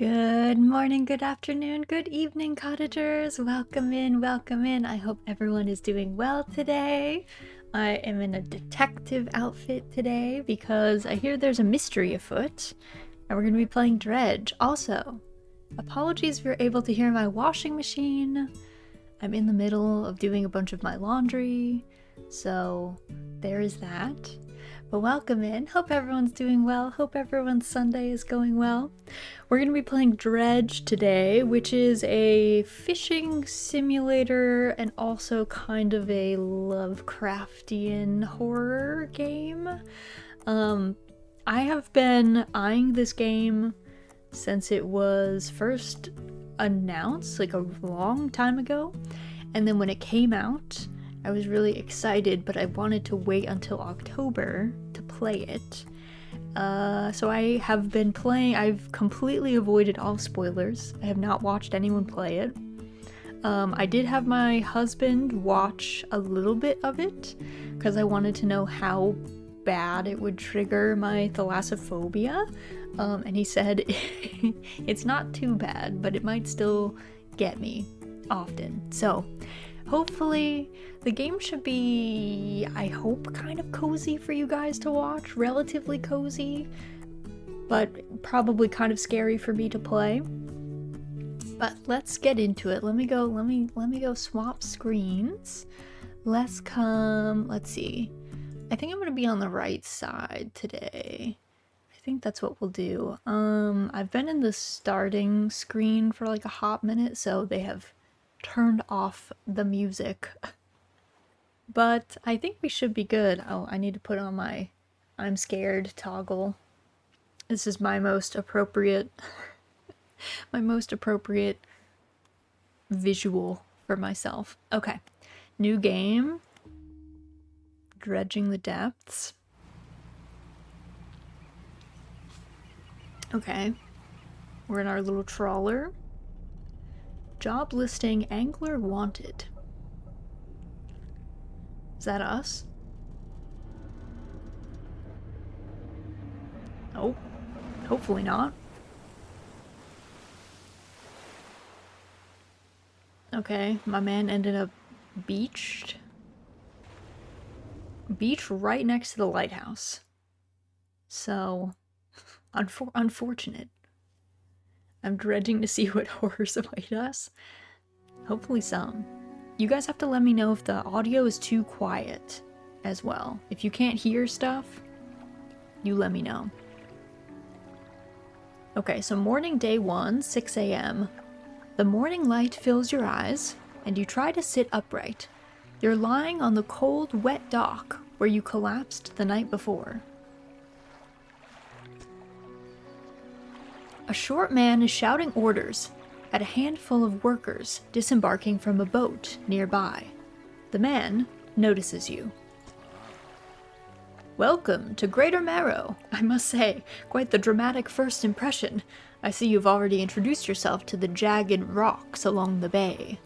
Good morning, good afternoon, good evening, cottagers. Welcome in, welcome in. I hope everyone is doing well today. I am in a detective outfit today because I hear there's a mystery afoot, and we're going to be playing Dredge. Also, apologies if you're able to hear my washing machine. I'm in the middle of doing a bunch of my laundry, so there is that. But welcome in. Hope everyone's doing well. Hope everyone's Sunday is going well. We're going to be playing Dredge today, which is a fishing simulator and also kind of a Lovecraftian horror game. I have been eyeing this game since it was first announced, like a long time ago. And then when it came out, I was really excited, but I wanted to wait until October to play it. So I have been playing. I've completely avoided all spoilers. I have not watched anyone play it. I did have my husband watch a little bit of it because I wanted to know how bad it would trigger my thalassophobia. And he said it's not too bad, but it might still get me often. So hopefully the game should be, I hope, kind of cozy for you guys to watch. Relatively cozy, but probably kind of scary for me to play. But let's get into it. Let me go swap screens. Let's see. I think I'm gonna be on the right side today. I think that's what we'll do. I've been in the starting screen for like a hot minute, so they have turned off the music. But I think we should be good. Oh, I need to put on my I'm scared toggle. This is my most appropriate visual for myself. Okay. New game. Dredging the depths. Okay. We're in our little trawler. Job listing, angler wanted. Is that us? Oh, hopefully not. Okay, my man ended up beached. Beach right next to the lighthouse. So, unfortunate. I'm dredging to see what horrors await us. Hopefully some. You guys have to let me know if the audio is too quiet as well. If you can't hear stuff, you let me know. Okay, so morning day 1, 6 a.m. The morning light fills your eyes, and you try to sit upright. You're lying on the cold, wet dock where you collapsed the night before. A short man is shouting orders at a handful of workers disembarking from a boat nearby. The man notices you. Welcome to Greater Marrow. I must say, quite the dramatic first impression. I see you've already introduced yourself to the jagged rocks along the bay.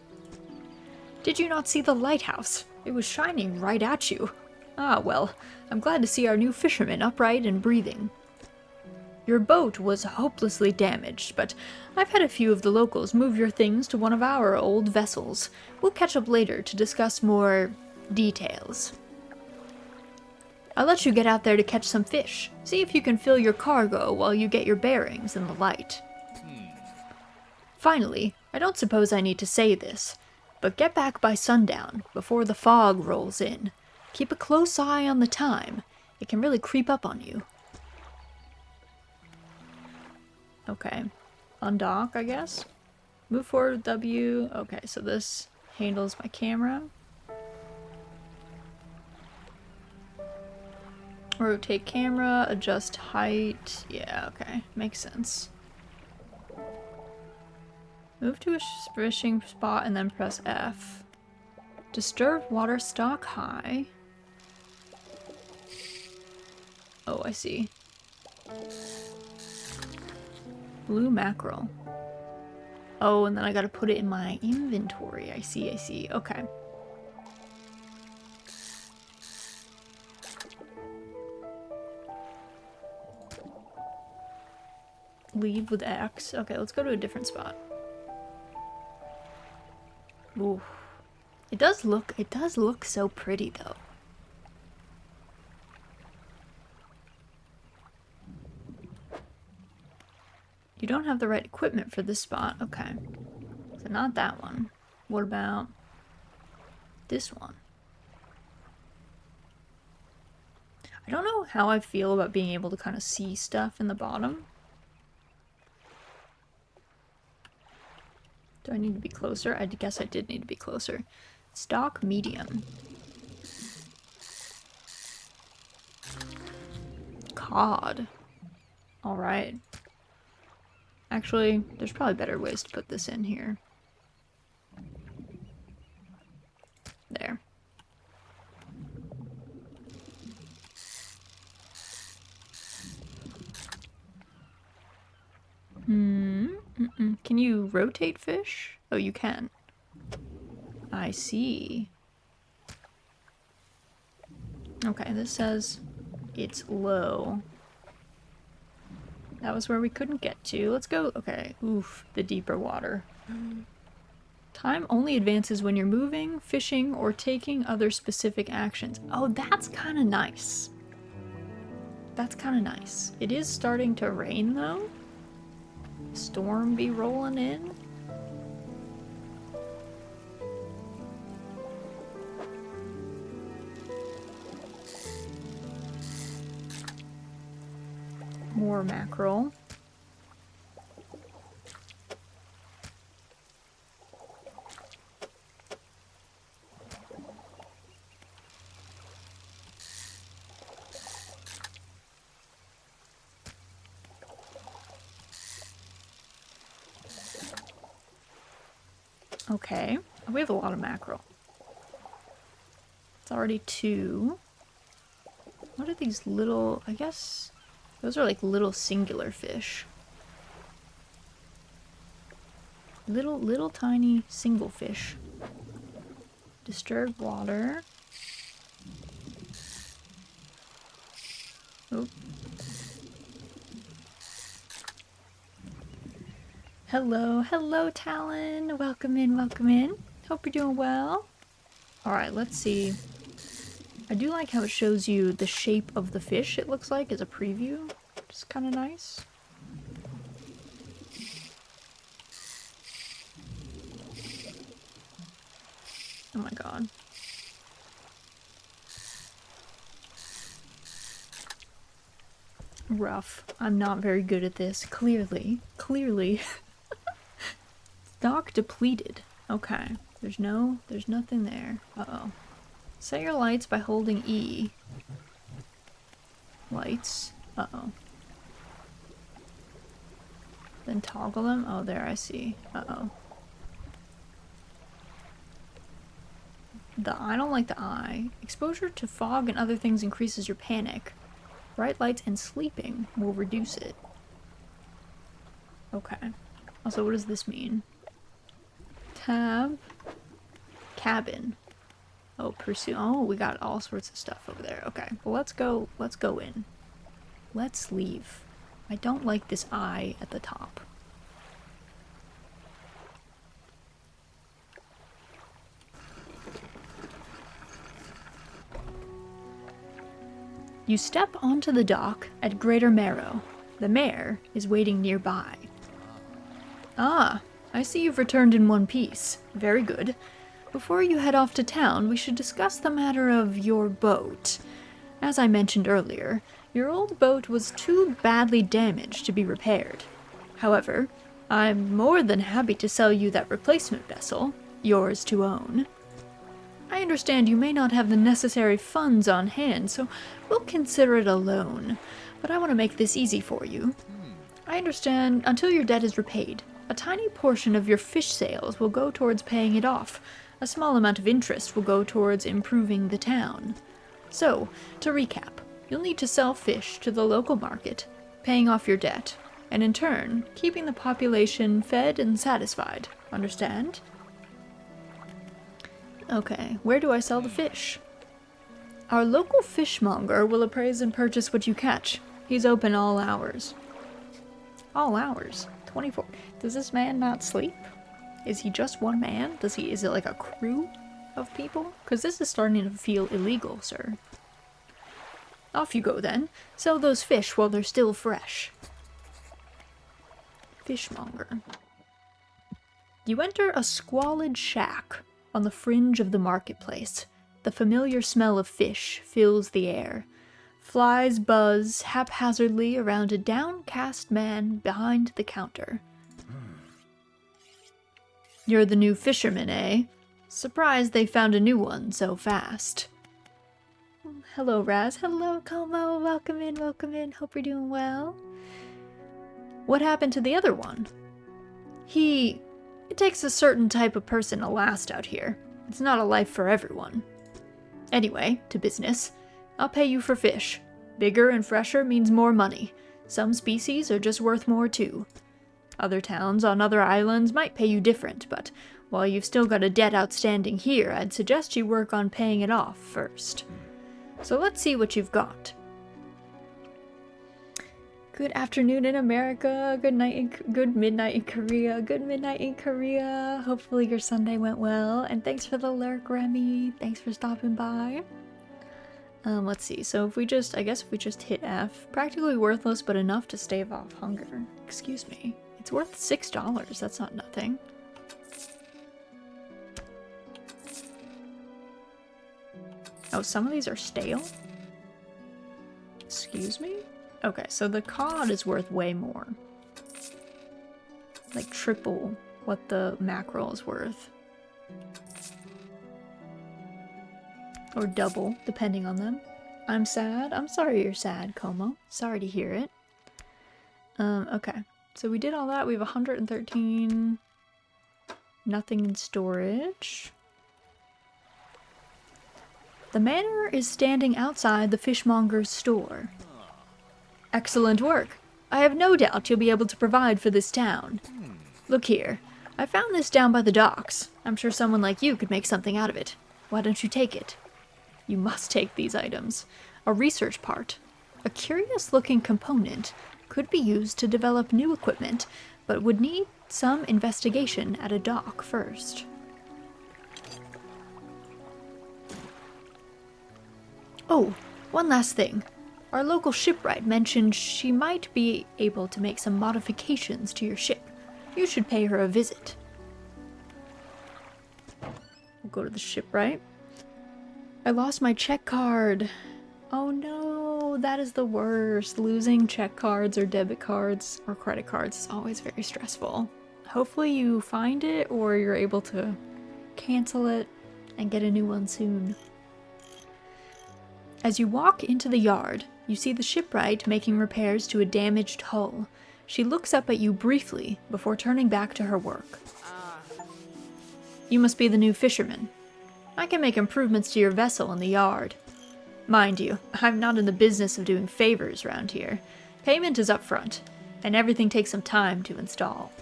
Did you not see the lighthouse? It was shining right at you. Ah, well, I'm glad to see our new fisherman upright and breathing. Your boat was hopelessly damaged, but I've had a few of the locals move your things to one of our old vessels. We'll catch up later to discuss more details. I'll let you get out there to catch some fish. See if you can fill your cargo while you get your bearings in the light. Finally, I don't suppose I need to say this, but get back by sundown, before the fog rolls in. Keep a close eye on the time. It can really creep up on you. Okay. Undock, I guess? Move forward, W. Okay, so this handles my camera. Rotate camera, adjust height. Yeah, okay. Makes sense. Move to a fishing spot and then press F. Disturb water stock high. Oh, I see. Blue mackerel. Oh, and then I gotta put it in my inventory. I see. Okay. Leave with X. Okay, let's go to a different spot. Ooh. It does look so pretty though. You don't have the right equipment for this spot. Okay. So not that one. What about this one? I don't know how I feel about being able to kind of see stuff in the bottom. Do I need to be closer? I guess I did need to be closer. Stock medium. Cod. Alright. Actually, there's probably better ways to put this in here. There. Can you rotate fish? Oh, you can. I see. Okay, this says it's low. That was where we couldn't get to. Let's go. Okay. Oof, the deeper water. Time only advances when you're moving, fishing, or taking other specific actions. Oh, that's kind of nice. That's kind of nice. It is starting to rain, though. Storm be rolling in. More mackerel. Okay, we have a lot of mackerel. It's already 2. What are these little, I guess, those are like little singular fish. Little tiny single fish. Disturbed water. Oop. Hello, Talon. Welcome in, welcome in. Hope you're doing well. Alright, let's see. I do like how it shows you the shape of the fish, it looks like, as a preview. It's kind of nice. Oh my god. Rough. I'm not very good at this. Clearly. Stock depleted. Okay. There's nothing there. Uh-oh. Set your lights by holding E. Lights. Uh-oh. Then toggle them. Oh, there, I see. Uh-oh. I don't like the eye. Exposure to fog and other things increases your panic. Bright lights and sleeping will reduce it. Okay. Also, what does this mean? Tab. Cabin. Oh, pursue. Oh, we got all sorts of stuff over there. Okay. Well, let's go in. Let's leave. I don't like this eye at the top. You step onto the dock at Greater Marrow. The mayor is waiting nearby. Ah, I see you've returned in one piece. Very good. Before you head off to town, we should discuss the matter of your boat. As I mentioned earlier, your old boat was too badly damaged to be repaired. However, I'm more than happy to sell you that replacement vessel, yours to own. I understand you may not have the necessary funds on hand, so we'll consider it a loan. But I want to make this easy for you. I understand until your debt is repaid, a tiny portion of your fish sales will go towards paying it off. A small amount of interest will go towards improving the town. So, to recap, you'll need to sell fish to the local market, paying off your debt, and in turn, keeping the population fed and satisfied. Understand? Okay, where do I sell the fish? Our local fishmonger will appraise and purchase what you catch. He's open all hours. All hours. 24. Does this man not sleep? Is he just one man? Is it like a crew of people? Because this is starting to feel illegal, sir. Off you go then. Sell those fish while they're still fresh. Fishmonger. You enter a squalid shack on the fringe of the marketplace. The familiar smell of fish fills the air. Flies buzz haphazardly around a downcast man behind the counter. You're the new fisherman, eh? Surprised they found a new one so fast. Hello, Raz. Hello, Como. Welcome in, welcome in. Hope you're doing well. What happened to the other one? It takes a certain type of person to last out here. It's not a life for everyone. Anyway, to business. I'll pay you for fish. Bigger and fresher means more money. Some species are just worth more too. Other towns on other islands might pay you different, but while you've still got a debt outstanding here, I'd suggest you work on paying it off first. So let's see what you've got. Good afternoon in America, good midnight in Korea, good midnight in Korea. Hopefully your Sunday went well, and thanks for the lurk, Remy. Thanks for stopping by. Let's see, so if we just hit F, practically worthless but enough to stave off hunger. Excuse me. It's worth $6, that's not nothing. Oh, some of these are stale? Excuse me? Okay, so the cod is worth way more. Like triple what the mackerel is worth. Or double, depending on them. I'm sad. I'm sorry you're sad, Como. Sorry to hear it. Okay. So we did all that. We have 113. Nothing in storage. The manor is standing outside the fishmonger's store. Excellent work. I have no doubt you'll be able to provide for this town. Look here. I found this down by the docks. I'm sure someone like you could make something out of it. Why don't you take it? You must take these items. A research part. A curious-looking component could be used to develop new equipment, but would need some investigation at a dock first. Oh, one last thing. Our local shipwright mentioned she might be able to make some modifications to your ship. You should pay her a visit. We'll go to the shipwright. I lost my check card. Oh no, that is the worst. Losing check cards or debit cards or credit cards is always very stressful. Hopefully you find it or you're able to cancel it and get a new one soon. As you walk into the yard, you see the shipwright making repairs to a damaged hull. She looks up at you briefly before turning back to her work. You must be the new fisherman. I can make improvements to your vessel in the yard. Mind you, I'm not in the business of doing favors around here. Payment is up front, and everything takes some time to install.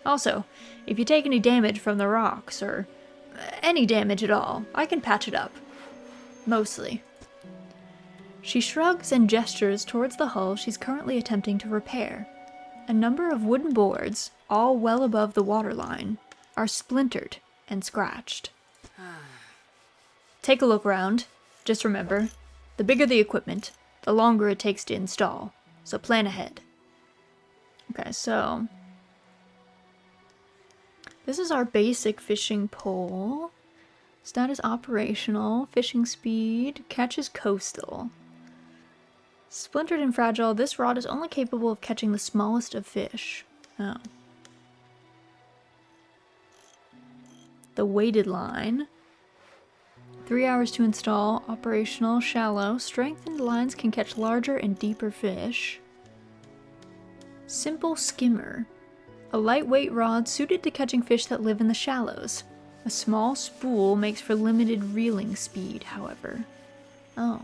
Also, if you take any damage from the rocks, or any damage at all, I can patch it up. Mostly. She shrugs and gestures towards the hull she's currently attempting to repair. A number of wooden boards, all well above the waterline, are splintered and scratched. Take a look around. Just remember, the bigger the equipment, the longer it takes to install, so plan ahead. Okay, so this is our basic fishing pole. Status operational, fishing speed, catches coastal. Splintered and fragile, this rod is only capable of catching the smallest of fish. Oh. The weighted line. 3 hours to install, operational, shallow. Strengthened lines can catch larger and deeper fish. Simple skimmer. A lightweight rod suited to catching fish that live in the shallows. A small spool makes for limited reeling speed, however. Oh.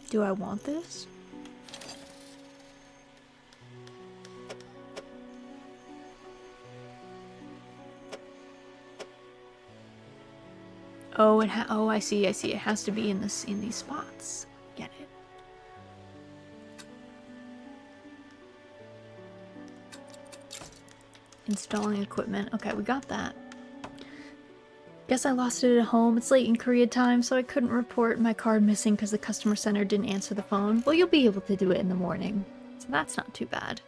Do I want this? Oh, I see. It has to be in these spots. Get it. Installing equipment. Okay, we got that. Guess I lost it at home. It's late in Korea time, so I couldn't report my card missing because the customer center didn't answer the phone. Well, you'll be able to do it in the morning, so that's not too bad.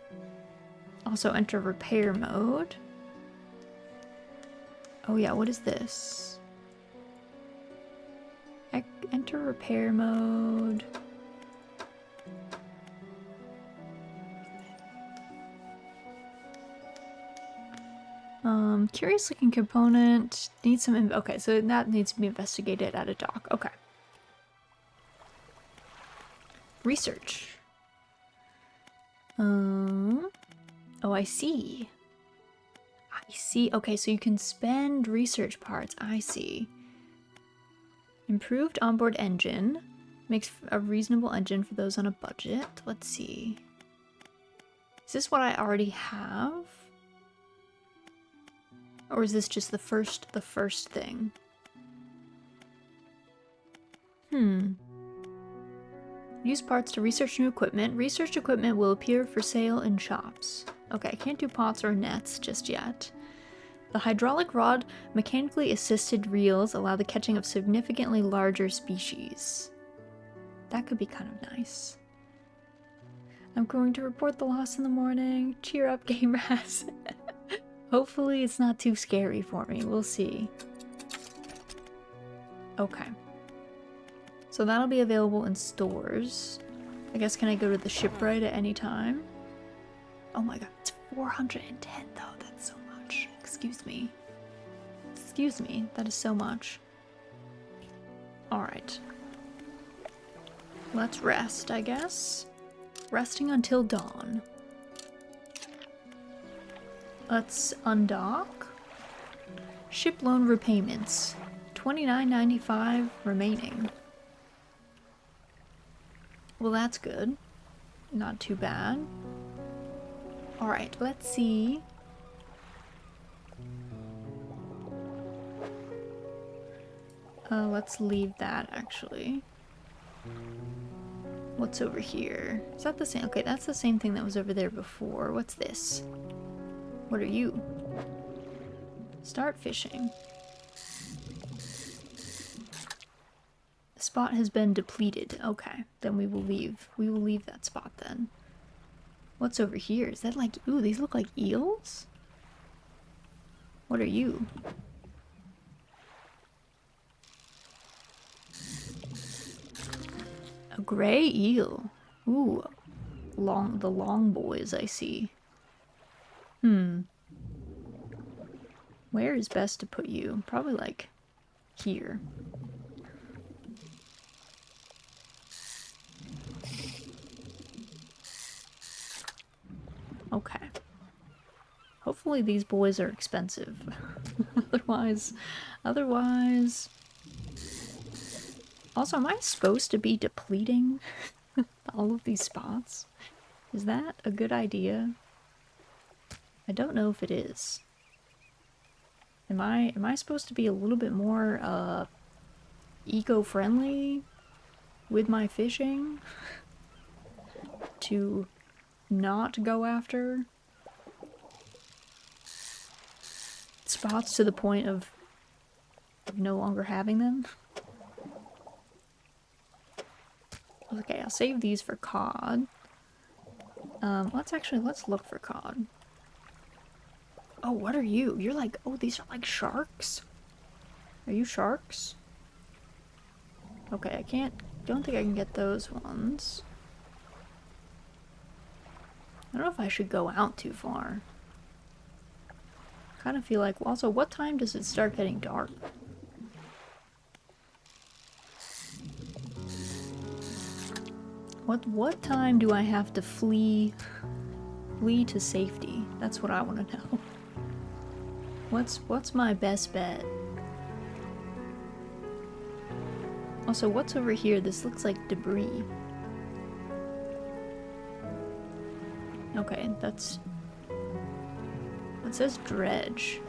Also, enter repair mode. Oh yeah, what is this? Enter repair mode. Curious looking component. Needs some. Okay, so that needs to be investigated at a dock. Okay. Research. Oh, I see. I see. Okay, so you can spend research parts. I see. Improved onboard engine. Makes a reasonable engine for those on a budget. Let's see. Is this what I already have? Or is this just the first thing? Use parts to research new equipment. Researched equipment will appear for sale in shops. Okay, I can't do pots or nets just yet. The hydraulic rod mechanically assisted reels allow the catching of significantly larger species. That could be kind of nice. I'm going to report the loss in the morning. Cheer up, Game Raz. Hopefully it's not too scary for me. We'll see. Okay. So that'll be available in stores. I guess can I go to the shipwright at any time? Oh my god, it's 410 though. That's so much. Excuse me. Excuse me. That is so much. Alright. Let's rest, I guess. Resting until dawn. Let's undock. Ship loan repayments. $29.95 remaining. Well, that's good. Not too bad. Alright, let's see. Let's leave that, actually. What's over here? Is that the same? Okay, that's the same thing that was over there before. What's this? What are you? Start fishing. The spot has been depleted. Okay, then we will leave. We will leave that spot then. What's over here? Is that like... Ooh, these look like eels? What are you? A gray eel. Ooh, the long boys I see. Where is best to put you? Probably like here. Okay. Hopefully these boys are expensive. Otherwise... Also, am I supposed to be depleting all of these spots? Is that a good idea? I don't know if it is. Am I supposed to be a little bit more eco-friendly with my fishing? To not go after spots to the point of no longer having them? Okay, I'll save these for cod. Let's look for cod. Oh, what are you? You're like, oh, these are like sharks? Are you sharks? Okay, don't think I can get those ones. I don't know if I should go out too far. Kind of feel like, also, what time does it start getting dark? What time do I have to flee to safety? That's what I want to know. What's my best bet? Also, what's over here? This looks like debris. Okay, that's... It says dredge.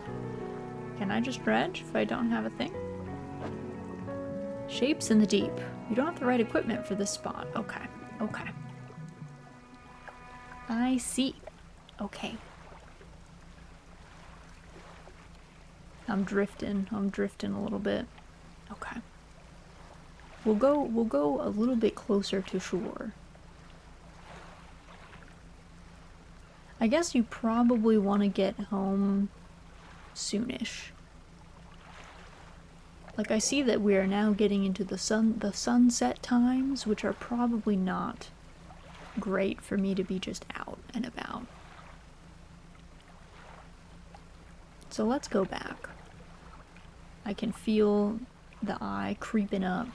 Can I just dredge if I don't have a thing? Shapes in the deep. You don't have the right equipment for this spot. Okay. Okay. I see. Okay. I'm drifting a little bit. Okay. We'll go a little bit closer to shore. I guess you probably want to get home soonish. Like, I see that we are now getting into the sunset times, which are probably not great for me to be just out and about. So let's go back. I can feel the eye creeping up.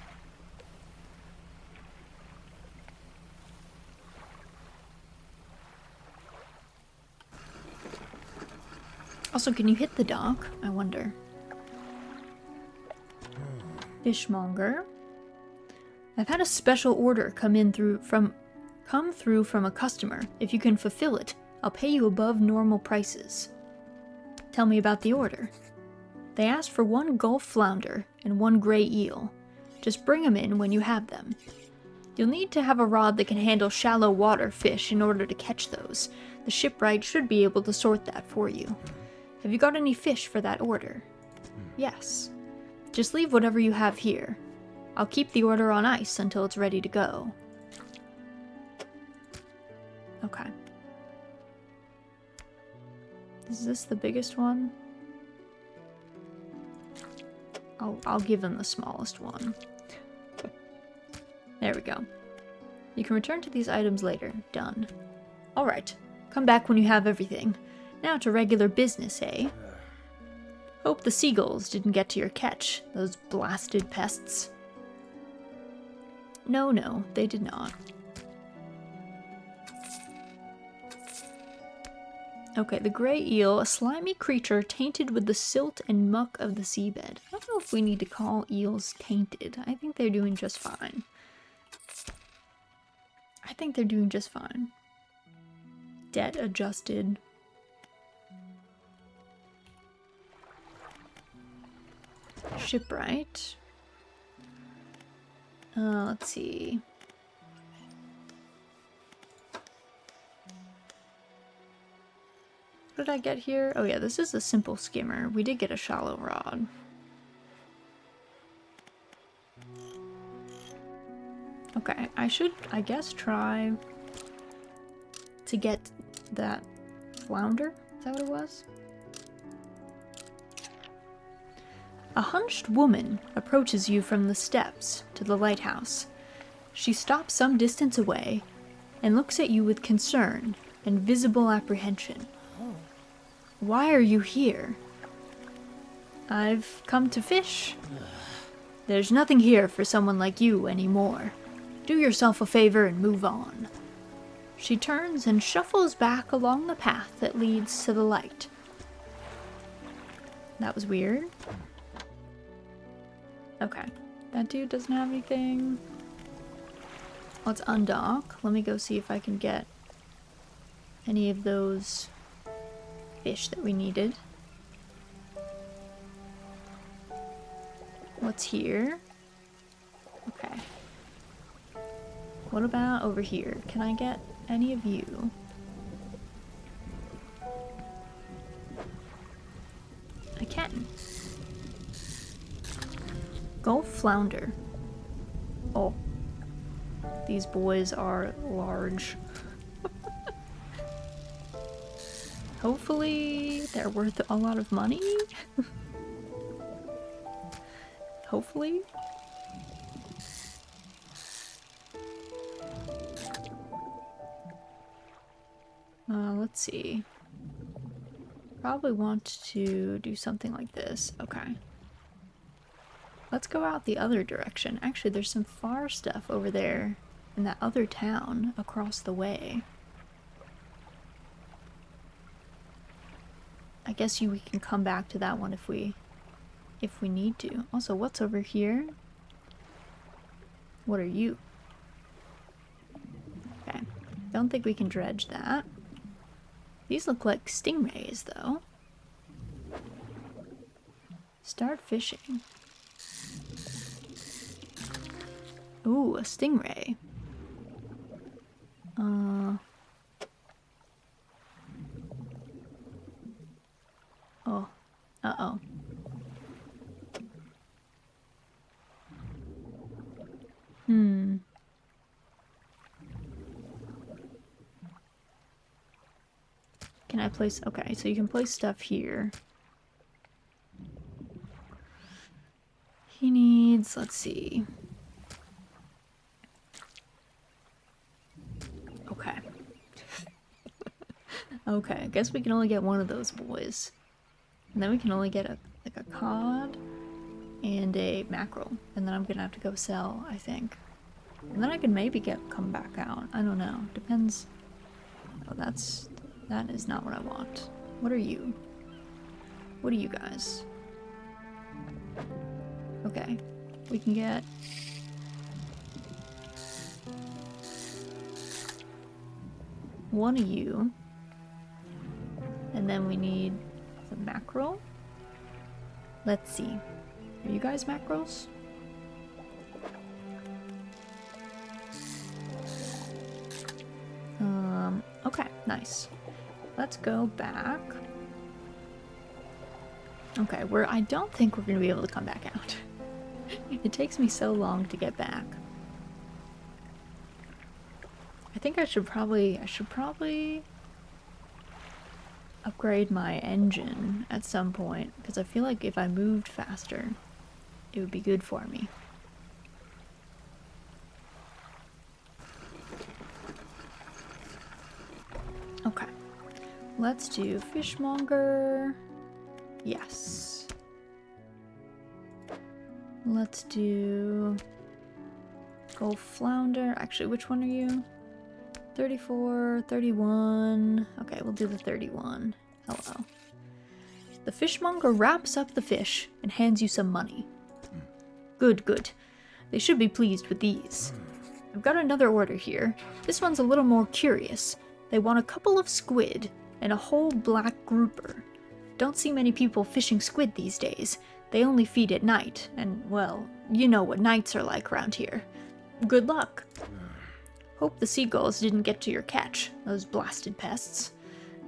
Also, can you hit the dock? I wonder. Fishmonger. I've had a special order come through from a customer. If you can fulfill it, I'll pay you above normal prices. Tell me about the order. They asked for 1 Gulf flounder and 1 gray eel. Just bring them in when you have them. You'll need to have a rod that can handle shallow water fish in order to catch those. The shipwright should be able to sort that for you. Have you got any fish for that order? Yes. Just leave whatever you have here. I'll keep the order on ice until it's ready to go. Okay. Is this the biggest one? I'll give him the smallest one. There we go. You can return to these items later. Done. Alright. Come back when you have everything. Now to regular business, eh? Hope the seagulls didn't get to your catch, those blasted pests. No, they did not. Okay, the gray eel, a slimy creature tainted with the silt and muck of the seabed. I don't know if we need to call eels tainted. I think they're doing just fine. Debt adjusted. Shipwright. Let's see. What did I get here? Oh yeah, this is a simple skimmer. We did get a shallow rod. Okay, I should, I guess, try to get that flounder. Is that what it was? A hunched woman approaches you from the steps to the lighthouse. She stops some distance away and looks at you with concern and visible apprehension. Why are you here? I've come to fish. There's nothing here for someone like you anymore. Do yourself a favor and move on. She turns and shuffles back along the path that leads to the light. That was weird. Okay, that dude doesn't have anything. Let's undock. Let me go see if I can get any of those fish that we needed. What's here? Okay. What about over here? Can I get any of you? I can. Gulf flounder. Oh. These boys are large. Hopefully they're worth a lot of money. Hopefully. Let's see. Probably want to do something like this. Okay. Let's go out the other direction. Actually, there's some far stuff over there in that other town across the way. I guess we can come back to that one if we need to. Also, what's over here? What are you? Okay. Don't think we can dredge that. These look like stingrays, though. Start fishing. Ooh, a stingray. Oh. Uh-oh. can I place? Okay, so you can place stuff here. He needs, let's see. Okay. Okay, I guess we can only get one of those boys. And then we can only get like a cod and a mackerel. And then I'm gonna have to go sell, I think. And then I can maybe come back out. I don't know. Depends. Oh, that is not what I want. What are you? What are you guys? Okay. We can get one of you. And then we need the mackerel. Let's see. Are you guys mackerels? Okay, nice. Let's go back. Okay, I don't think we're gonna be able to come back out. It takes me so long to get back. I think I should probably upgrade my engine at some point, because I feel like if I moved faster, it would be good for me. Okay, let's do fishmonger. Yes. Let's do Gulf flounder. Actually, which one are you? 34, 31. Okay, we'll do the 31. Hello. The fishmonger wraps up the fish and hands you some money. Good, good. They should be pleased with these. I've got another order here. This one's a little more curious. They want a couple of squid and a whole black grouper. Don't see many people fishing squid these days. They only feed at night, and, well, you know what nights are like around here. Good luck. Hope the seagulls didn't get to your catch, those blasted pests.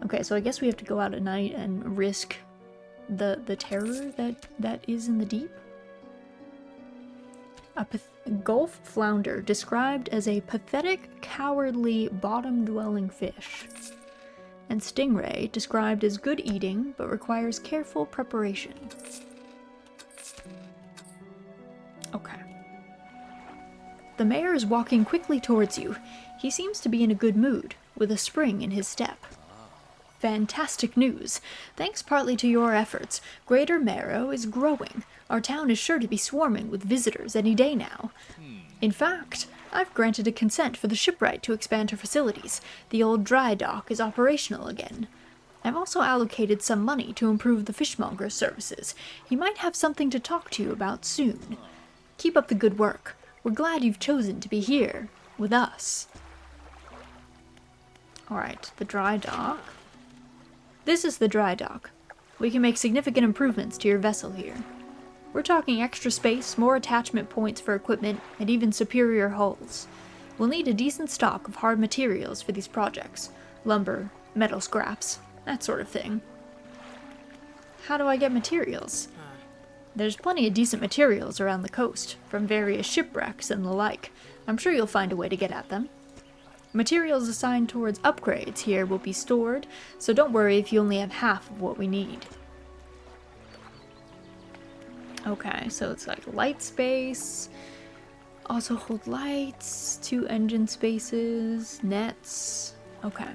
Okay, so I guess we have to go out at night and risk the terror that is in the deep. A Gulf flounder described as a pathetic, cowardly, bottom-dwelling fish. And stingray described as good eating, but requires careful preparation. Okay. The mayor is walking quickly towards you. He seems to be in a good mood, with a spring in his step. Fantastic news. Thanks partly to your efforts, Greater Marrow is growing. Our town is sure to be swarming with visitors any day now. In fact, I've granted a consent for the shipwright to expand her facilities. The old dry dock is operational again. I've also allocated some money to improve the fishmonger's services. He might have something to talk to you about soon. Keep up the good work. We're glad you've chosen to be here with us. Alright, the dry dock. This is the dry dock. We can make significant improvements to your vessel here. We're talking extra space, more attachment points for equipment, and even superior hulls. We'll need a decent stock of hard materials for these projects. Lumber, metal scraps, that sort of thing. How do I get materials? There's plenty of decent materials around the coast, from various shipwrecks and the like. I'm sure you'll find a way to get at them. Materials assigned towards upgrades here will be stored, so don't worry if you only have half of what we need. Okay, so it's like light space, also hold lights, 2 engine spaces, nets. Okay,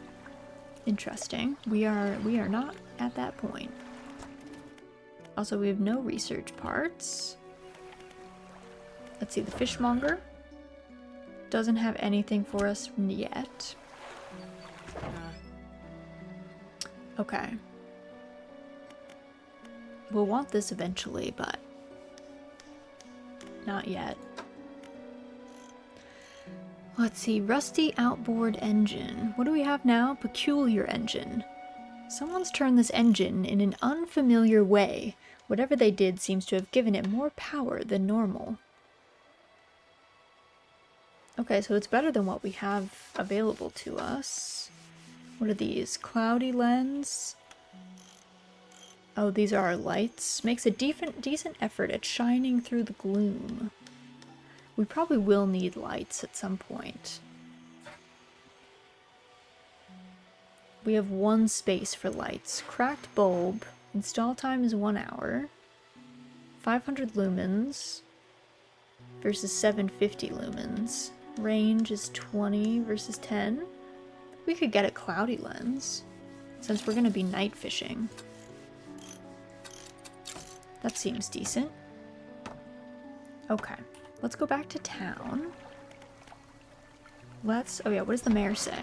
interesting. We are not at that point. Also, we have no research parts. Let's see, the fishmonger doesn't have anything for us yet. Okay. We'll want this eventually, but not yet. Let's see, rusty outboard engine. What do we have now? Peculiar engine. Someone's turned this engine in an unfamiliar way. Whatever they did seems to have given it more power than normal. Okay, so it's better than what we have available to us. What are these? Cloudy lens. Oh, these are our lights. Makes a decent effort at shining through the gloom. We probably will need lights at some point. We have 1 space for lights. Cracked bulb. Install time is 1 hour. 500 lumens versus 750 lumens. Range is 20 versus 10. We could get a cloudy lens, since we're going to be night fishing. That seems decent. Okay, let's go back to town. Oh yeah, what does the mayor say?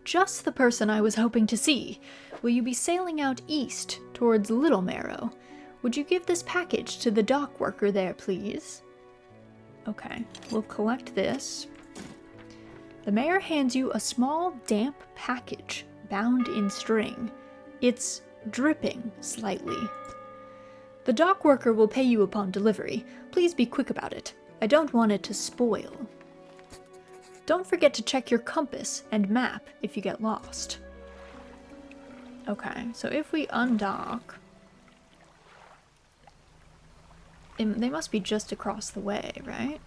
Just the person I was hoping to see. Will you be sailing out east towards Little Marrow? Would you give this package to the dock worker there, please? Okay, we'll collect this. The mayor hands you a small, damp package bound in string. It's dripping slightly. The dock worker will pay you upon delivery. Please be quick about it. I don't want it to spoil. Don't forget to check your compass and map if you get lost. Okay, so if we undock... They must be just across the way, right?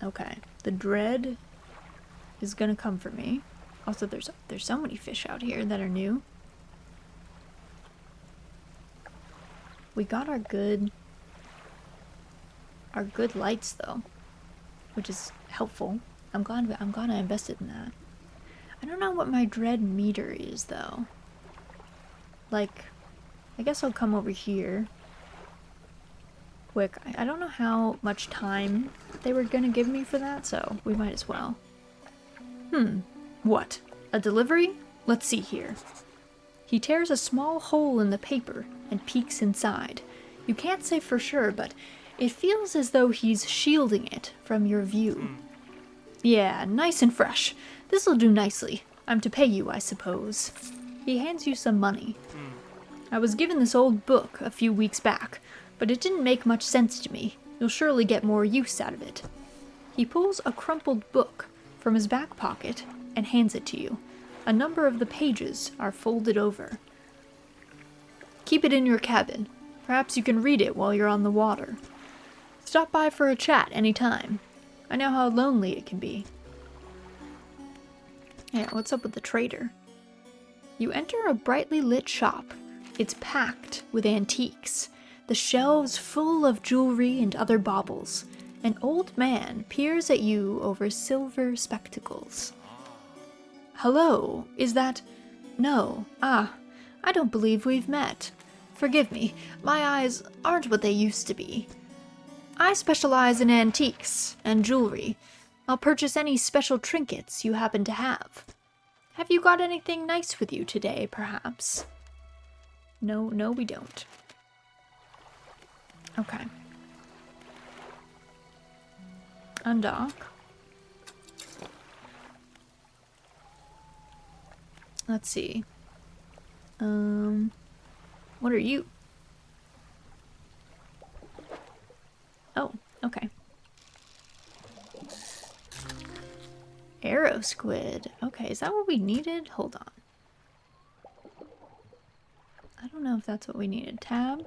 Okay, the Dredge is gonna come for me. Also, there's so many fish out here that are new. We got our good lights though, which is helpful. I'm glad I invested in that. I don't know what my Dredge meter is though. Like, I guess I'll come over here quick. I don't know how much time they were gonna give me for that, so we might as well. What? A delivery? Let's see here. He tears a small hole in the paper and peeks inside. You can't say for sure, but it feels as though he's shielding it from your view. Yeah, nice and fresh. This'll do nicely. I'm to pay you, I suppose. He hands you some money. I was given this old book a few weeks back, but it didn't make much sense to me. You'll surely get more use out of it. He pulls a crumpled book from his back pocket and hands it to you. A number of the pages are folded over. Keep it in your cabin. Perhaps you can read it while you're on the water. Stop by for a chat anytime. I know how lonely it can be. Yeah, what's up with the trader? You enter a brightly lit shop. It's packed with antiques. The shelves full of jewelry and other baubles. An old man peers at you over silver spectacles. Hello, is that... No. Ah, I don't believe we've met. Forgive me, my eyes aren't what they used to be. I specialize in antiques and jewelry. I'll purchase any special trinkets you happen to have. Have you got anything nice with you today, perhaps? No, we don't. Okay. Undock. Let's see. What are you? Oh, okay. Arrow squid. Okay, is that what we needed? Hold on. I don't know if that's what we needed. Tab.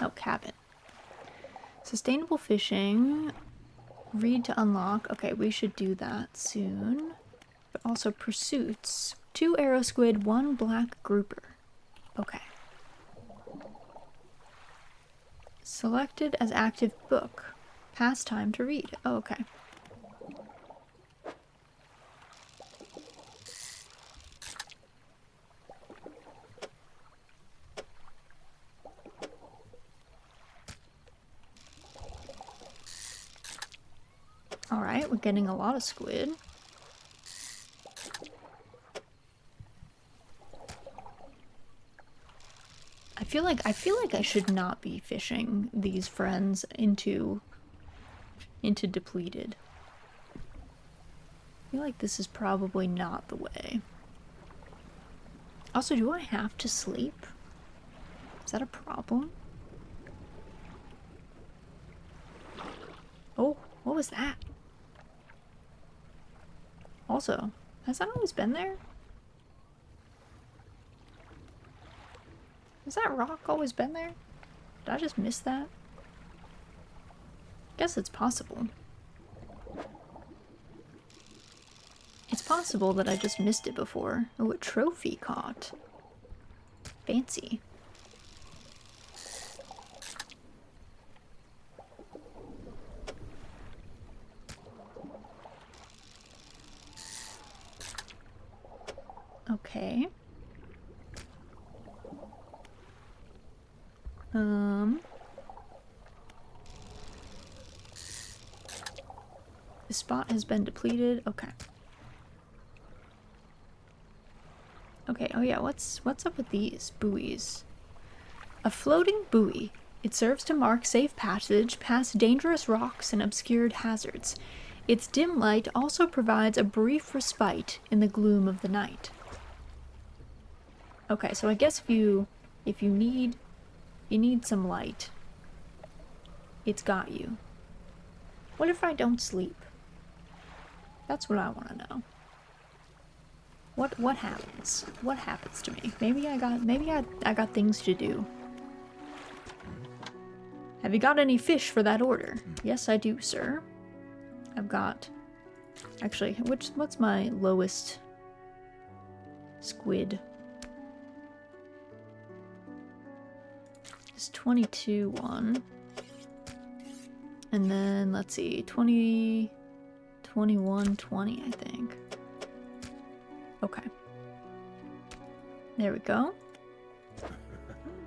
Oh, cabin. Sustainable fishing. Read to unlock. Okay, we should do that soon. But also pursuits. 2 arrow squid, 1 black grouper. Okay. Selected as active book. Pastime to read. Oh, okay. Alright, we're getting a lot of squid. I feel like I should not be fishing these friends into depleted. I feel like this is probably not the way. Also, do I have to sleep? Is that a problem? Oh, what was that? Also, has that always been there? Has that rock always been there? Did I just miss that? Guess it's possible. It's possible that I just missed it before. Oh, a trophy caught. Fancy. Okay. The spot has been depleted. Okay. Okay, oh yeah, what's up with these buoys? A floating buoy. It serves to mark safe passage past dangerous rocks and obscured hazards. Its dim light also provides a brief respite in the gloom of the night. Okay, so I guess if you need some light, it's got you. What if I don't sleep? That's what I want to know. What happens? What happens to me? Maybe I got things to do. Have you got any fish for that order? Yes, I do, sir. I've got... Actually, what's my lowest squid? It's 22 one. And then, let's see, 20, 21, 20, I think. Okay. There we go.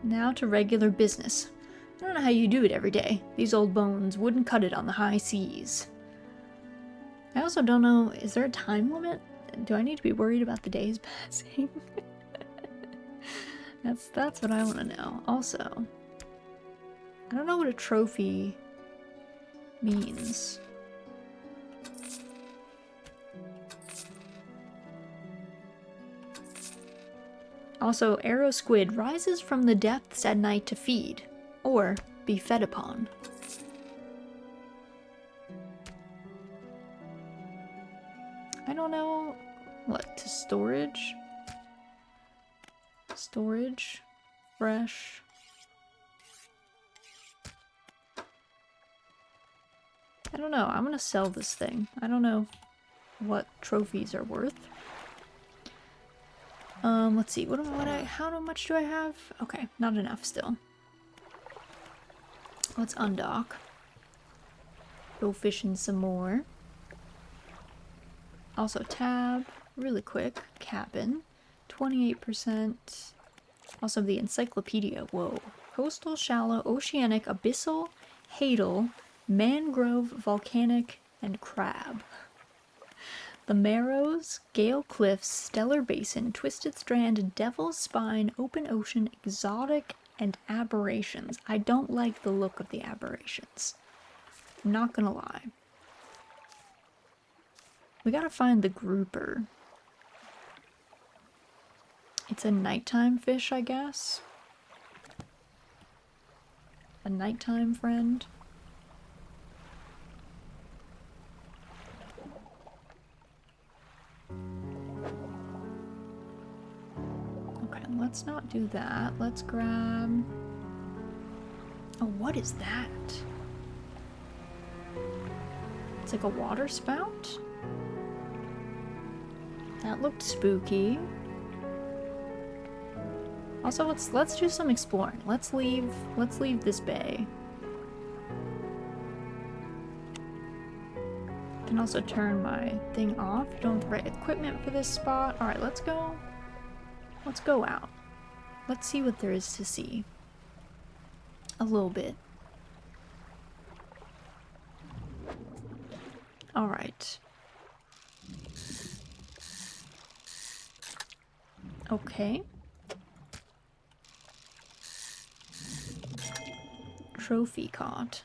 Now to regular business. I don't know how you do it every day. These old bones wouldn't cut it on the high seas. I also don't know, is there a time limit? Do I need to be worried about the days passing? That's what I want to know. Also, I don't know what a trophy means. Also, arrow squid rises from the depths at night to feed, or be fed upon. I don't know what to storage. Storage, fresh. I don't know. I'm gonna sell this thing. I don't know what trophies are worth. Let's see. How much do I have? Okay, not enough still. Let's undock. Go fishing some more. Also tab, really quick. Cabin, 28%. Also the encyclopedia. Whoa. Coastal, shallow, oceanic, abyssal, hadal, mangrove, volcanic, and crab. The Marrows, Gale Cliffs, Stellar Basin, Twisted Strand, Devil's Spine, Open Ocean, Exotic, and Aberrations. I don't like the look of the aberrations. I'm not gonna lie. We gotta find the grouper. It's a nighttime fish, I guess. A nighttime friend. Okay, let's not do that. Let's grab... Oh, what is that? It's like a water spout? That looked spooky. Also, let's do some exploring. Let's leave this bay. I can also turn my thing off. Don't have the right equipment for this spot. Alright, let's go. Let's go out. Let's see what there is to see. A little bit. Alright. Okay. Trophy caught.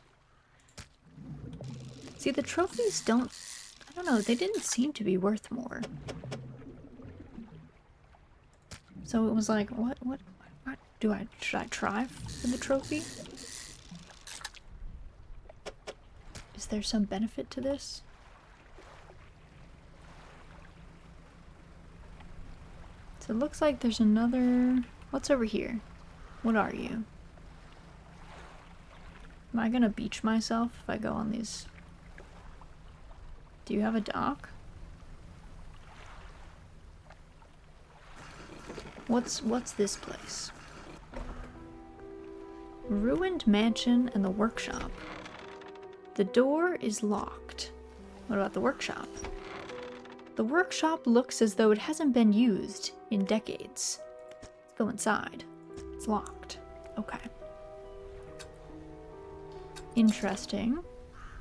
See, the trophies don't... I don't know, they didn't seem to be worth more. So it was like, what should I try for the trophy? Is there some benefit to this? So it looks like there's another... What's over here? What are you? Am I gonna beach myself if I go on these? Do you have a dock? What's this place? Ruined mansion and the workshop. The door is locked. What about the workshop? The workshop looks as though it hasn't been used in decades. Let's go inside. It's locked. Okay. Interesting.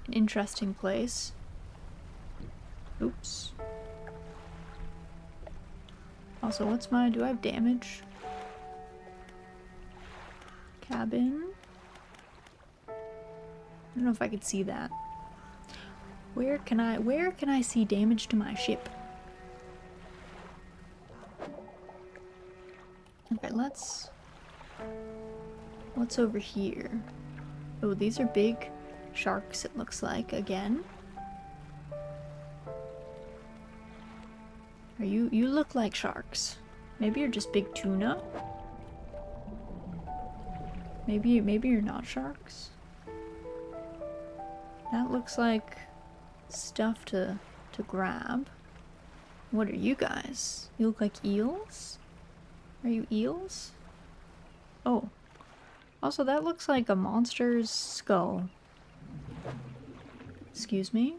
An interesting place. Oops. Also, what's my... do I have damage? Cabin. I don't know if I could see that. Where can I see damage to my ship? Okay, what's over here? Oh, these are big sharks, it looks like, again. You look like sharks. Maybe you're just big tuna? Maybe you're not sharks? That looks like stuff to grab. What are you guys? You look like eels? Are you eels? Oh. Also, that looks like a monster's skull. Excuse me?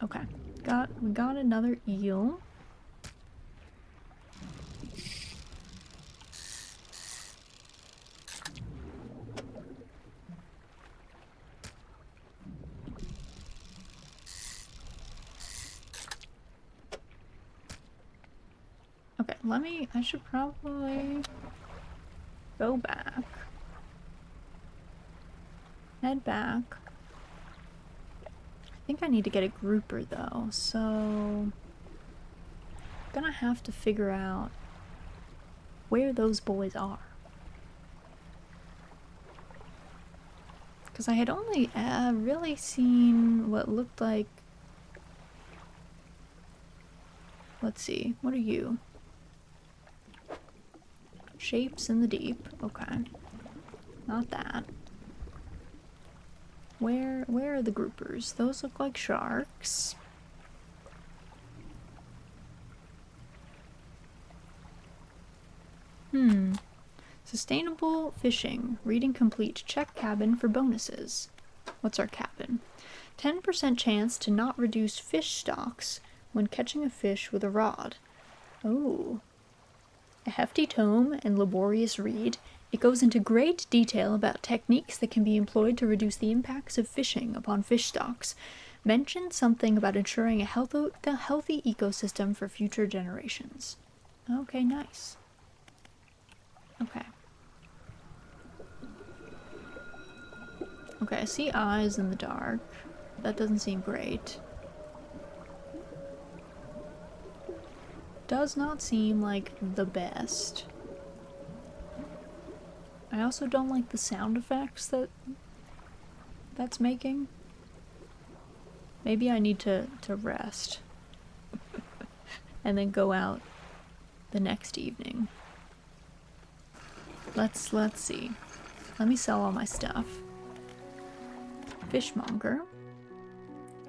Okay. We got another eel. Okay, I should probably go back. Head back. I think I need to get a grouper though, so I'm gonna have to figure out where those boys are. Because I had only really seen what looked like... Let's see, what are you? Shapes in the deep, okay. Not that. Where are the groupers? Those look like sharks. Sustainable fishing. Reading complete. Check cabin for bonuses. What's our cabin? 10% chance to not reduce fish stocks when catching a fish with a rod. Oh. A hefty tome and laborious read. It goes into great detail about techniques that can be employed to reduce the impacts of fishing upon fish stocks. Mention something about ensuring a healthy ecosystem for future generations. Okay, nice. Okay. Okay, I see eyes in the dark. That doesn't seem great. Does not seem like the best. I also don't like the sound effects that's making. Maybe I need to rest. And then go out the next evening. Let's see. Let me sell all my stuff. Fishmonger.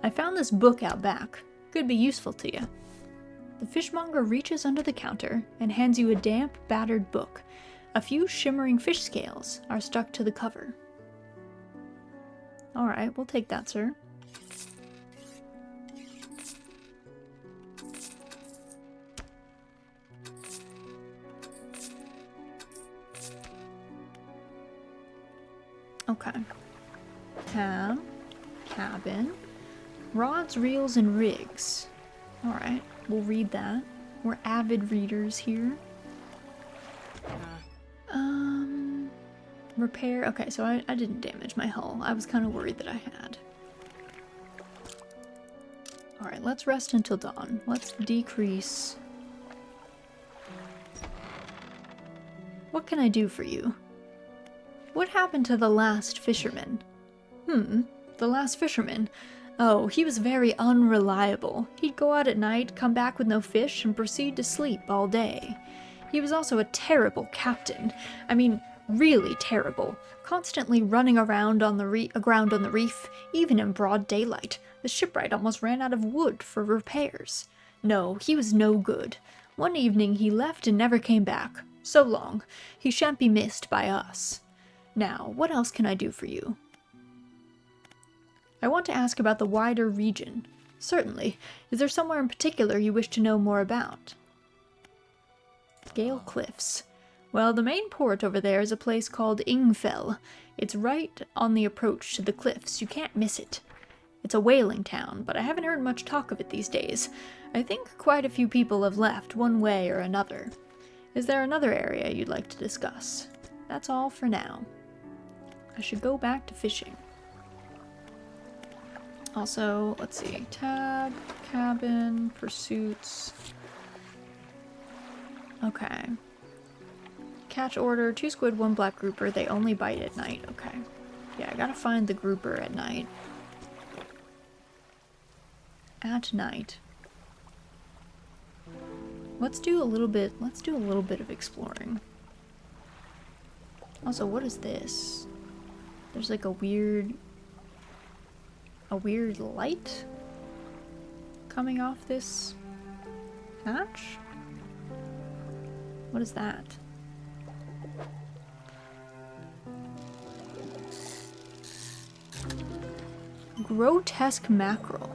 I found this book out back. Could be useful to you. The fishmonger reaches under the counter and hands you a damp, battered book. A few shimmering fish scales are stuck to the cover. Alright, we'll take that, sir. Okay. Cabin. Rods, reels, and rigs. Alright, we'll read that. We're avid readers here. Repair. Okay, so I didn't damage my hull. I was kind of worried that I had. Alright, let's rest until dawn. Let's decrease. What can I do for you? What happened to the last fisherman? The last fisherman. Oh, he was very unreliable. He'd go out at night, come back with no fish, and proceed to sleep all day. He was also a terrible captain. I mean, really terrible. Constantly running around on aground on the reef, even in broad daylight. The shipwright almost ran out of wood for repairs. No, he was no good. One evening he left and never came back. So long. He shan't be missed by us. Now, what else can I do for you? I want to ask about the wider region. Certainly. Is there somewhere in particular you wish to know more about? Gale Cliffs. Well, the main port over there is a place called Ingfell. It's right on the approach to the cliffs. You can't miss it. It's a whaling town, but I haven't heard much talk of it these days. I think quite a few people have left one way or another. Is there another area you'd like to discuss? That's all for now. I should go back to fishing. Also, let's see. Tab, cabin, pursuits. Okay. Catch order, 2 squid, 1 black grouper. They only bite at night. Okay. Yeah, I gotta find the grouper at night. At night. Let's do a little bit of exploring. Also, what is this? There's like a weird light coming off this hatch? What is that? Grotesque mackerel.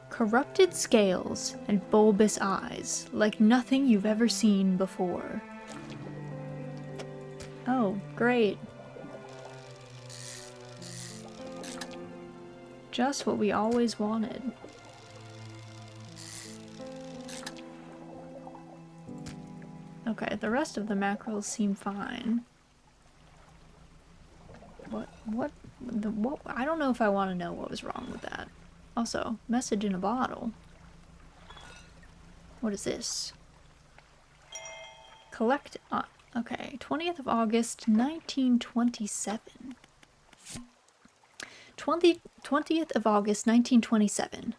Corrupted scales and bulbous eyes, like nothing you've ever seen before. Oh, great. Just what we always wanted. Okay, the rest of the mackerels seem fine. What? I don't know if I want to know what was wrong with that. Also, message in a bottle. What is this? Collect, okay, 20th of August, 1927. 20th of August, 1927.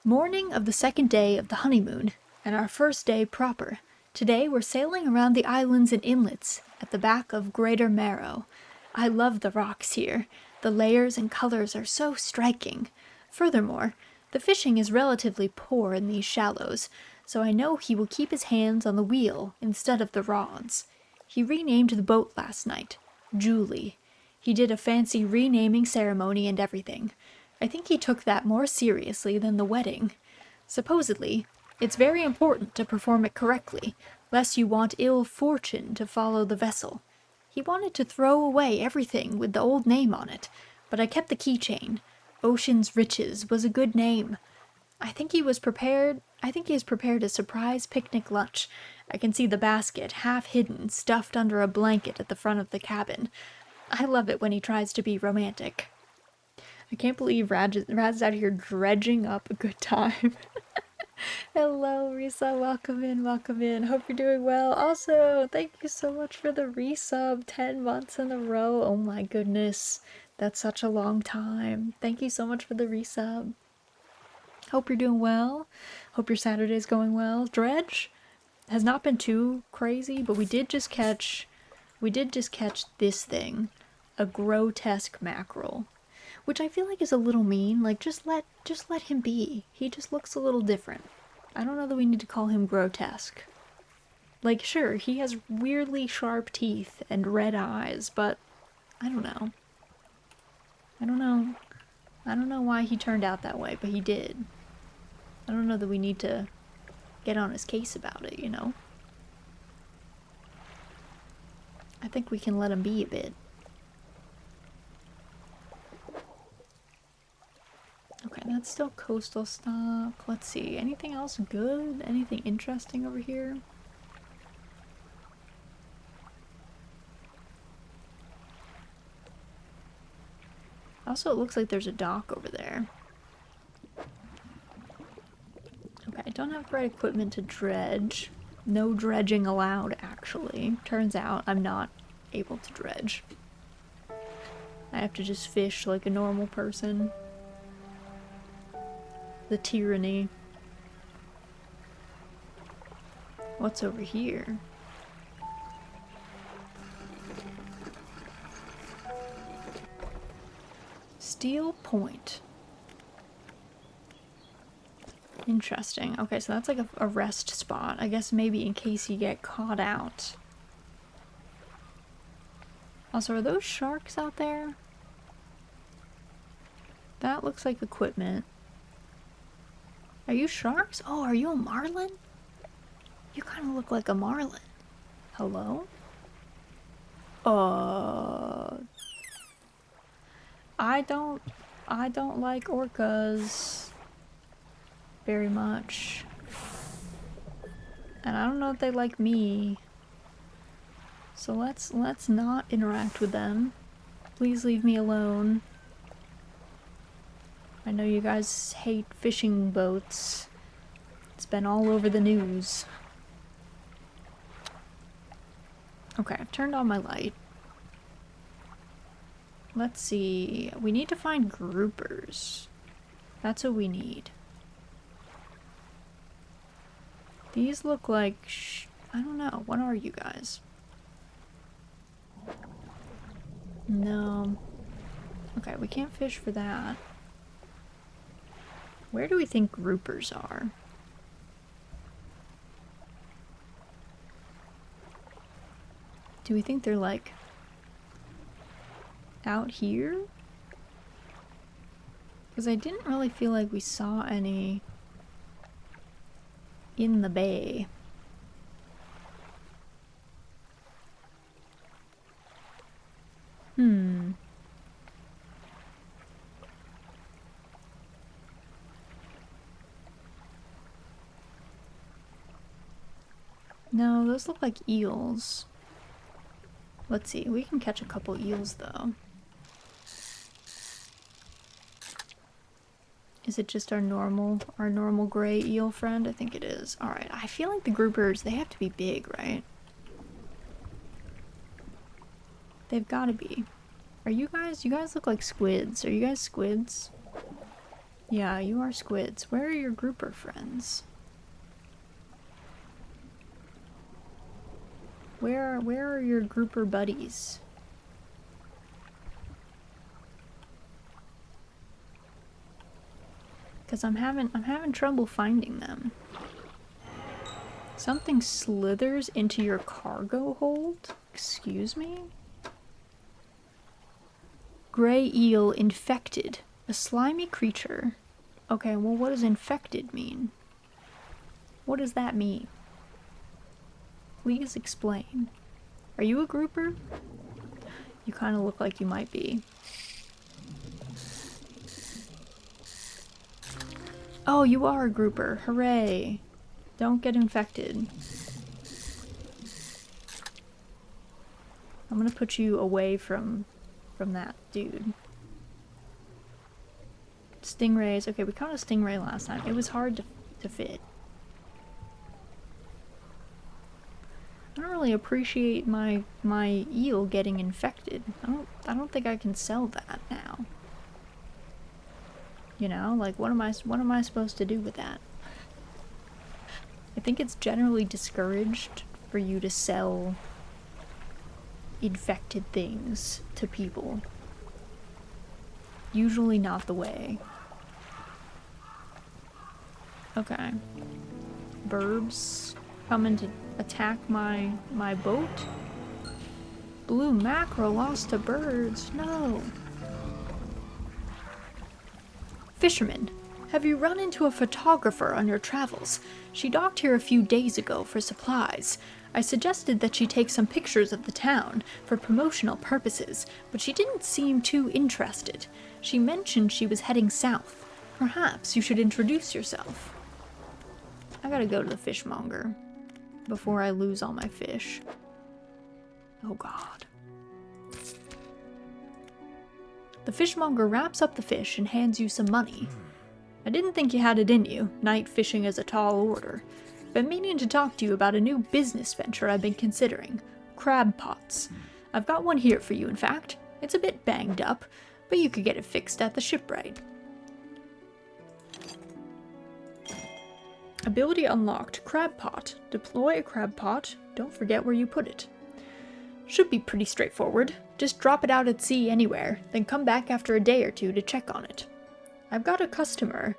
Morning of the 2nd day of the honeymoon, and our first day proper. Today we're sailing around the islands and inlets at the back of Greater Marrow. I love the rocks here. The layers and colors are so striking. Furthermore, the fishing is relatively poor in these shallows, so I know he will keep his hands on the wheel instead of the rods. He renamed the boat last night. Julie. He did a fancy renaming ceremony and everything. I think he took that more seriously than the wedding. Supposedly, it's very important to perform it correctly, lest you want ill fortune to follow the vessel. He wanted to throw away everything with the old name on it, but I kept the keychain. Ocean's Riches was a good name. I think he has prepared a surprise picnic lunch. I can see the basket, half hidden, stuffed under a blanket at the front of the cabin. I love it when he tries to be romantic. I can't believe Rad's out here dredging up a good time. Hello, Risa. Welcome in, welcome in. Hope you're doing well. Also, thank you so much for the resub. 10 months in a row. Oh my goodness. That's such a long time. Thank you so much for the resub. Hope you're doing well. Hope your Saturday's going well. Dredge has not been too crazy, but we did just catch this thing. A grotesque mackerel. Which I feel like is a little mean. Like, just let him be. He just looks a little different. I don't know that we need to call him grotesque. Like, sure, he has weirdly sharp teeth and red eyes, but I don't know. I don't know why he turned out that way, but he did. I don't know that we need to get on his case about it, you know? I think we can let him be a bit. Okay, that's still coastal stock. Let's see, anything else good? Anything interesting over here? Also, it looks like there's a dock over there. Okay, I don't have the right equipment to dredge. No dredging allowed, actually. Turns out I'm not able to dredge. I have to just fish like a normal person. The tyranny. What's over here? Steel Point. Interesting. Okay, so that's like a rest spot. I guess maybe in case you get caught out. Also, are those sharks out there? That looks like equipment. Are you sharks? Oh, are you a marlin? You kind of look like a marlin. Hello? I don't like orcas very much. And I don't know if they like me. So let's not interact with them. Please leave me alone. I know you guys hate fishing boats. It's been all over the news. Okay, I've turned on my light. Let's see. We need to find groupers. That's what we need. These look like I don't know. What are you guys? No. Okay, we can't fish for that. Where do we think groupers are? Do we think they're like out here? Because I didn't really feel like we saw any in the bay. No, those look like eels. Let's see, we can catch a couple eels though. Is it just our normal gray eel friend? I think it is. Alright, I feel like the groupers, they have to be big, right? They've gotta be. Are you guys look like squids. Are you guys squids? Yeah, you are squids. Where are your grouper friends? Where are your grouper buddies? Because I'm having trouble finding them. Something slithers into your cargo hold? Excuse me? Gray eel infected. A slimy creature. Okay, well what does infected mean? What does that mean? Please explain. Are you a grouper? You kind of look like you might be. Oh, you are a grouper. Hooray. Don't get infected. I'm gonna put you away from that dude. Stingrays. Okay, we caught a stingray last time. It was hard to fit. I don't really appreciate my eel getting infected. I don't think I can sell that now. You know, like what am I supposed to do with that? I think it's generally discouraged for you to sell infected things to people. Usually not the way. Okay. Burbs coming to attack my boat? Blue mackerel lost to birds. No. Fisherman, have you run into a photographer on your travels? She docked here a few days ago for supplies. I suggested that she take some pictures of the town for promotional purposes, but she didn't seem too interested. She mentioned she was heading south. Perhaps you should introduce yourself. I gotta go to the fishmonger before I lose all my fish. Oh god. The fishmonger wraps up the fish and hands you some money. I didn't think you had it in you. Night fishing is a tall order. Been meaning to talk to you about a new business venture I've been considering. Crab pots. I've got one here for you, in fact. It's a bit banged up, but you could get it fixed at the shipwright. Ability unlocked. Crab pot. Deploy a crab pot. Don't forget where you put it. Should be pretty straightforward. Just drop it out at sea anywhere, then come back after a day or two to check on it. I've got a customer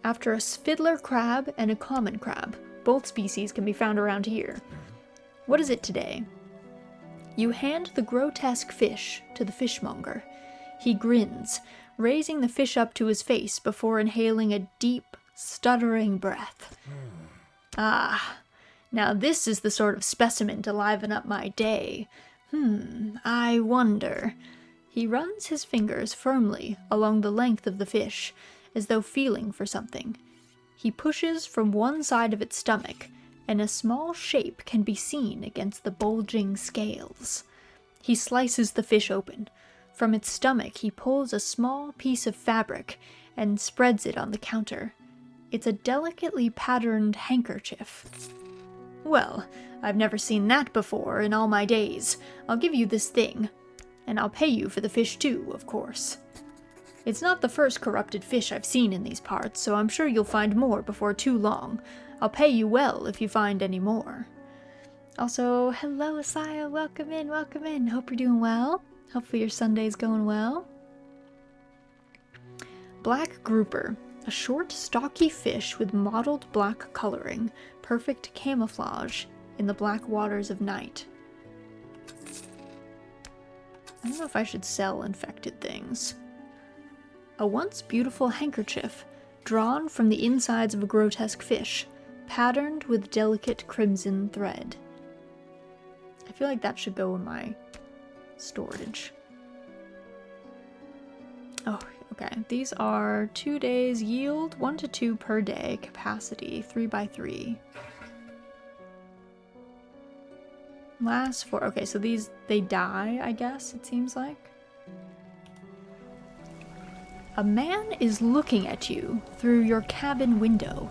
after a fiddler crab and a common crab. Both species can be found around here. What is it today? You hand the grotesque fish to the fishmonger. He grins, raising the fish up to his face before inhaling a deep, stuttering breath. Ah, now this is the sort of specimen to liven up my day. I wonder. He runs his fingers firmly along the length of the fish, as though feeling for something. He pushes from one side of its stomach, and a small shape can be seen against the bulging scales. He slices the fish open. From its stomach, he pulls a small piece of fabric and spreads it on the counter. It's a delicately patterned handkerchief. Well, I've never seen that before in all my days. I'll give you this thing. And I'll pay you for the fish too, of course. It's not the first corrupted fish I've seen in these parts, so I'm sure you'll find more before too long. I'll pay you well if you find any more. Also, hello Asaya, welcome in, welcome in. Hope you're doing well. Hopefully your Sunday's going well. Black grouper. A short, stocky fish with mottled black coloring. Perfect camouflage in the black waters of night. I don't know if I should sell infected things. A once beautiful handkerchief, drawn from the insides of a grotesque fish, patterned with delicate crimson thread. I feel like that should go in my storage. Oh, okay. These are 2 days yield, 1 to 2 per day, capacity, 3 by 3. Last 4, okay, so these, they die, I guess, it seems like. A man is looking at you through your cabin window.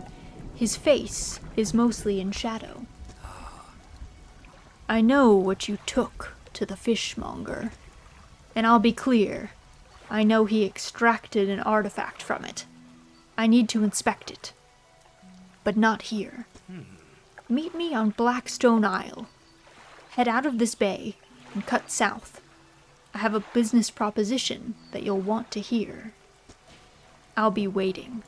His face is mostly in shadow. I know what you took to the fishmonger, and I'll be clear. I know he extracted an artifact from it. I need to inspect it. But not here. Meet me on Blackstone Isle. Head out of this bay and cut south. I have a business proposition that you'll want to hear. I'll be waiting.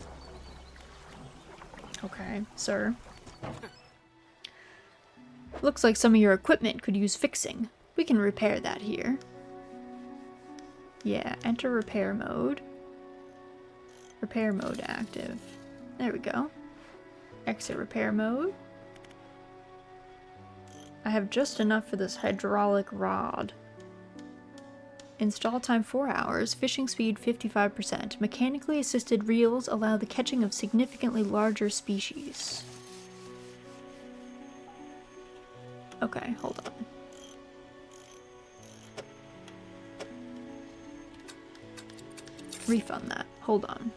Okay, sir. Looks like some of your equipment could use fixing. We can repair that here. Yeah, enter repair mode. Repair mode active. There we go. Exit repair mode. I have just enough for this hydraulic rod. Install time 4 hours, fishing speed 55%. Mechanically assisted reels allow the catching of significantly larger species. Okay, hold on. Refund that. Hold on.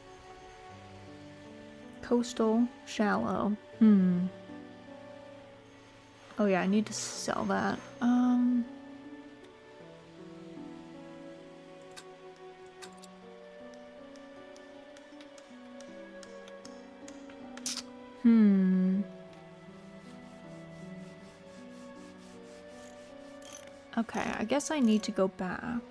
Coastal, shallow. Oh yeah, I need to sell that. Okay, I guess I need to go back.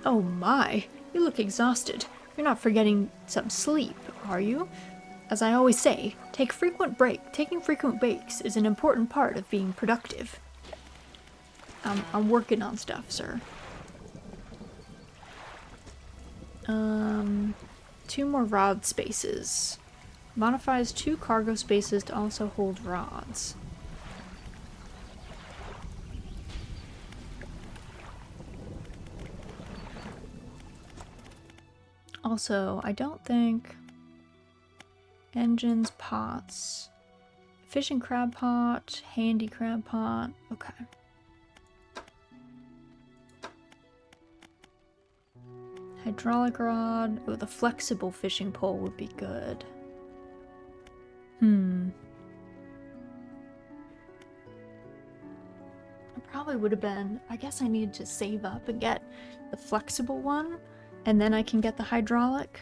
Oh my, you look exhausted. You're not forgetting some sleep, are you? As I always say, taking frequent breaks is an important part of being productive. I'm working on stuff, sir. 2 more rod spaces. Modifies 2 cargo spaces to also hold rods. Also, I don't think... Engines, pots. Fishing crab pot, handy crab pot. Okay. Hydraulic rod. Oh, the flexible fishing pole would be good. I'll probably would have been, I guess I needed to save up and get the flexible one, and then I can get the hydraulic.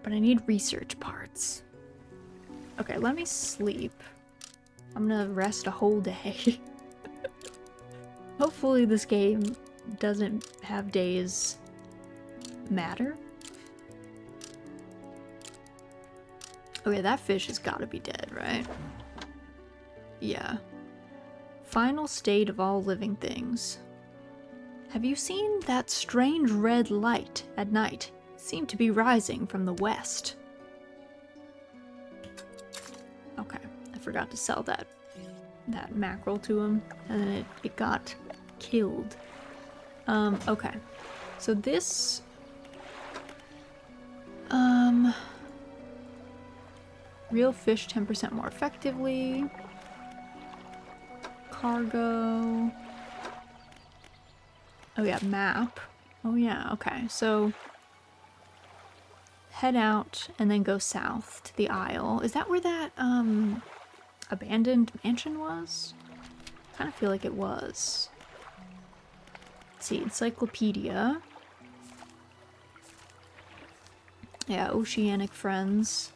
But I need research parts. Okay, let me sleep. I'm gonna rest a whole day. Hopefully this game doesn't have days matter. Okay, that fish has gotta be dead, right? Yeah. Final state of all living things. Have you seen that strange red light at night? It seemed to be rising from the west. Okay, I forgot to sell that mackerel to him, and then it got killed. Okay. So this real fish 10% more effectively. Cargo. Oh yeah, map. Oh yeah, okay. So head out and then go south to the Isle. Is that where that abandoned mansion was? I kind of feel like it was. Let's see, encyclopedia. Yeah, oceanic friends.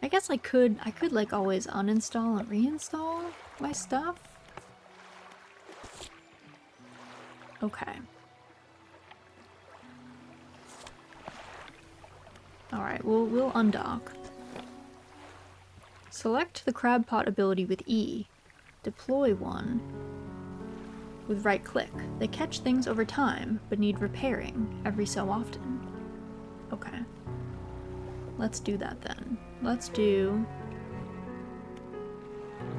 I guess I could like always uninstall and reinstall my stuff. Okay. Alright, we'll undock. Select the crab pot ability with E. Deploy one with right click. They catch things over time, but need repairing every so often. Okay. Let's do that then. Let's do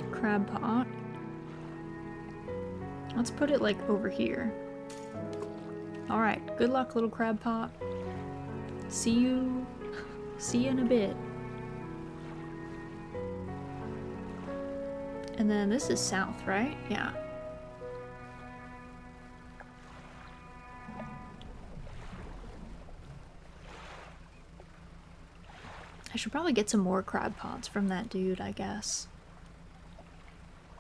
crab pot. Let's put it like over here. Alright, good luck, little crab pot. See you in a bit. And then this is south, right? Yeah. I should probably get some more crab pots from that dude, I guess.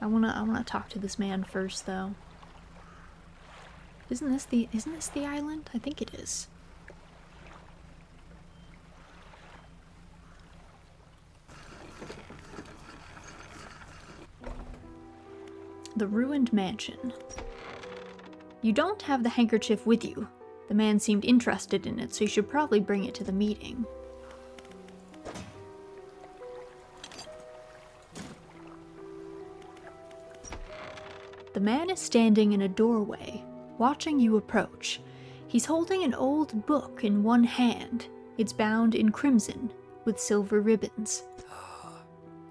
I wanna talk to this man first, though. Isn't this the island? I think it is. The ruined mansion. You don't have the handkerchief with you. The man seemed interested in it, so you should probably bring it to the meeting. The man is standing in a doorway, watching you approach. He's holding an old book in one hand. It's bound in crimson, with silver ribbons.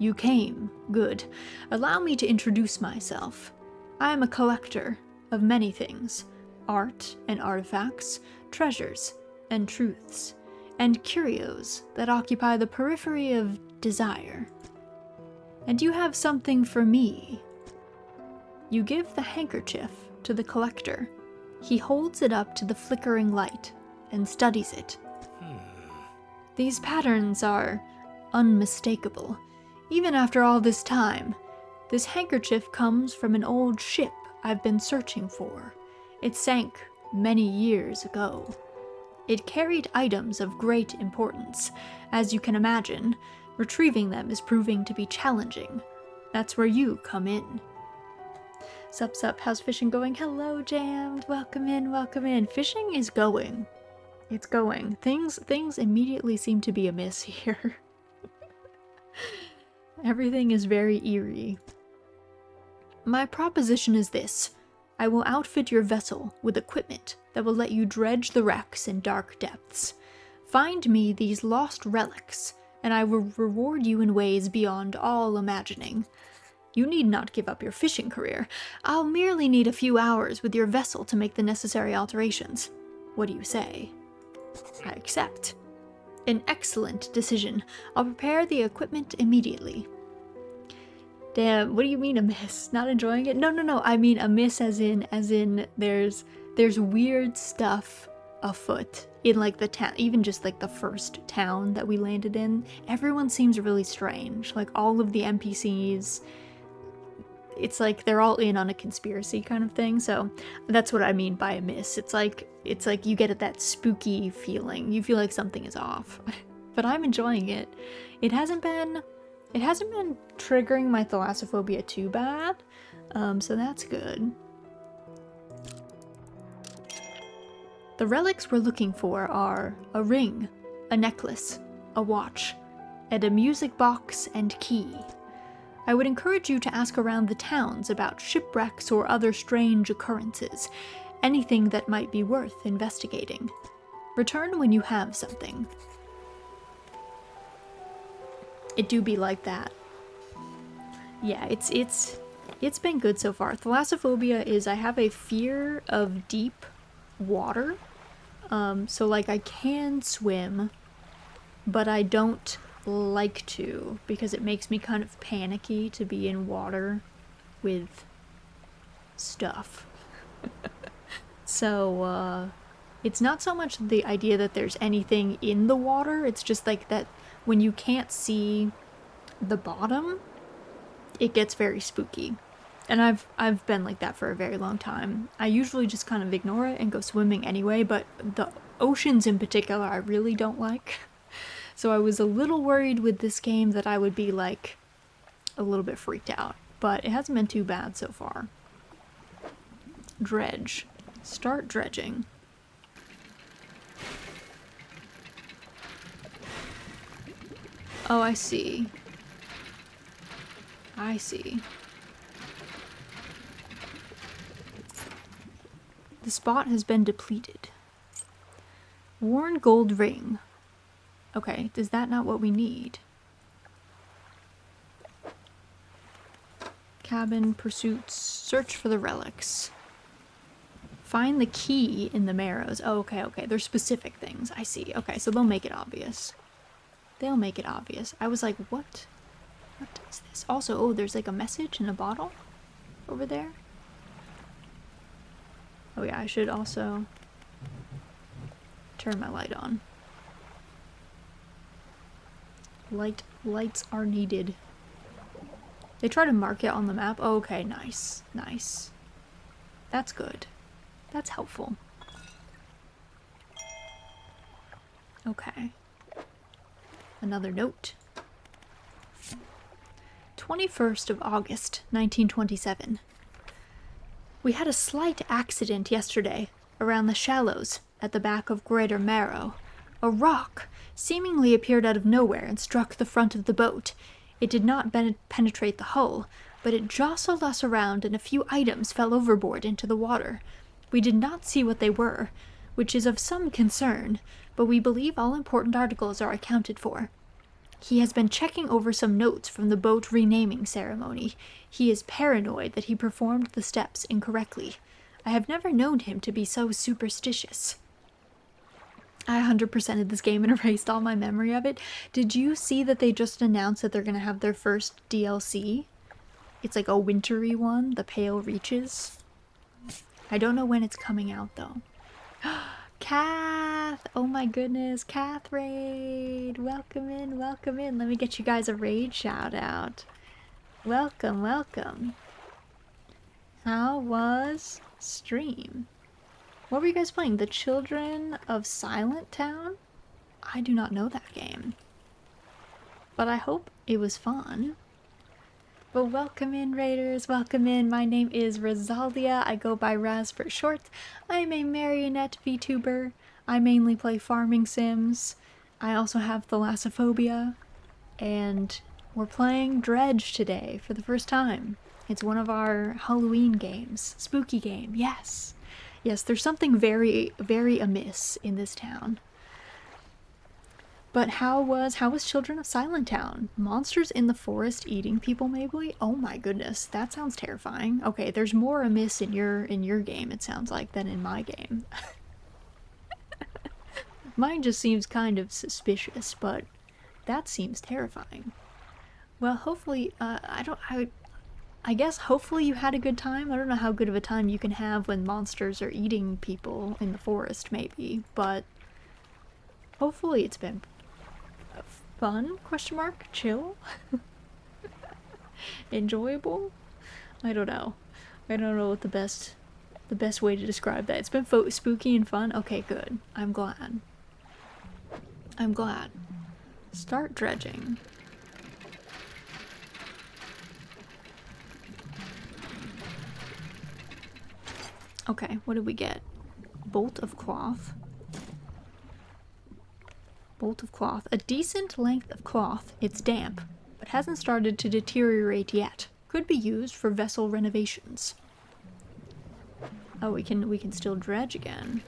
You came. Good. Allow me to introduce myself. I am a collector of many things. Art and artifacts, treasures and truths, and curios that occupy the periphery of desire. And you have something for me. You give the handkerchief to the collector. He holds it up to the flickering light and studies it. These patterns are unmistakable. Even after all this time, this handkerchief comes from an old ship I've been searching for. It sank many years ago. It carried items of great importance. As you can imagine, retrieving them is proving to be challenging. That's where you come in. Sup, how's fishing going? Hello, Jammed. Welcome in, welcome in. Fishing is going. It's going. Things immediately seem to be amiss here. Everything is very eerie. My proposition is this. I will outfit your vessel with equipment that will let you dredge the wrecks in dark depths. Find me these lost relics, and I will reward you in ways beyond all imagining. You need not give up your fishing career. I'll merely need a few hours with your vessel to make the necessary alterations. What do you say? I accept. An excellent decision. I'll prepare the equipment immediately. Damn, what do you mean a miss? Not enjoying it? No. I mean a miss as in there's weird stuff afoot in like the town, even just like the first town that we landed in. Everyone seems really strange. Like all of the NPCs, it's like they're all in on a conspiracy kind of thing. So that's what I mean by a miss. It's like you get that spooky feeling. You feel like something is off. But I'm enjoying it. It hasn't been triggering my thalassophobia too bad. So that's good. The relics we're looking for are a ring, a necklace, a watch, and a music box and key. I would encourage you to ask around the towns about shipwrecks or other strange occurrences, anything that might be worth investigating. Return when you have something. It do be like that. Yeah, it's been good so far. Thalassophobia is I have a fear of deep water. So like I can swim, but I don't like to because it makes me kind of panicky to be in water with stuff. So it's not so much the idea that there's anything in the water, it's just like that when you can't see the bottom, it gets very spooky. And I've been like that for a very long time. I usually just kind of ignore it and go swimming anyway, but the oceans in particular I really don't like. So I was a little worried with this game that I would be like a little bit freaked out, but it hasn't been too bad so far. Dredge. Start dredging. Oh, I see. I see. The spot has been depleted. Worn gold ring. Okay, is that not what we need? Cabin, pursuits, search for the relics. Find the key in the marrows. Oh, okay, okay. They're specific things. I see. Okay, so they'll make it obvious. They'll make it obvious. I was like, what? What is this? Also, oh, there's like a message in a bottle over there. Oh yeah, I should also turn my light on. Lights are needed. They try to mark it on the map. Oh, okay, nice. Nice. That's good. That's helpful. Okay. Another note. 21st of August, 1927. We had a slight accident yesterday around the shallows at the back of Greater Marrow. A rock seemingly appeared out of nowhere and struck the front of the boat. It did not penetrate the hull, but it jostled us around and a few items fell overboard into the water. We did not see what they were, which is of some concern, but we believe all important articles are accounted for. He has been checking over some notes from the boat renaming ceremony. He is paranoid that he performed the steps incorrectly. I have never known him to be so superstitious. I 100%ed this game and erased all my memory of it. Did you see that they just announced that they're going to have their first DLC? It's like a wintry one, The Pale Reaches. I don't know when it's coming out, though. Kath! Oh my goodness, Kath Raid! Welcome in, welcome in. Let me get you guys a raid shout out. Welcome, welcome. How was stream? What were you guys playing? The Children of Silent Town? I do not know that game. But I hope it was fun. But welcome in, Raiders, welcome in. My name is Rosaldia. I go by Raz for short. I am a marionette VTuber. I mainly play farming sims. I also have thalassophobia. And we're playing Dredge today for the first time. It's one of our Halloween games. Spooky game, yes. Yes, there's something very, very amiss in this town. But how was Children of Silent Town? Monsters in the forest eating people, maybe? Oh my goodness, that sounds terrifying. Okay, there's more amiss in your game, it sounds like, than in my game. Mine just seems kind of suspicious, but that seems terrifying. Well, hopefully, I guess hopefully you had a good time. I don't know how good of a time you can have when monsters are eating people in the forest, maybe, but hopefully it's been fun, question mark, chill, enjoyable. I don't know. I don't know what the best way to describe that. It's been spooky and fun. Okay, good. I'm glad. I'm glad. Start dredging. Okay, what did we get? Bolt of cloth. Bolt of cloth. A decent length of cloth. It's damp, but hasn't started to deteriorate yet. Could be used for vessel renovations. Oh, we can still dredge again.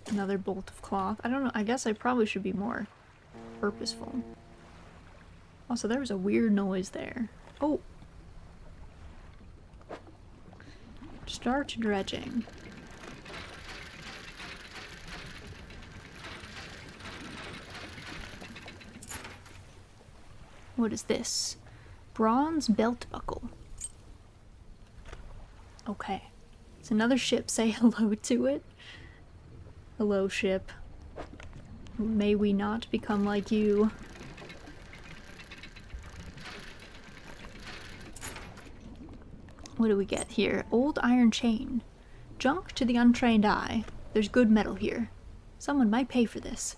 Another bolt of cloth. I don't know. I guess I probably should be more purposeful. Also, there was a weird noise there. Oh. Start dredging. What is this? Bronze belt buckle. Okay. It's another ship. Say hello to it. Hello, ship. May we not become like you. What do we get here? Old iron chain. Junk to the untrained eye. There's good metal here. Someone might pay for this.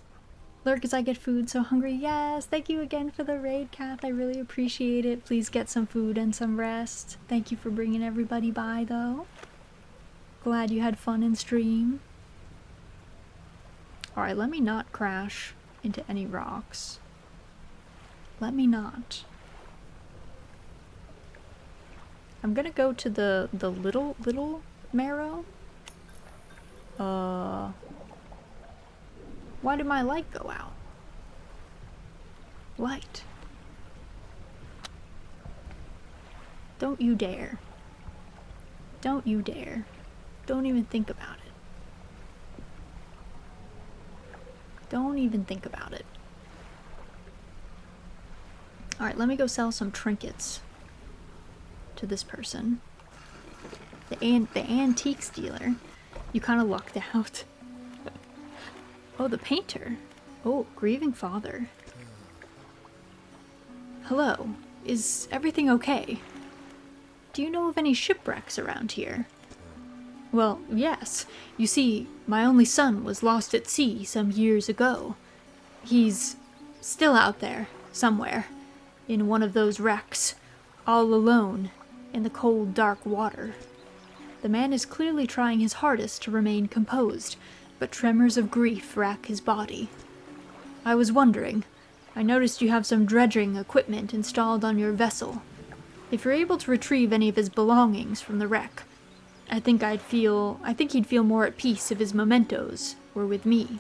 Lurk as I get food, so hungry. Yes, thank you again for the raid, Kath. I really appreciate it. Please get some food and some rest. Thank you for bringing everybody by, though. Glad you had fun in stream. Alright, let me not crash into any rocks. Let me not. I'm gonna go to the little marrow. Why did my light go out? Light. Don't you dare. Don't you dare. Don't even think about it. Don't even think about it. Alright, let me go sell some trinkets to this person. The antiques dealer. You kind of lucked out. Oh, the painter. Oh, grieving father. Hello. Is everything okay? Do you know of any shipwrecks around here? Well, yes. You see, my only son was lost at sea some years ago. He's still out there, somewhere, in one of those wrecks, all alone, in the cold, dark water. The man is clearly trying his hardest to remain composed, but tremors of grief rack his body. I was wondering, I noticed you have some dredging equipment installed on your vessel. If you're able to retrieve any of his belongings from the wreck, I think he'd feel more at peace if his mementos were with me.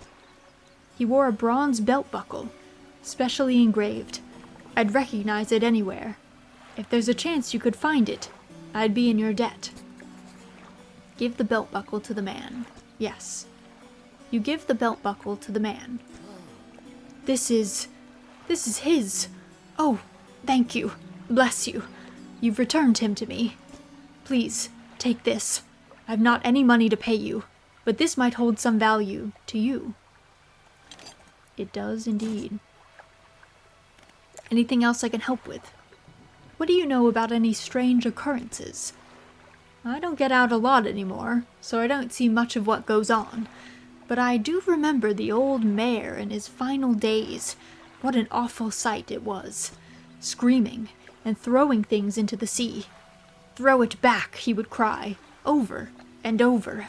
He wore a bronze belt buckle, specially engraved. I'd recognize it anywhere. If there's a chance you could find it, I'd be in your debt. Give the belt buckle to the man. Yes. You give the belt buckle to the man. This is his. Oh, thank you. Bless you. You've returned him to me. Please, take this. I've not any money to pay you, but this might hold some value to you. It does indeed. Anything else I can help with? What do you know about any strange occurrences? I don't get out a lot anymore, so I don't see much of what goes on. But I do remember the old mayor in his final days. What an awful sight it was. Screaming and throwing things into the sea. Throw it back, he would cry, over and over.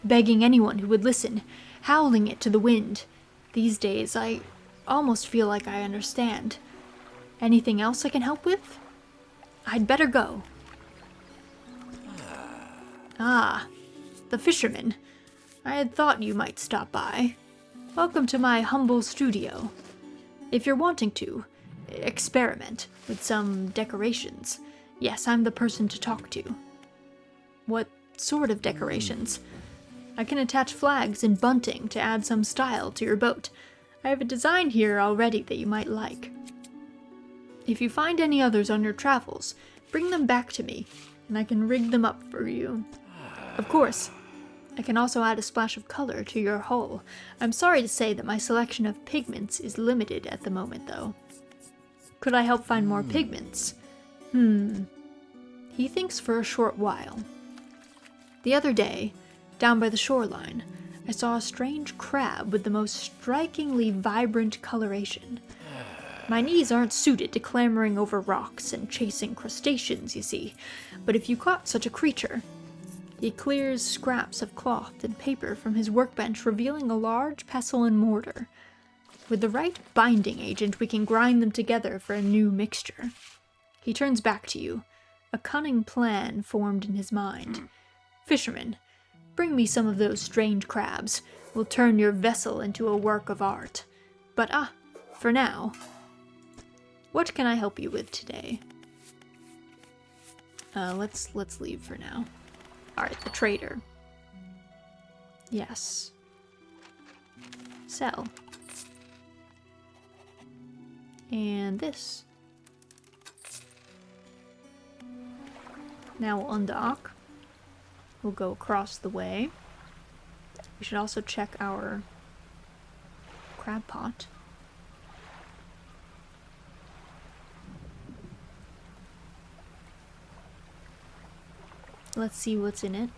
Begging anyone who would listen, howling it to the wind. These days, I almost feel like I understand. Anything else I can help with? I'd better go. Ah, the fisherman. I had thought you might stop by. Welcome to my humble studio. If you're wanting to experiment with some decorations, yes, I'm the person to talk to. What sort of decorations? I can attach flags and bunting to add some style to your boat. I have a design here already that you might like. If you find any others on your travels, bring them back to me, and I can rig them up for you. Of course, I can also add a splash of color to your hull. I'm sorry to say that my selection of pigments is limited at the moment, though. Could I help find more pigments? He thinks for a short while. The other day, down by the shoreline, I saw a strange crab with the most strikingly vibrant coloration. My knees aren't suited to clambering over rocks and chasing crustaceans, you see, but if you caught such a creature... He clears scraps of cloth and paper from his workbench, revealing a large pestle and mortar. With the right binding agent, we can grind them together for a new mixture. He turns back to you, a cunning plan formed in his mind. Fisherman, bring me some of those strange crabs. We'll turn your vessel into a work of art. But for now, what can I help you with today? Let's leave for now. Alright, the trader. Yes. Sell. And this. Now we'll undock. We'll go across the way. We should also check our crab pot. Let's see what's in it.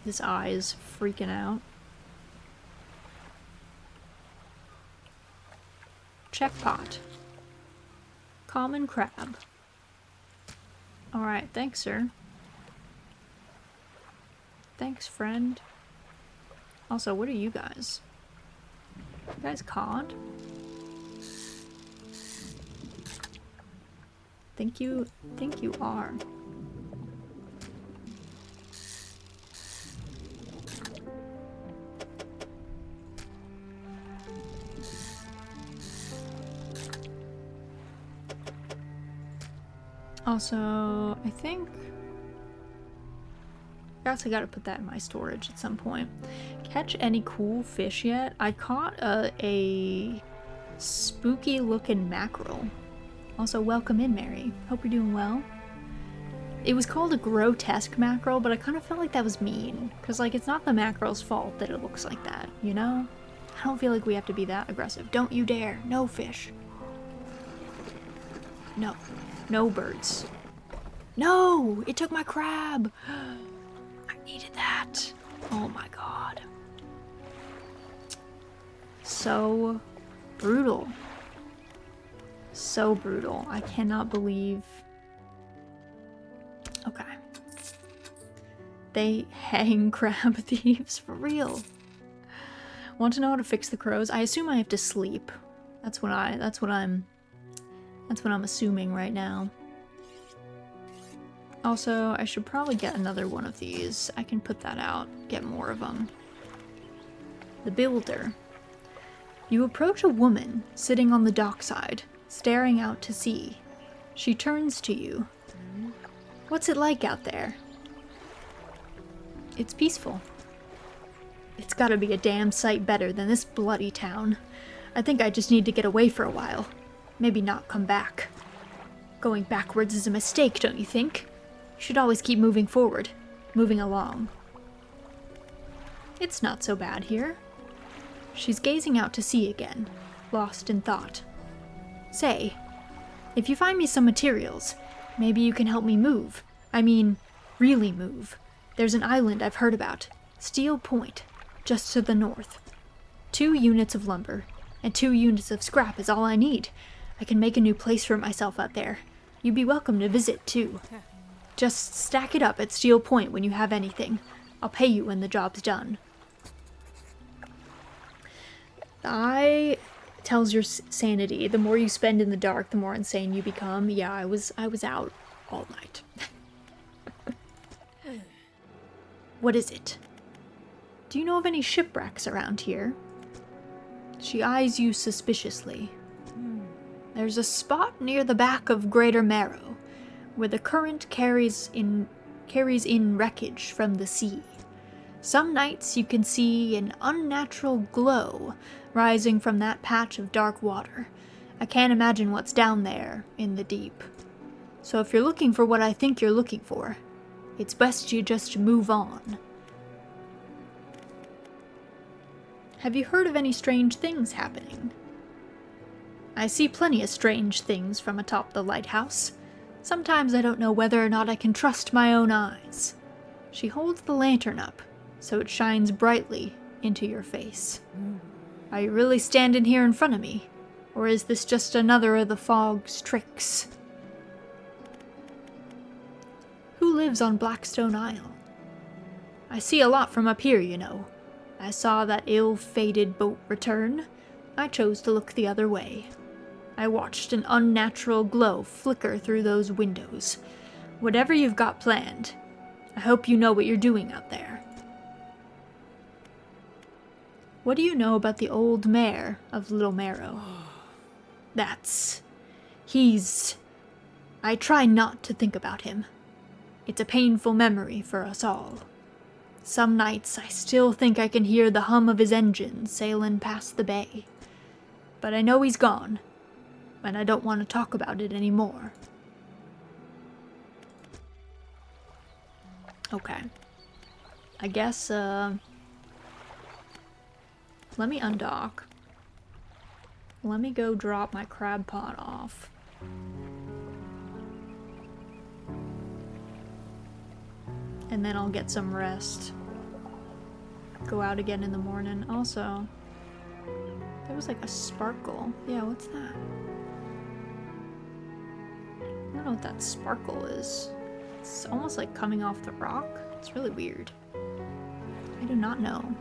This eye is freaking out. Check pot. Common crab. Alright, thanks, sir. Thanks, friend. Also, what are you guys? You guys cod? Think you are. Also, I think I also gotta put that in my storage at some point. Catch any cool fish yet? I caught a spooky looking mackerel. Also, welcome in, Mary. Hope you're doing well. It was called a grotesque mackerel, but I kind of felt like that was mean. Because, like, it's not the mackerel's fault that it looks like that, you know? I don't feel like we have to be that aggressive. Don't you dare. No fish. No. No birds. No! It took my crab! I needed that. Oh my god. So brutal. So brutal. I cannot believe... Okay. They hang crab thieves for real. Want to know how to fix the crows? I assume I have to sleep. That's what I'm assuming right now. Also, I should probably get another one of these. I can put that out, get more of them. The builder. You approach a woman sitting on the dockside, staring out to sea. She turns to you. What's it like out there? It's peaceful. It's gotta be a damn sight better than this bloody town. I think I just need to get away for a while. Maybe not come back. Going backwards is a mistake, don't you think? You should always keep moving forward, moving along. It's not so bad here. She's gazing out to sea again, lost in thought. Say, if you find me some materials, maybe you can help me move. I mean, really move. There's an island I've heard about, Steel Point, just to the north. 2 units of lumber, and 2 units of scrap is all I need. I can make a new place for myself out there. You'd be welcome to visit, too. Just stack it up at Steel Point when you have anything. I'll pay you when the job's done. The eye tells your sanity. The more you spend in the dark, the more insane you become. Yeah, I was out all night. What is it? Do you know of any shipwrecks around here? She eyes you suspiciously. There's a spot near the back of Greater Marrow, where the current carries in wreckage from the sea. Some nights you can see an unnatural glow rising from that patch of dark water. I can't imagine what's down there in the deep. So if you're looking for what I think you're looking for, It's best you just move on. Have you heard of any strange things happening? I see plenty of strange things from atop the lighthouse. Sometimes I don't know whether or not I can trust my own eyes. She holds the lantern up, so it shines brightly into your face. Are you really standing here in front of me? Or is this just another of the fog's tricks? Who lives on Blackstone Isle? I see a lot from up here, you know. I saw that ill-fated boat return. I chose to look the other way. I watched an unnatural glow flicker through those windows. Whatever you've got planned, I hope you know what you're doing out there. What do you know about the old mayor of Little Marrow? I try not to think about him. It's a painful memory for us all. Some nights I still think I can hear the hum of his engine sailing past the bay. But I know he's gone, and I don't want to talk about it anymore. Okay. I guess, let me undock. Let me go drop my crab pot off. And then I'll get some rest. Go out again in the morning. Also, there was like a sparkle. Yeah, what's that? I don't know what that sparkle is. It's almost like coming off the rock. It's really weird. I do not know.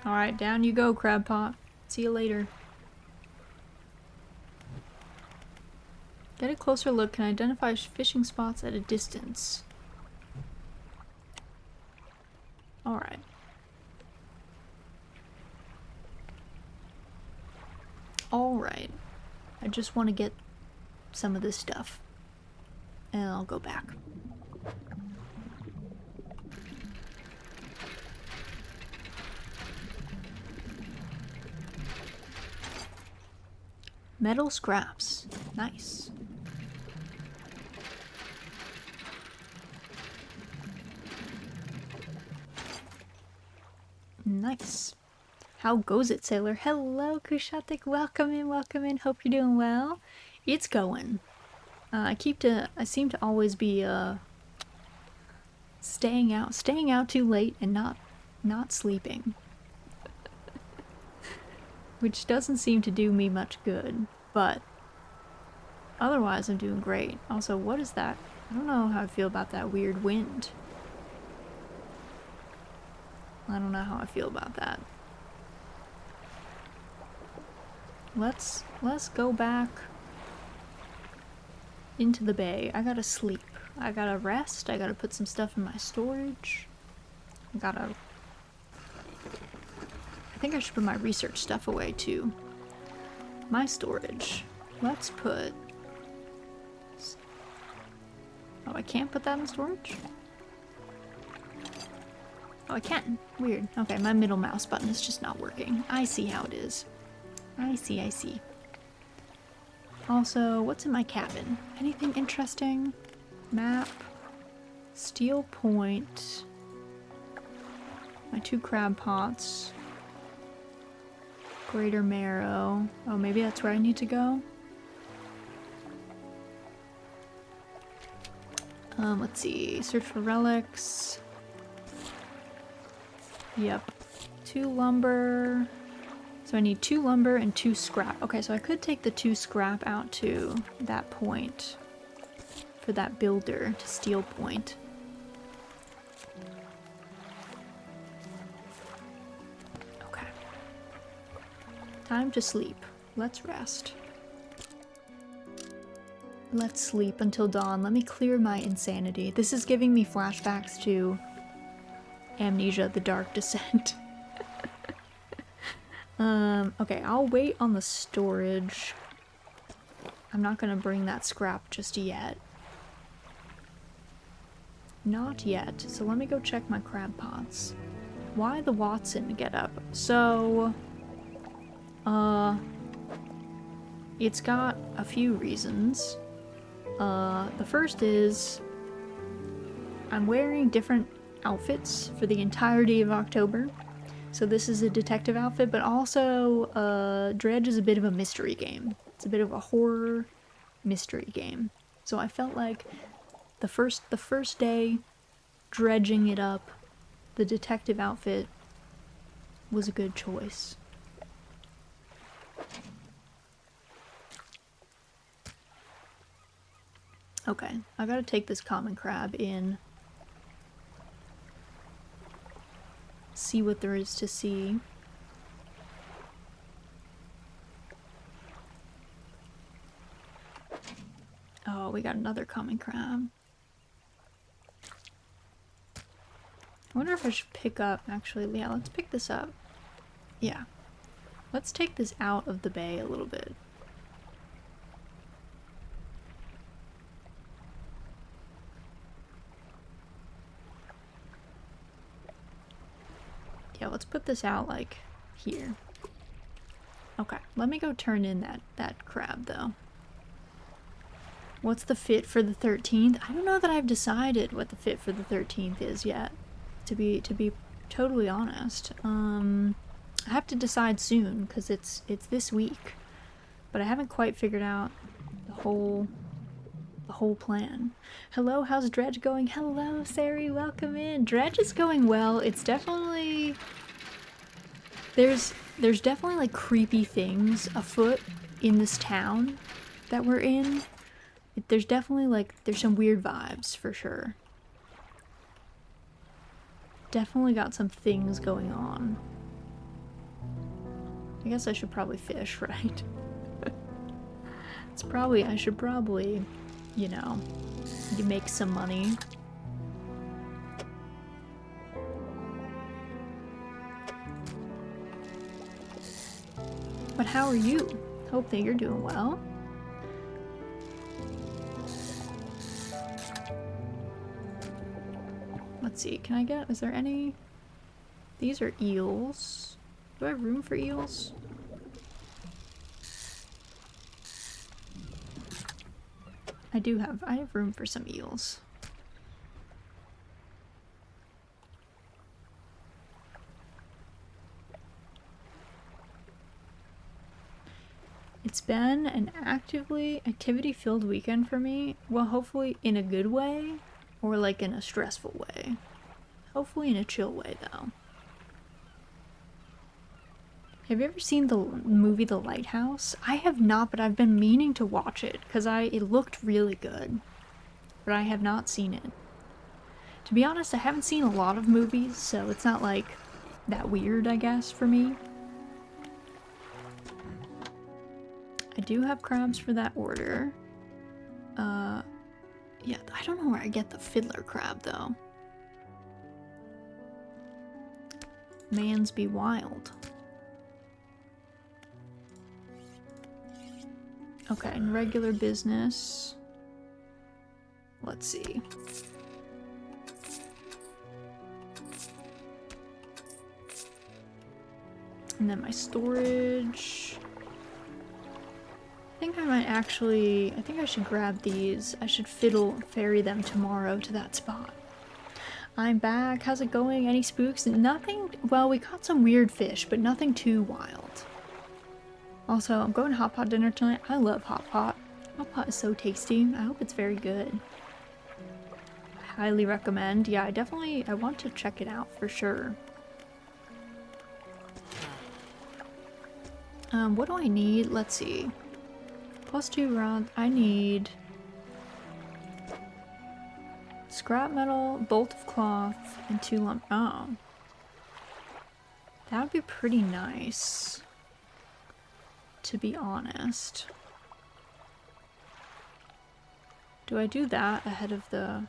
Alright, down you go, crab pot. See you later. Get a closer look. Can identify fishing spots at a distance. Alright. Alright. I just want to get some of this stuff. And I'll go back. Metal scraps. Nice. Nice. How goes it, sailor? Hello, Kushatik. Welcome in, welcome in. Hope you're doing well. It's going. I seem to always be staying out too late and not sleeping. Which doesn't seem to do me much good, but otherwise I'm doing great. Also, what is that? I don't know how I feel about that weird wind. I don't know how I feel about that. Let's go back into the bay. I gotta sleep. I gotta rest. I gotta put some stuff in my storage. I think I should put my research stuff away too. My storage. Let's put... Oh, I can't put that in storage? Oh, I can. Weird. Okay, my middle mouse button is just not working. I see how it is. I see. Also, what's in my cabin? Anything interesting? Map. Steel point. My 2 crab pots. Greater Marrow. Oh, maybe that's where I need to go? Let's see. Search for relics. Yep. 2 lumber. So I need 2 lumber and 2 scrap. Okay, so I could take the 2 scrap out to that point for that builder to steel point. Okay. Time to sleep. Let's rest. Let's sleep until dawn. Let me clear my insanity. This is giving me flashbacks to Amnesia: The Dark Descent. Okay, I'll wait on the storage. I'm not gonna bring that scrap just yet. Not yet. So let me go check my crab pots. why the Watson getup? So, it's got a few reasons. The first is I'm wearing different outfits for the entirety of October. So this is a detective outfit, but also Dredge is a bit of a mystery game. It's a bit of a horror mystery game. So I felt like the first day dredging it up, the detective outfit was a good choice. Okay, I gotta take this common crab in. See what there is to see. Oh, we got another common crab. I wonder if I should pick up, actually, yeah, let's pick this up. Yeah. Let's take this out of the bay a little bit. Yeah, let's put this out, like, here. Okay, let me go turn in that crab, though. What's the fit for the 13th? I don't know that I've decided what the fit for the 13th is yet, to be totally honest. I have to decide soon, because it's this week. But I haven't quite figured out the whole plan. Hello, how's Dredge going? Hello, Sari, welcome in. Dredge is going well. It's definitely... There's definitely, like, creepy things afoot in this town that we're in. There's definitely, like, there's some weird vibes, for sure. Definitely got some things going on. I guess I should probably fish, right? I should probably, you know, make some money. But how are you? Hope that you're doing well. Let's see, can I get, is there any? These are eels. Do I have room for eels? I have room for some eels. It's been an activity-filled weekend for me. Well, hopefully in a good way, or like in a stressful way. Hopefully in a chill way, though. Have you ever seen the movie The Lighthouse? I have not, but I've been meaning to watch it because it looked really good. But I have not seen it. To be honest, I haven't seen a lot of movies, so it's not like that weird, I guess, for me. I do have crabs for that order. Yeah, I don't know where I get the fiddler crab, though. Mans be wild. Okay, in regular business. Let's see. And then my storage. I think I might actually, I think I should grab these. I should ferry them tomorrow to that spot. I'm back. How's it going? Any spooks? Nothing. Well, we caught some weird fish, but nothing too wild. Also, I'm going to hot pot dinner tonight. I love hot pot. Hot pot is so tasty. I hope it's very good. Highly recommend. Yeah, I want to check it out for sure. What do I need? Let's see. +2 rods. I need scrap metal, bolt of cloth, and 2 lump. Oh. That would be pretty nice, to be honest. Do I do that ahead of the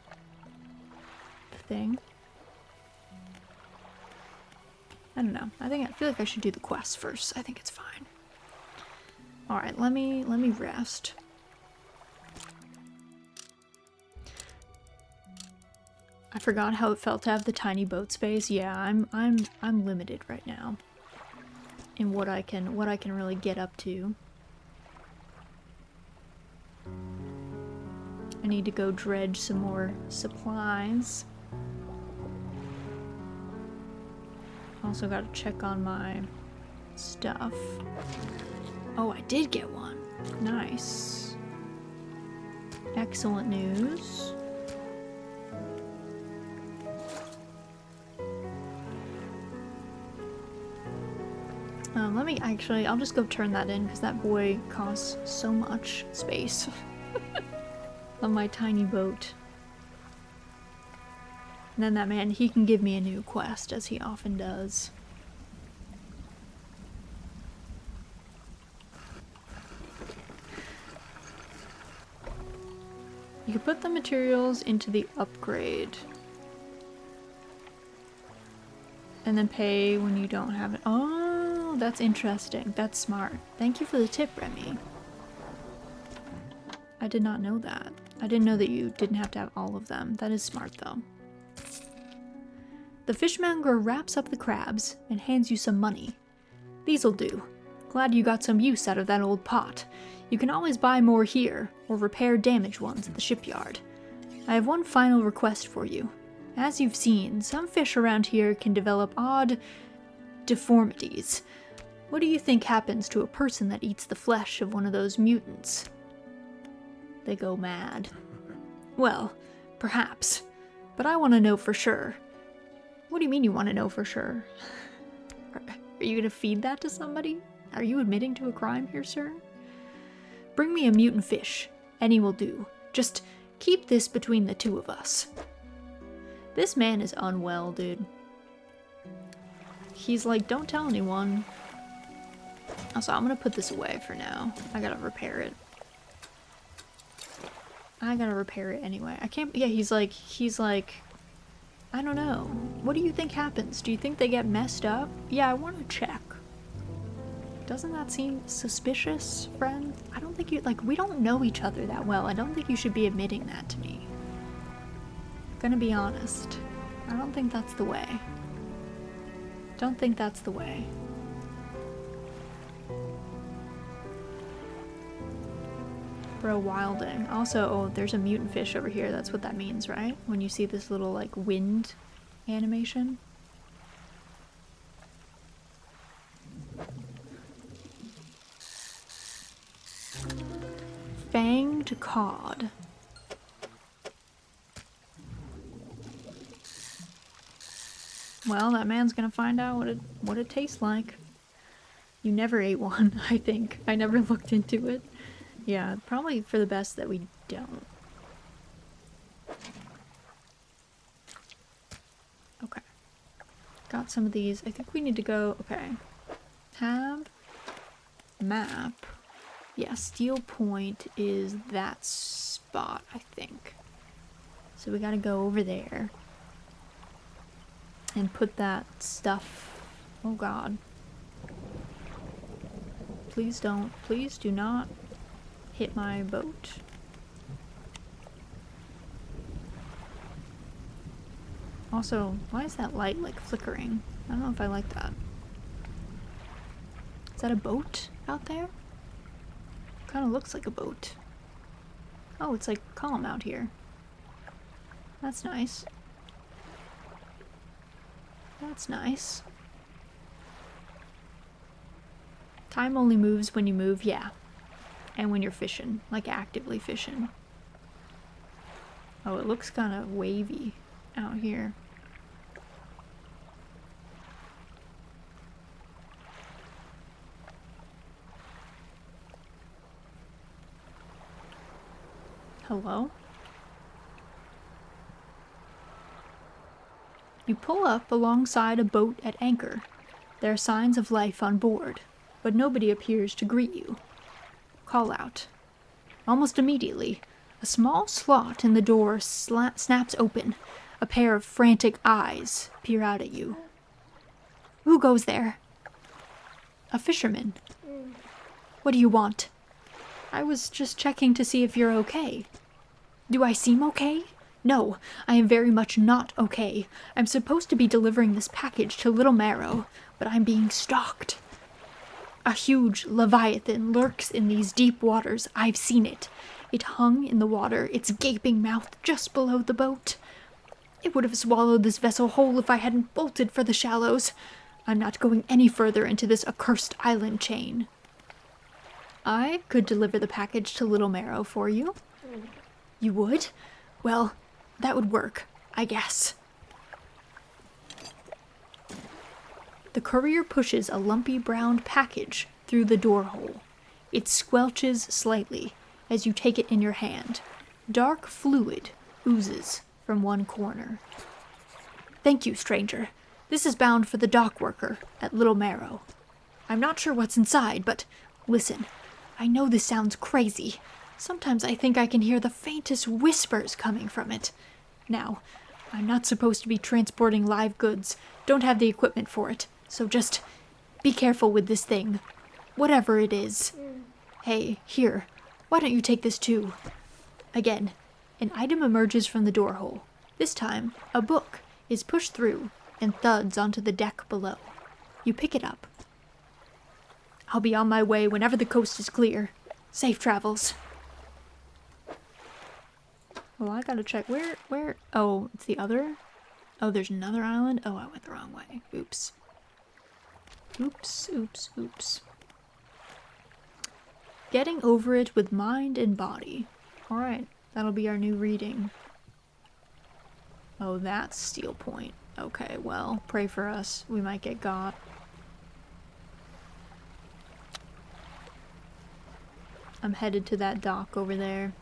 thing? I don't know. I feel like I should do the quest first. I think it's fine. Alright, let me rest. I forgot how it felt to have the tiny boat space. Yeah, I'm limited right now in what I can really get up to. I need to go dredge some more supplies. Also gotta check on my stuff. Oh, I did get one. Nice. Excellent news. Let me actually, I'll just go turn that in because that boy costs so much space on my tiny boat. And then that man, he can give me a new quest, as he often does. You can put the materials into the upgrade. And then pay when you don't have it. Oh, that's interesting. That's smart. Thank you for the tip, Remy. I did not know that. I didn't know that you didn't have to have all of them. That is smart, though. The fishmonger wraps up the crabs and hands you some money. These'll do. Glad you got some use out of that old pot. You can always buy more here, or repair damaged ones at the shipyard. I have one final request for you. As you've seen, some fish around here can develop odd deformities. What do you think happens to a person that eats the flesh of one of those mutants? They go mad. Well, perhaps. But I want to know for sure. What do you mean you want to know for sure? Are you going to feed that to somebody? Are you admitting to a crime here, sir? Bring me a mutant fish. Any will do. Just keep this between the two of us. This man is unwell, dude. He's like, don't tell anyone. Also, I'm gonna put this away for now. I gotta repair it. I gotta repair it anyway. I can't, yeah, he's like, I don't know. What do you think happens? Do you think they get messed up? Yeah, I want to check. Doesn't that seem suspicious, friend? I don't think you, like, we don't know each other that well. I don't think you should be admitting that to me. Gonna be honest. I don't think that's the way. Don't think that's the way. Bro, wilding. Also, oh, there's a mutant fish over here. That's what that means, right? When you see this little, like, wind animation. Fanged cod. Well, that man's gonna find out what it tastes like. You never ate one, I think. I never looked into it. Yeah, probably for the best that we don't. Okay. Got some of these. I think we need to go, okay. Tab, map. Yeah, Steel Point is that spot, I think. So we gotta go over there. And put that stuff, oh god. Please don't, please do not hit my boat. Also, why is that light like flickering? I don't know if I like that. Is that a boat out there? Kind of looks like a boat. Oh, it's like calm out here. That's nice. That's nice. Time only moves when you move, yeah. And when you're fishing, like actively fishing. Oh, it looks kind of wavy out here. Hello? You pull up alongside a boat at anchor. There are signs of life on board, but nobody appears to greet you. Call out. Almost immediately, a small slot in the door snaps open. A pair of frantic eyes peer out at you. Who goes there? A fisherman. What do you want? I was just checking to see if you're okay. Do I seem okay? No, I am very much not okay. I'm supposed to be delivering this package to Little Marrow, but I'm being stalked. A huge leviathan lurks in these deep waters. I've seen it. It hung in the water, its gaping mouth just below the boat. It would have swallowed this vessel whole if I hadn't bolted for the shallows. I'm not going any further into this accursed island chain. I could deliver the package to Little Marrow for you. You would? Well, that would work, I guess. The courier pushes a lumpy brown package through the door hole. It squelches slightly as you take it in your hand. Dark fluid oozes from one corner. Thank you, stranger. This is bound for the dock worker at Little Marrow. I'm not sure what's inside, but listen, I know this sounds crazy. Sometimes I think I can hear the faintest whispers coming from it. Now, I'm not supposed to be transporting live goods, don't have the equipment for it, so just be careful with this thing, whatever it is. Hey, here, why don't you take this too? Again, an item emerges from the door hole. This time, a book is pushed through and thuds onto the deck below. You pick it up. I'll be on my way whenever the coast is clear. Safe travels. Well, I gotta check. Where? Oh, it's the other? Oh, there's another island? Oh, I went the wrong way. Oops. Oops. Getting over it with mind and body. Alright, that'll be our new reading. Oh, that's Steel Point. Okay, well, pray for us. We might get got. I'm headed to that dock over there.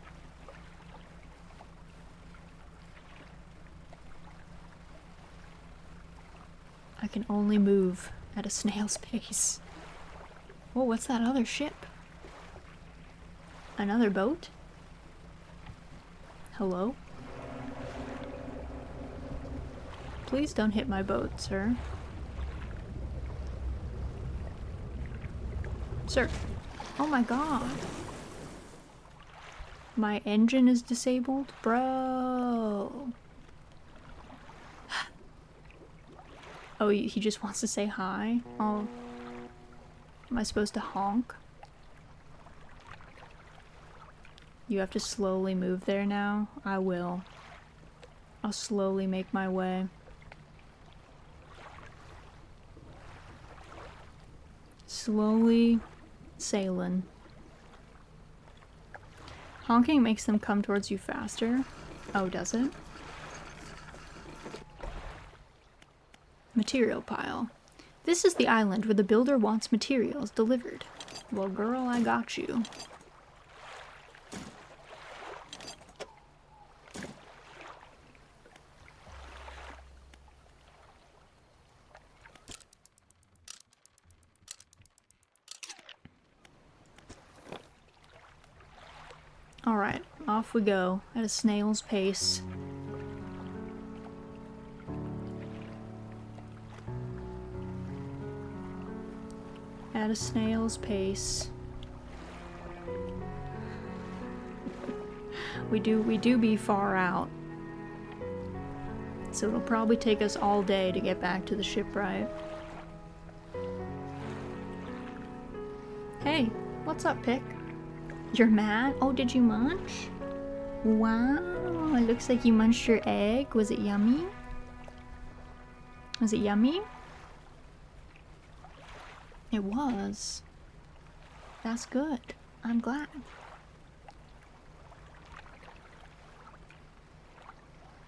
I can only move at a snail's pace. Whoa, what's that other ship? Another boat? Hello? Please don't hit my boat, sir. Sir. Oh my god. My engine is disabled? Bro. Oh, he just wants to say hi? Oh. Am I supposed to honk? You have to slowly move there now? I will. I'll slowly make my way. Slowly sailing. Honking makes them come towards you faster. Oh, does it? Material pile. This is the island where the builder wants materials delivered. Well, girl, I got you. Alright, off we go at a snail's pace. At a snail's pace. We do be far out. So it'll probably take us all day to get back to the shipwright. Hey, what's up, Pick? You're mad? Oh, did you munch? Wow, it looks like you munched your egg. Was it yummy? Was it yummy? It was. That's good. I'm glad.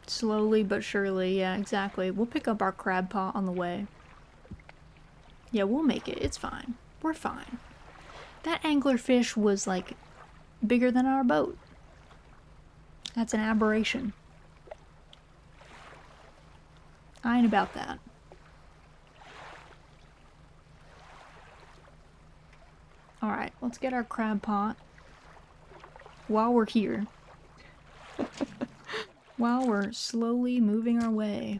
Slowly but surely, yeah, exactly. We'll pick up our crab pot on the way. Yeah, we'll make it. It's fine. We're fine. That anglerfish was, like, bigger than our boat. That's an aberration. I ain't about that. Alright, let's get our crab pot. While we're here. While we're slowly moving our way.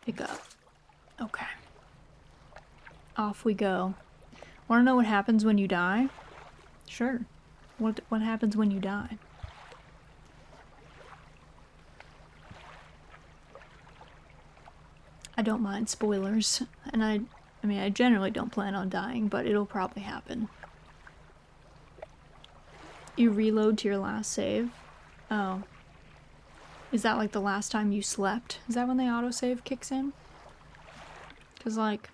Pick up. Okay. Off we go. Wanna know what happens when you die? Sure. What happens when you die? I don't mind spoilers, and I mean, I generally don't plan on dying, but it'll probably happen. You reload to your last save? Oh. Is that like the last time you slept? Is that when the autosave kicks in? Because, like,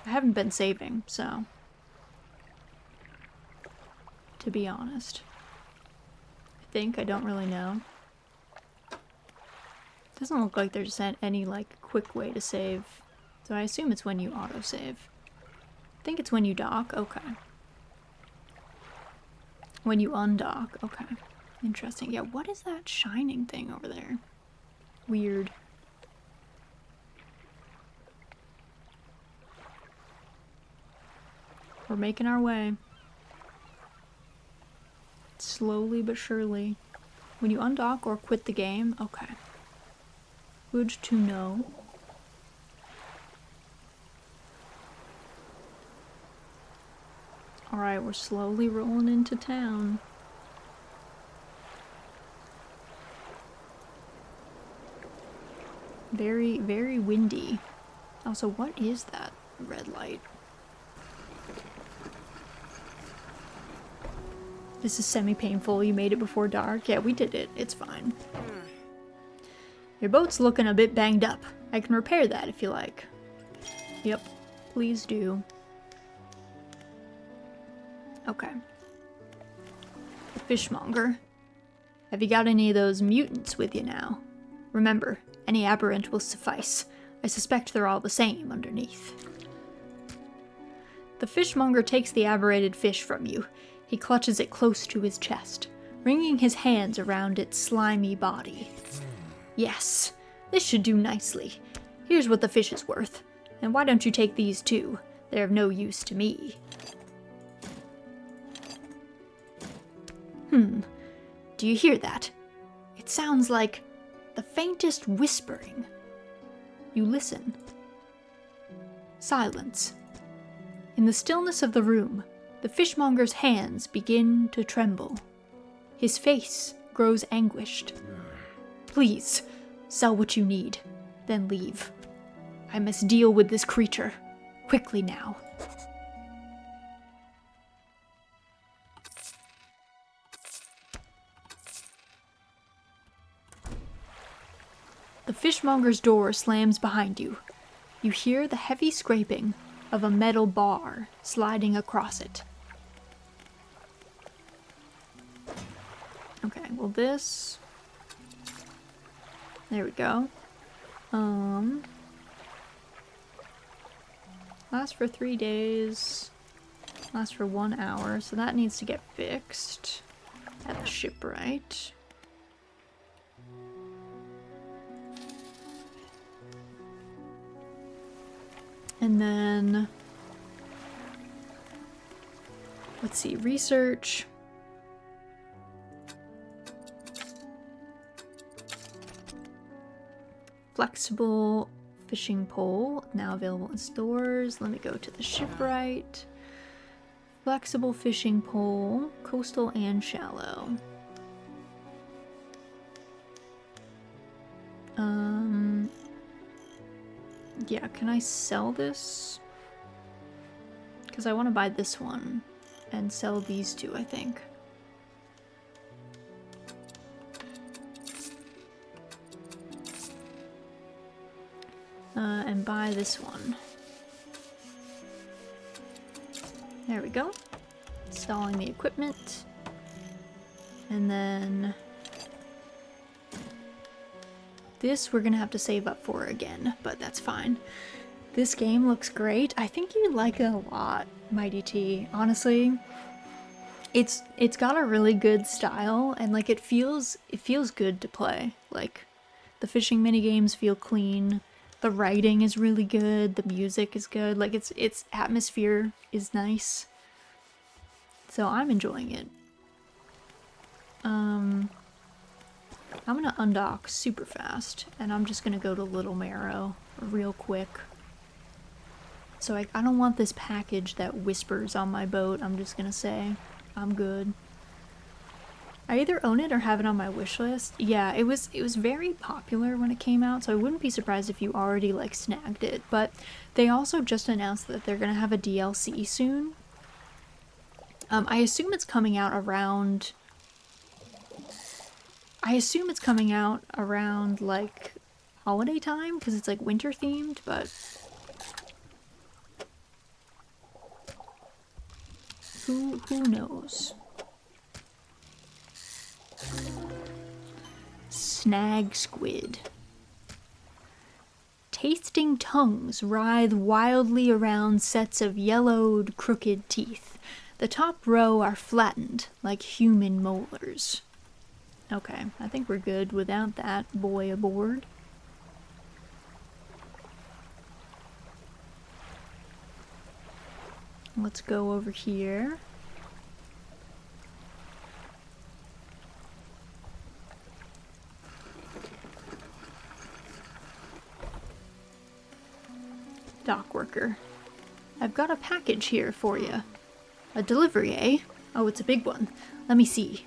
I haven't been saving, so. To be honest. I don't really know. Doesn't look like there's any, like, quick way to save. So I assume it's when you autosave. I think it's when you dock. Okay. When you undock. Okay. Interesting. Yeah, what is that shining thing over there? Weird. We're making our way. Slowly but surely. When you undock or quit the game? Okay. Good to know. Alright, we're slowly rolling into town. Very, very windy. Also, what is that red light? This is semi-painful. You made it before dark. Yeah, we did it. It's fine. Your boat's looking a bit banged up. I can repair that if you like. Yep. Please do. Okay. The fishmonger. Have you got any of those mutants with you now? Remember, any aberrant will suffice. I suspect they're all the same underneath. The fishmonger takes the aberrated fish from you. He clutches it close to his chest, wringing his hands around its slimy body. Yes, this should do nicely. Here's what the fish is worth. And why don't you take these too? They're of no use to me. Do you hear that? It sounds like the faintest whispering. You listen. Silence. In the stillness of the room, the fishmonger's hands begin to tremble. His face grows anguished. Please, sell what you need, then leave. I must deal with this creature. Quickly now. The fishmonger's door slams behind you. You hear the heavy scraping of a metal bar sliding across it. Okay, well this... There we go. Lasts for 3 days. Lasts for 1 hour, so that needs to get fixed at the shipwright. And then, let's see, research. Flexible fishing pole, now available in stores. Let me go to the shipwright. Flexible fishing pole, coastal and shallow. Yeah, can I sell this? Because I want to buy this one and sell these two, I think. And buy this one. There we go. Installing the equipment. And then... this we're gonna have to save up for again, but that's fine. This game looks great. I think you'd like it a lot, Mighty T. Honestly, it's got a really good style, and like it feels good to play. Like the fishing mini games feel clean. The writing is really good. The music is good. Like its atmosphere is nice. So I'm enjoying it. I'm gonna undock super fast, and I'm just gonna go to Little Marrow real quick. So I don't want this package that whispers on my boat. I'm just gonna say I'm good. I either own it or have it on my wish list. Yeah, it was very popular when it came out, so I wouldn't be surprised if you already like snagged it. But they also just announced that they're gonna have a DLC soon. I assume it's coming out around. I assume it's coming out around like holiday time because it's like winter themed, but who knows? Snag squid. Tasting tongues writhe wildly around sets of yellowed, crooked teeth. The top row are flattened like human molars. Okay, I think we're good without that boy aboard. Let's go over here. Dock worker. I've got a package here for you. A delivery, eh? Oh, it's a big one. Let me see.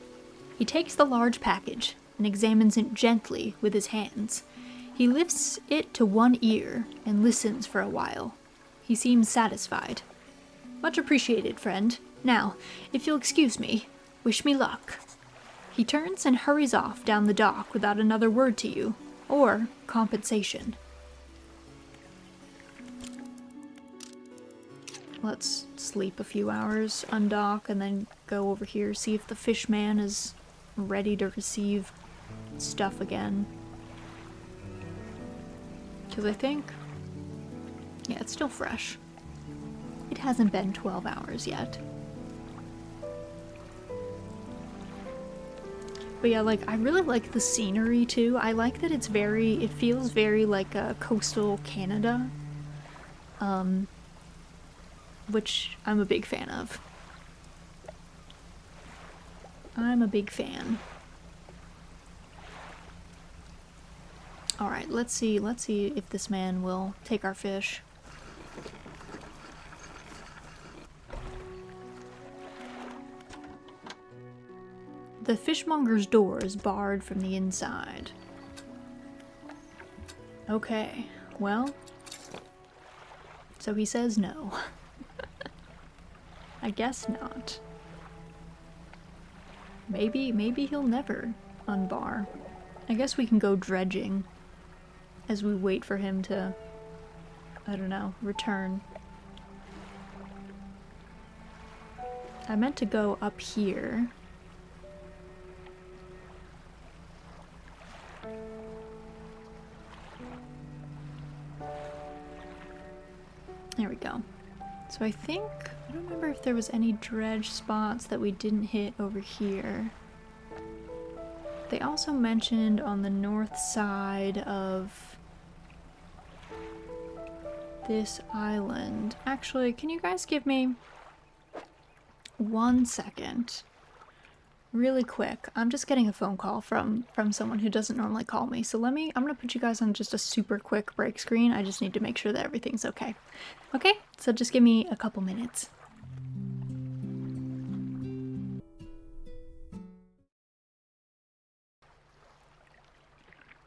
He takes the large package and examines it gently with his hands. He lifts it to one ear and listens for a while. He seems satisfied. Much appreciated, friend. Now, if you'll excuse me, wish me luck. He turns and hurries off down the dock without another word to you, or compensation. Let's sleep a few hours, undock, and then go over here, see if the fishman is ready to receive stuff again. Because I think... yeah, it's still fresh. It hasn't been 12 hours yet. But yeah, like, I really like the scenery, too. I like that it's very... it feels very, like, coastal Canada. Which I'm a big fan of. I'm a big fan. Alright, let's see if this man will take our fish. The fishmonger's door is barred from the inside. Okay, well, so he says no. I guess not. Maybe he'll never unbar. I guess we can go dredging as we wait for him to, I don't know, return. I meant to go up here. There we go. So I think, I don't remember if there was any dredge spots that we didn't hit over here. They also mentioned on the north side of this island. Actually, can you guys give me 1 second? Really quick. I'm just getting a phone call from someone who doesn't normally call me. So I'm gonna put you guys on just a super quick break screen. I just need to make sure that everything's okay. Okay, so just give me a couple minutes.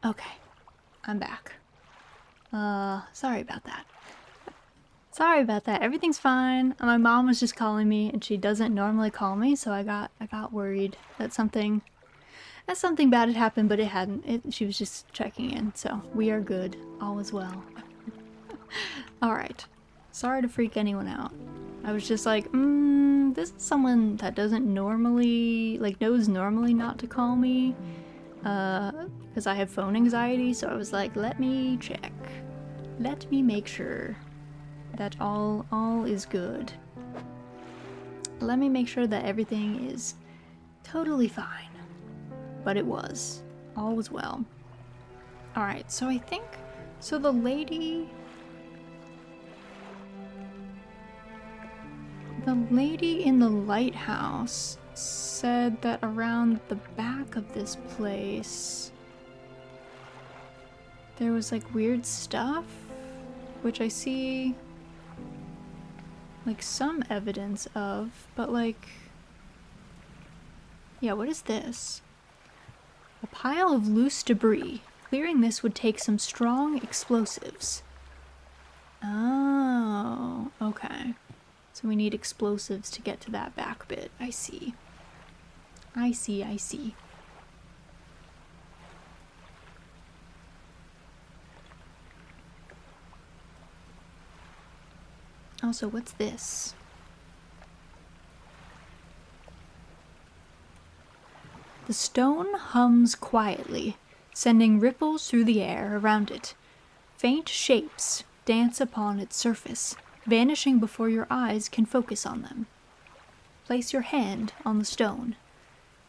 Okay, I'm back. Sorry about that. Sorry about that. Everything's fine. My mom was just calling me, and she doesn't normally call me, so I got worried that something bad had happened, but it hadn't. She was just checking in, so we are good. All is well. All right. Sorry to freak anyone out. I was just like, this is someone that doesn't normally, like, knows normally not to call me, because I have phone anxiety, so I was like, let me check. Let me make sure that all is good. Let me make sure that everything is totally fine. But it was. All was well. Alright, so I think... so the lady... the lady in the lighthouse said that around the back of this place there was like weird stuff, which I see like some evidence of, but like, Yeah, what is this? A pile of loose debris. Clearing this would take some strong explosives. Oh, okay. So we need explosives to get to that back bit. I see. I see. Also, what's this? The stone hums quietly, sending ripples through the air around it. Faint shapes dance upon its surface, vanishing before your eyes can focus on them. Place your hand on the stone.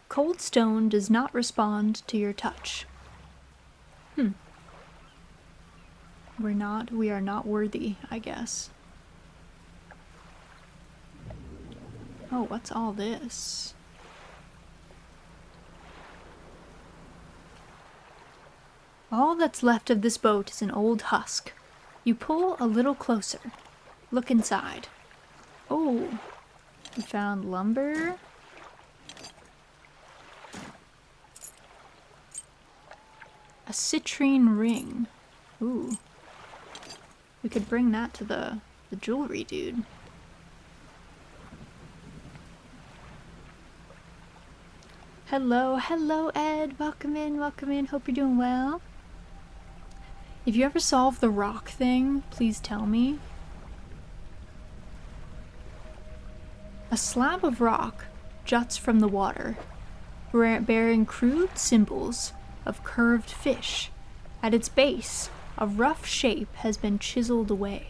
Cold stone does not respond to your touch. We are not worthy, I guess. Oh, what's all this? All that's left of this boat is an old husk. You pull a little closer. Look inside. Oh, we found lumber. A citrine ring. Ooh. We could bring that to the jewelry dude. Hello, Ed. Welcome in. Hope you're doing well. If you ever solve the rock thing, please tell me. A slab of rock juts from the water, bearing crude symbols of curved fish. At its base, a rough shape has been chiseled away.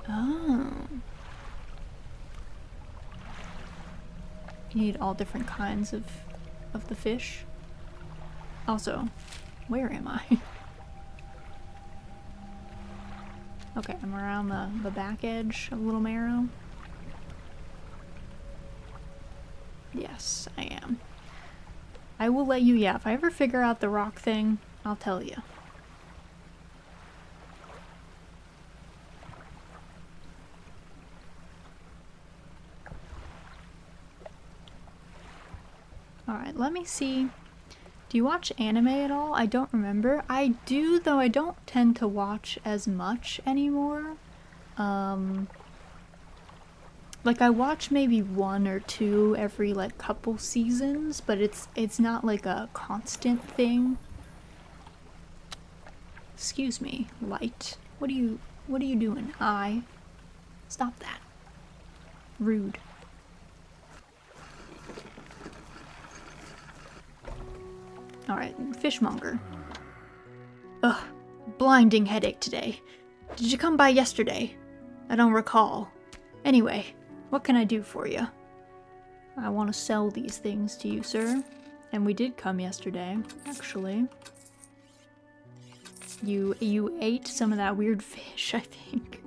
Oh. You need all different kinds of the fish. Also, where am I? Okay, I'm around the back edge of Little Marrow. Yes, I am. I will let you, yeah, if I ever figure out the rock thing, I'll tell you. Alright, let me see. Do you watch anime at all? I don't remember. I do, though I don't tend to watch as much anymore. Like I watch maybe 1 or 2 every like couple seasons, but it's not like a constant thing. Excuse me, light. What are you doing? Stop that. Rude. Alright, fishmonger. Ugh, blinding headache today. Did you come by yesterday? I don't recall. Anyway, what can I do for you? I want to sell these things to you, sir. And we did come yesterday, actually. You ate some of that weird fish, I think.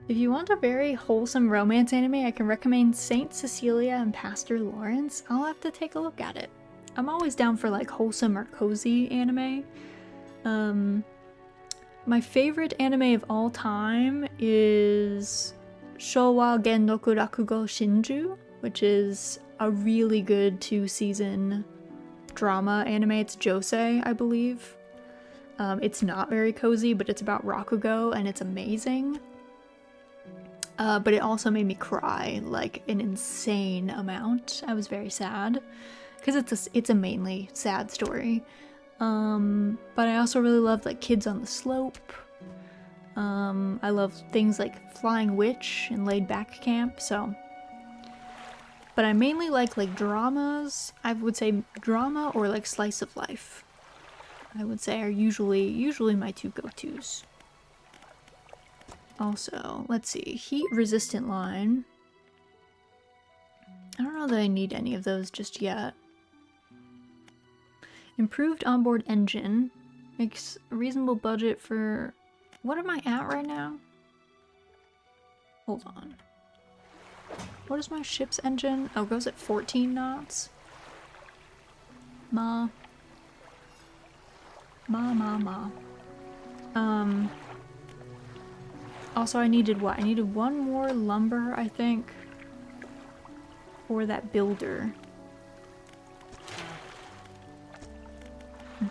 If you want a very wholesome romance anime, I can recommend Saint Cecilia and Pastor Lawrence. I'll have to take a look at it. I'm always down for like wholesome or cozy anime. My favorite anime of all time is Showa Genroku Rakugo Shinju, which is a really good 2-season drama anime. It's josei, I believe. It's not very cozy, but it's about Rakugo, and it's amazing. But it also made me cry, like, an insane amount. I was very sad, because it's a mainly sad story. But I also really love, like, Kids on the Slope. I love things like Flying Witch and Laid Back Camp, so... But I mainly like dramas. I would say drama or, like, slice of life. I would say are usually my 2 go-tos. Also, let's see, heat resistant line. I don't know that I need any of those just yet. Improved onboard engine. Makes a reasonable budget for... What am I at right now? Hold on. What is my ship's engine? Oh, it goes at 14 knots. Ma. Also, I needed what? I needed 1 more lumber, I think. or that builder.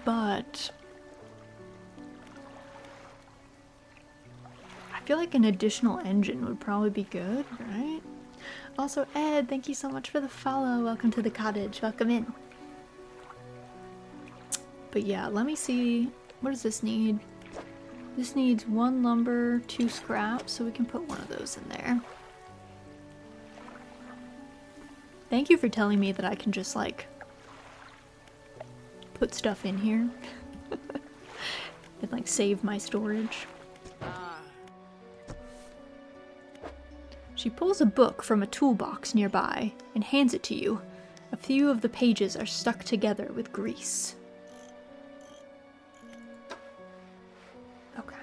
But I feel like an additional engine would probably be good, right? Also, Ed, thank you so much for the follow. Welcome to the cottage. Welcome in. But yeah, let me see. What does this need? This needs 1 lumber, 2 scraps, so we can put one of those in there. Thank you for telling me that I can just, like, put stuff in here. And, like, save my storage. She pulls a book from a toolbox nearby and hands it to you. A few of the pages are stuck together with grease. Okay.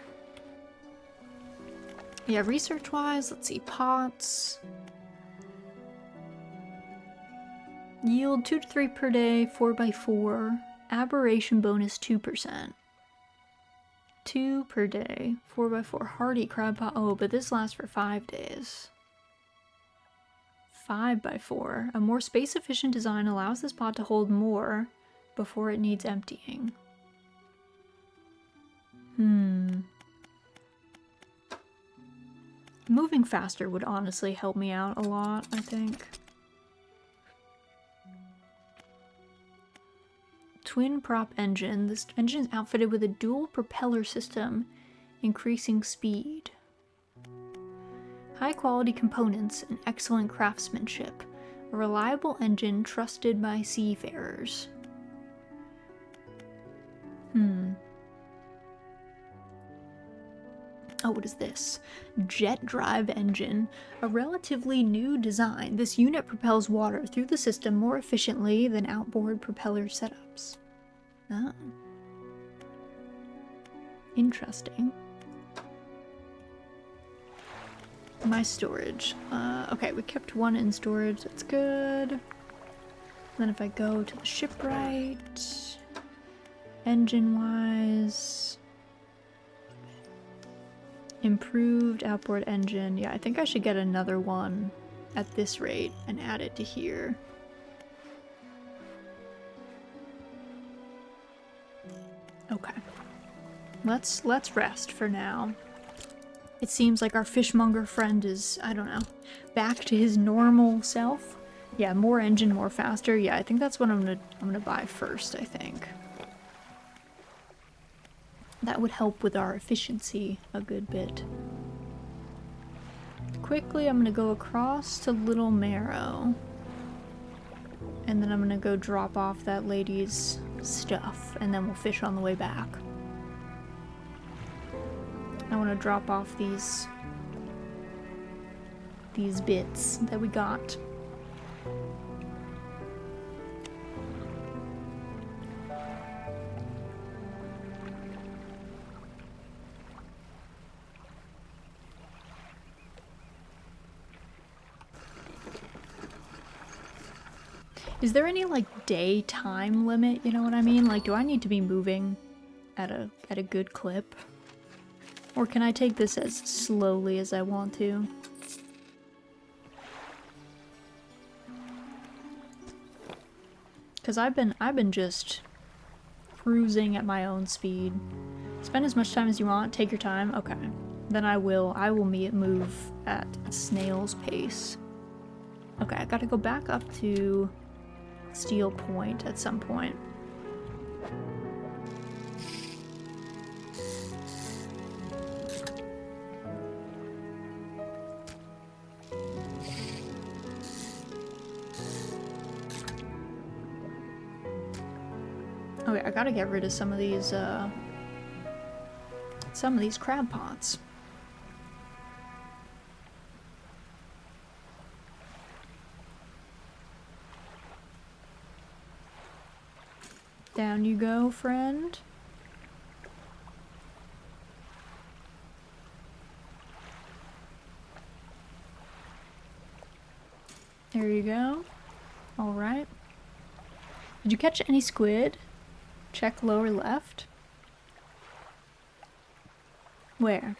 Yeah, research-wise, let's see, pots. Yield 2 to 3 per day, 4x4. Aberration bonus 2%. 2 per day, 4x4. Hardy crab pot. Oh, but this lasts for 5 days. 5x4. A more space-efficient design allows this pot to hold more before it needs emptying. Moving faster would honestly help me out a lot, I think. Twin prop engine. This engine is outfitted with a dual propeller system, increasing speed. High quality components and excellent craftsmanship. A reliable engine trusted by seafarers. Oh, what is this? Jet drive engine. A relatively new design. This unit propels water through the system more efficiently than outboard propeller setups. Oh. Interesting. My storage. Okay, we kept 1 in storage. That's good. Then if I go to the shipwright, engine-wise, improved outboard engine. Yeah, I think I should get another one at this rate and add it to here. Okay. Let's rest for now. It seems like our fishmonger friend is, I don't know, back to his normal self. Yeah, more engine, more faster. Yeah, I think that's what I'm gonna buy first, I think. That would help with our efficiency a good bit. Quickly, I'm gonna go across to Little Marrow. And then I'm gonna go drop off that lady's stuff, and then we'll fish on the way back. I want to drop off these bits that we got. Is there any like day time limit, you know what I mean? Like, do I need to be moving at a good clip? Or can I take this as slowly as I want to? Because I've been just cruising at my own speed. Spend as much time as you want, take your time. Okay. Then I will move at a snail's pace. Okay, I gotta go back up to Steel Point at some point. Okay, I gotta get rid of some of these crab pots. Down you go, friend. There you go. All right. Did you catch any squid? Check lower left. Where?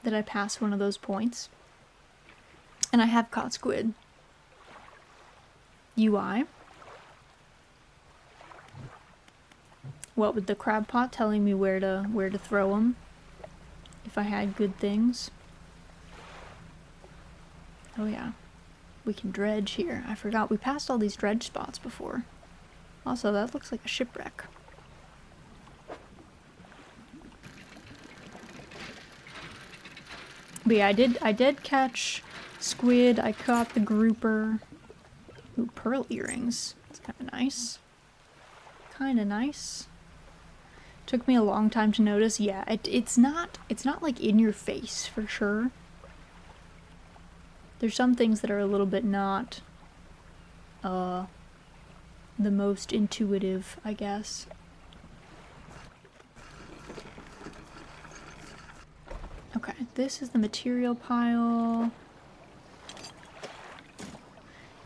Did I pass one of those points? And I have caught squid. UI. What with the crab pot telling me where to throw them if I had good things. Oh yeah, we can dredge here. I forgot we passed all these dredge spots before. Also, that looks like a shipwreck. But yeah, I did catch squid. I caught the grouper. Ooh, pearl earrings. That's kind of nice. Kind of nice. Took me a long time to notice. Yeah, it's not like in your face for sure. There's some things that are a little bit not the most intuitive, I guess. Okay, this is the material pile.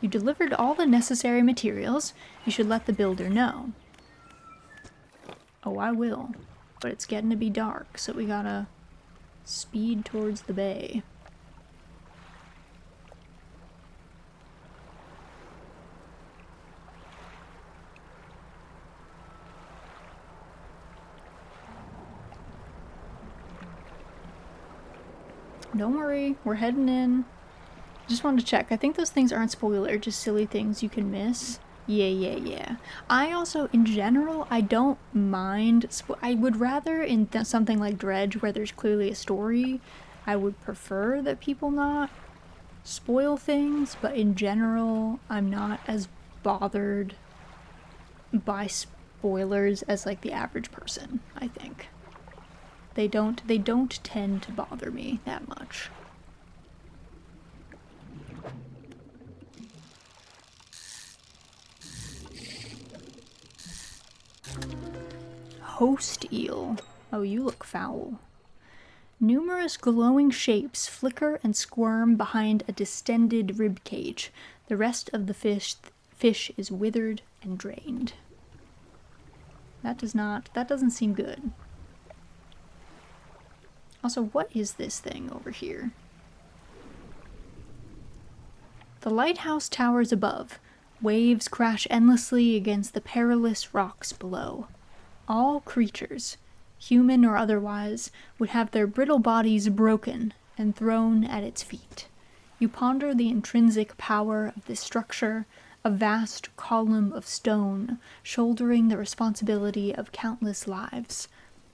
You delivered all the necessary materials. You should let the builder know. Oh, I will. But it's getting to be dark, so we gotta speed towards the bay. Don't worry, we're heading in. Just wanted to check. I think those things aren't spoiler, just silly things you can miss. Yeah. I also, in general, I don't mind. I would rather in something like Dredge, where there's clearly a story, I would prefer that people not spoil things, but in general, I'm not as bothered by spoilers as like the average person, I think. They don't tend to bother me that much. Host eel. Oh, you look foul. Numerous glowing shapes flicker and squirm behind a distended rib cage. The rest of the fish is withered and drained. That doesn't seem good. Also, what is this thing over here? The lighthouse towers above. Waves crash endlessly against the perilous rocks below. All creatures, human or otherwise, would have their brittle bodies broken and thrown at its feet. You ponder the intrinsic power of this structure, a vast column of stone, shouldering the responsibility of countless lives.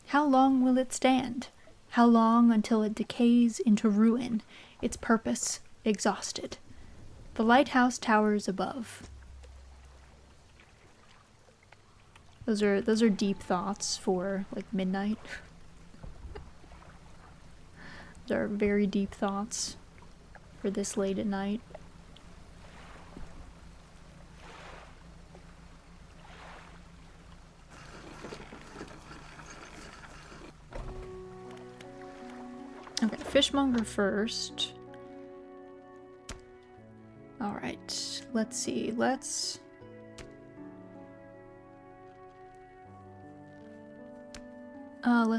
How long will it stand? How long until it decays into ruin, its purpose exhausted? The lighthouse towers above. Those are deep thoughts for like midnight. Those are very deep thoughts for this late at night. Okay, fishmonger first. Alright, let's see. Let's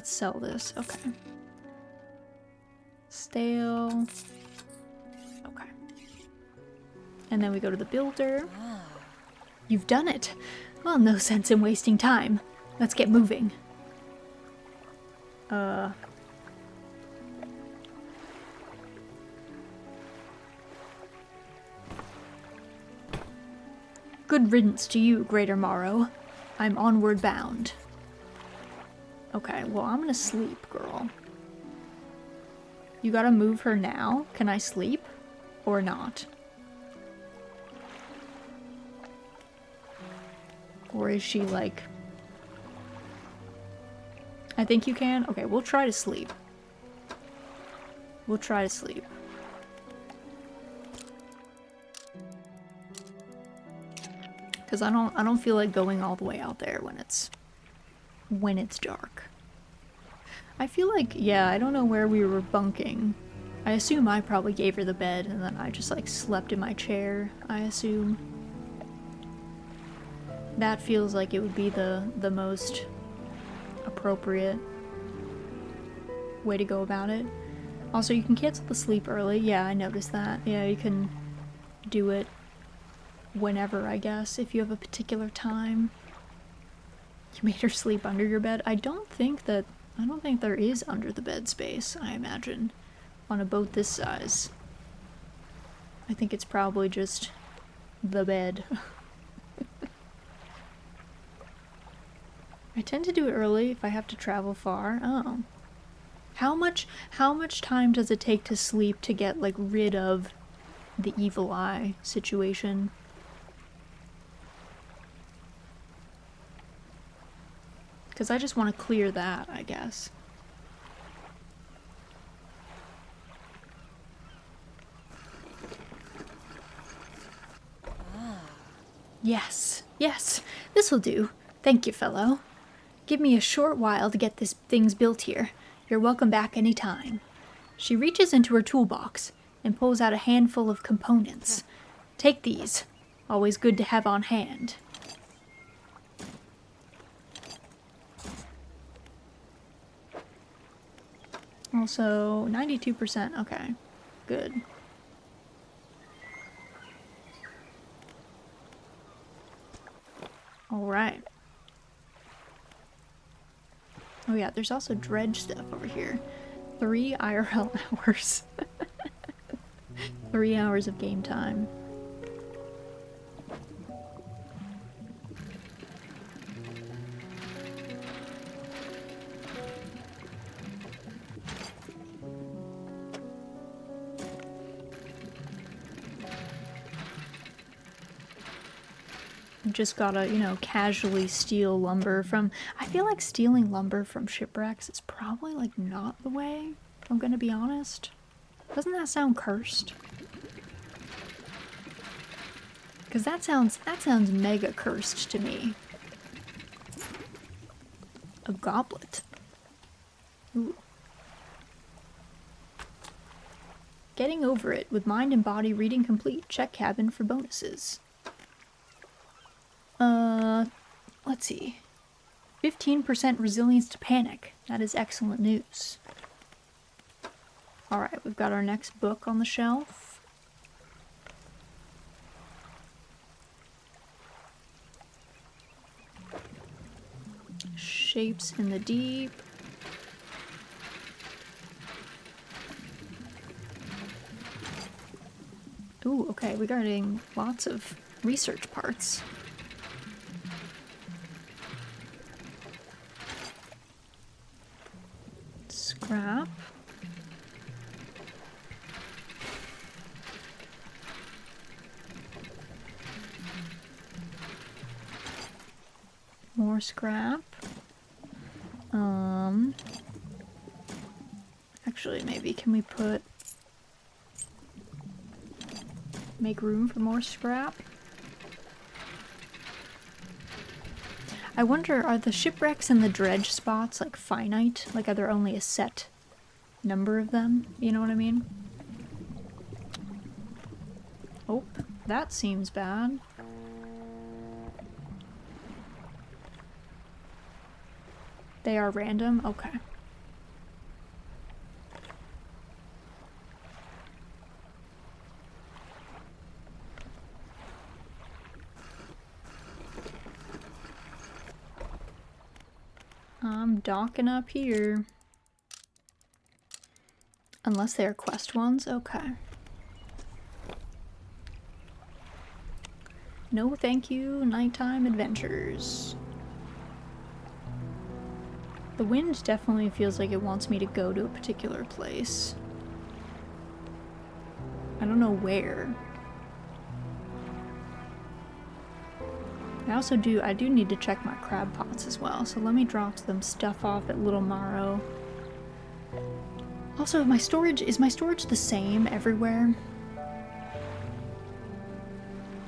sell this. Okay. Stale. Okay. And then we go to the builder. You've done it. Well, no sense in wasting time. Let's get moving. Good riddance to you, Greater Morrow. I'm onward bound. Okay, well, I'm gonna sleep, girl. You gotta move her now? Can I sleep? Or not? Or is she like... I think you can? Okay, we'll try to sleep. We'll try to sleep. Because I don't feel like going all the way out there when it's dark. I feel like, yeah, I don't know where we were bunking. I assume I probably gave her the bed and then I just like slept in my chair, I assume. That feels like it would be the most appropriate way to go about it. Also, you can cancel the sleep early. Yeah, I noticed that. Yeah, you can do it whenever, I guess, if you have a particular time. You made her sleep under your bed? I don't think there is under the bed space, I imagine, on a boat this size. I think it's probably just the bed. I tend to do it early if I have to travel far. Oh. How much time does it take to sleep to get, like, rid of the evil eye situation? Because I just want to clear that, I guess. Yes, yes, this'll do. Thank you, fellow. Give me a short while to get things built here. You're welcome back any time. She reaches into her toolbox and pulls out a handful of components. Take these. Always good to have on hand. Also, 92%. Okay, good. Alright. Oh yeah, there's also dredge stuff over here. 3 IRL hours. 3 hours of game time. Just gotta, you know, casually steal lumber from... I feel like stealing lumber from shipwrecks is probably, like, not the way, if I'm gonna be honest. Doesn't that sound cursed? Because that sounds mega cursed to me. A goblet. Ooh. Getting over it with mind and body reading complete. Check cabin for bonuses. Let's see. 15% resilience to panic. That is excellent news. Alright, we've got our next book on the shelf. Shapes in the deep. Ooh, okay, we're getting lots of research parts. Scrap. More scrap. Actually, maybe can we make room for more scrap? I wonder, are the shipwrecks and the dredge spots, like, finite? Like, are there only a set number of them? You know what I mean? Oh, that seems bad. They are random? Okay. I'm docking up here. Unless they are quest ones? Okay. No thank you, nighttime adventures. The wind definitely feels like it wants me to go to a particular place. I don't know where. I do need to check my crab pots as well, so let me drop some stuff off at Little Morrow. Also, is my storage the same everywhere?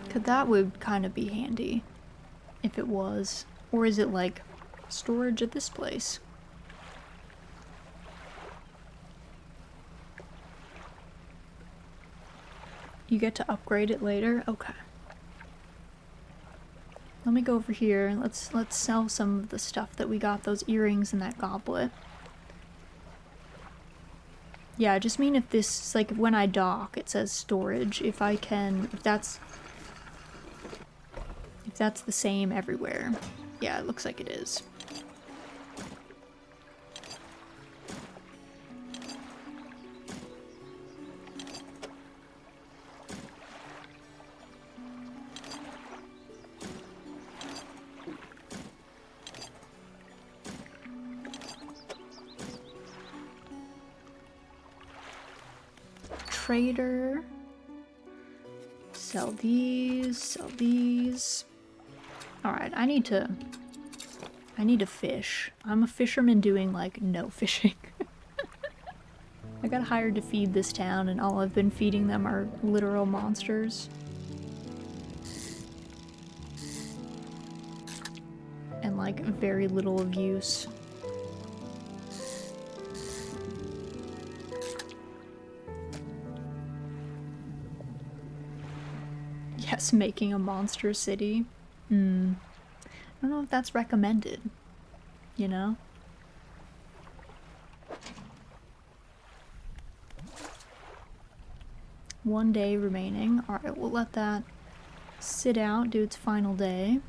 Cause that would kind of be handy, if it was. Or is it like, storage at this place? You get to upgrade it later? Okay. Let me go over here. Let's sell some of the stuff that we got, those earrings and that goblet. Yeah, I just mean if this, like when I dock, it says storage. If that's the same everywhere. Yeah, it looks like it is. Trader. Sell these, sell these. Alright, I need to fish. I'm a fisherman doing like no fishing. I got hired to feed this town and all I've been feeding them are literal monsters. And like very little of use. Yes, making a monster city. I don't know if that's recommended, you know? One day remaining. Alright, we'll let that sit out, do its final day.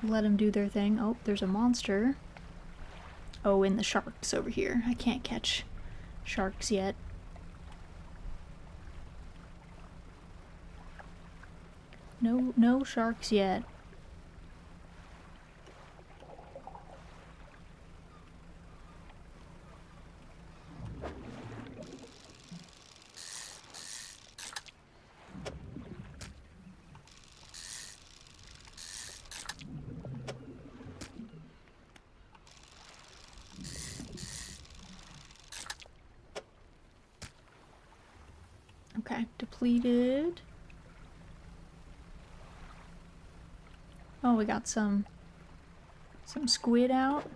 Let them do their thing. Oh, there's a monster. Oh, and the sharks over here. I can't catch sharks yet. No sharks yet. Okay, depleted. Oh, we got some squid out.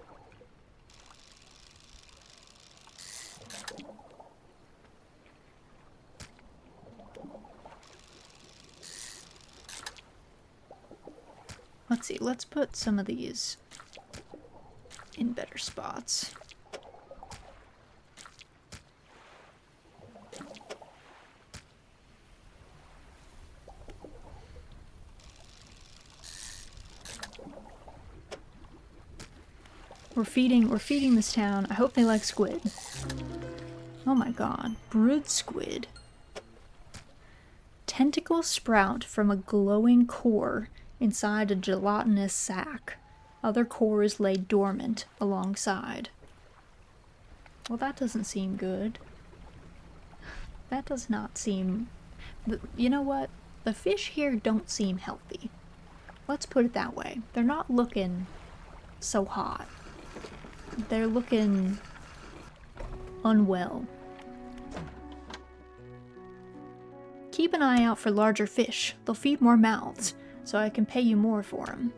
Let's see, let's put some of these in better spots. We're feeding this town. I hope they like squid. Oh my god, brood squid. Tentacles sprout from a glowing core inside a gelatinous sac. Other cores lay dormant alongside. Well, that doesn't seem good. That does not seem... You know what? The fish here don't seem healthy. Let's put it that way. They're not looking so hot. They're looking unwell. Keep an eye out for larger fish. They'll feed more mouths, so I can pay you more for them.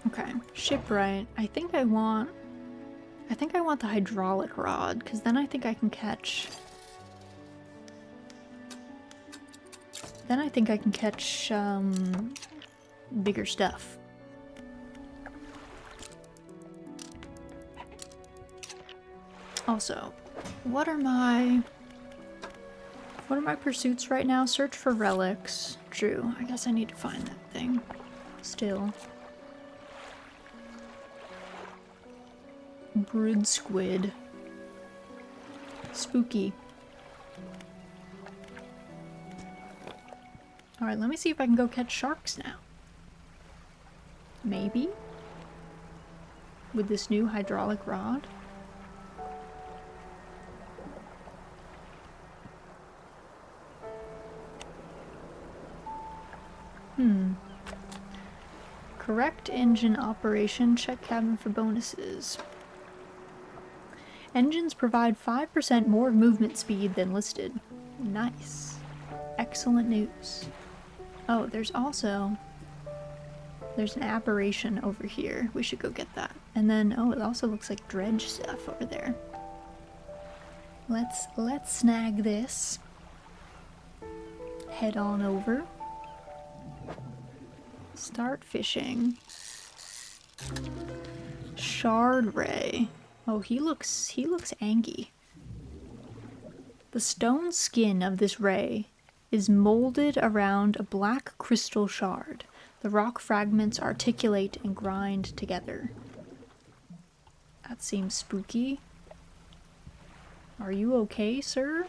Okay, shipwright. I think I want the hydraulic rod, because then I think I can catch... Then I think I can catch, bigger stuff. Also, what are my pursuits right now? Search for relics. True, I guess I need to find that thing. Still. Brood squid. Spooky. Alright, let me see if I can go catch sharks now. Maybe? With this new hydraulic rod? Correct engine operation. Check cabin for bonuses. Engines provide 5% more movement speed than listed. Nice. Excellent news. Oh, there's an aberration over here. We should go get that. And then, oh, it also looks like dredge stuff over there. Let's snag this. Head on over. Start fishing. Shard ray. Oh, he looks angry. The stone skin of this ray is molded around a black crystal shard. The rock fragments articulate and grind together. That seems spooky. Are you okay, sir?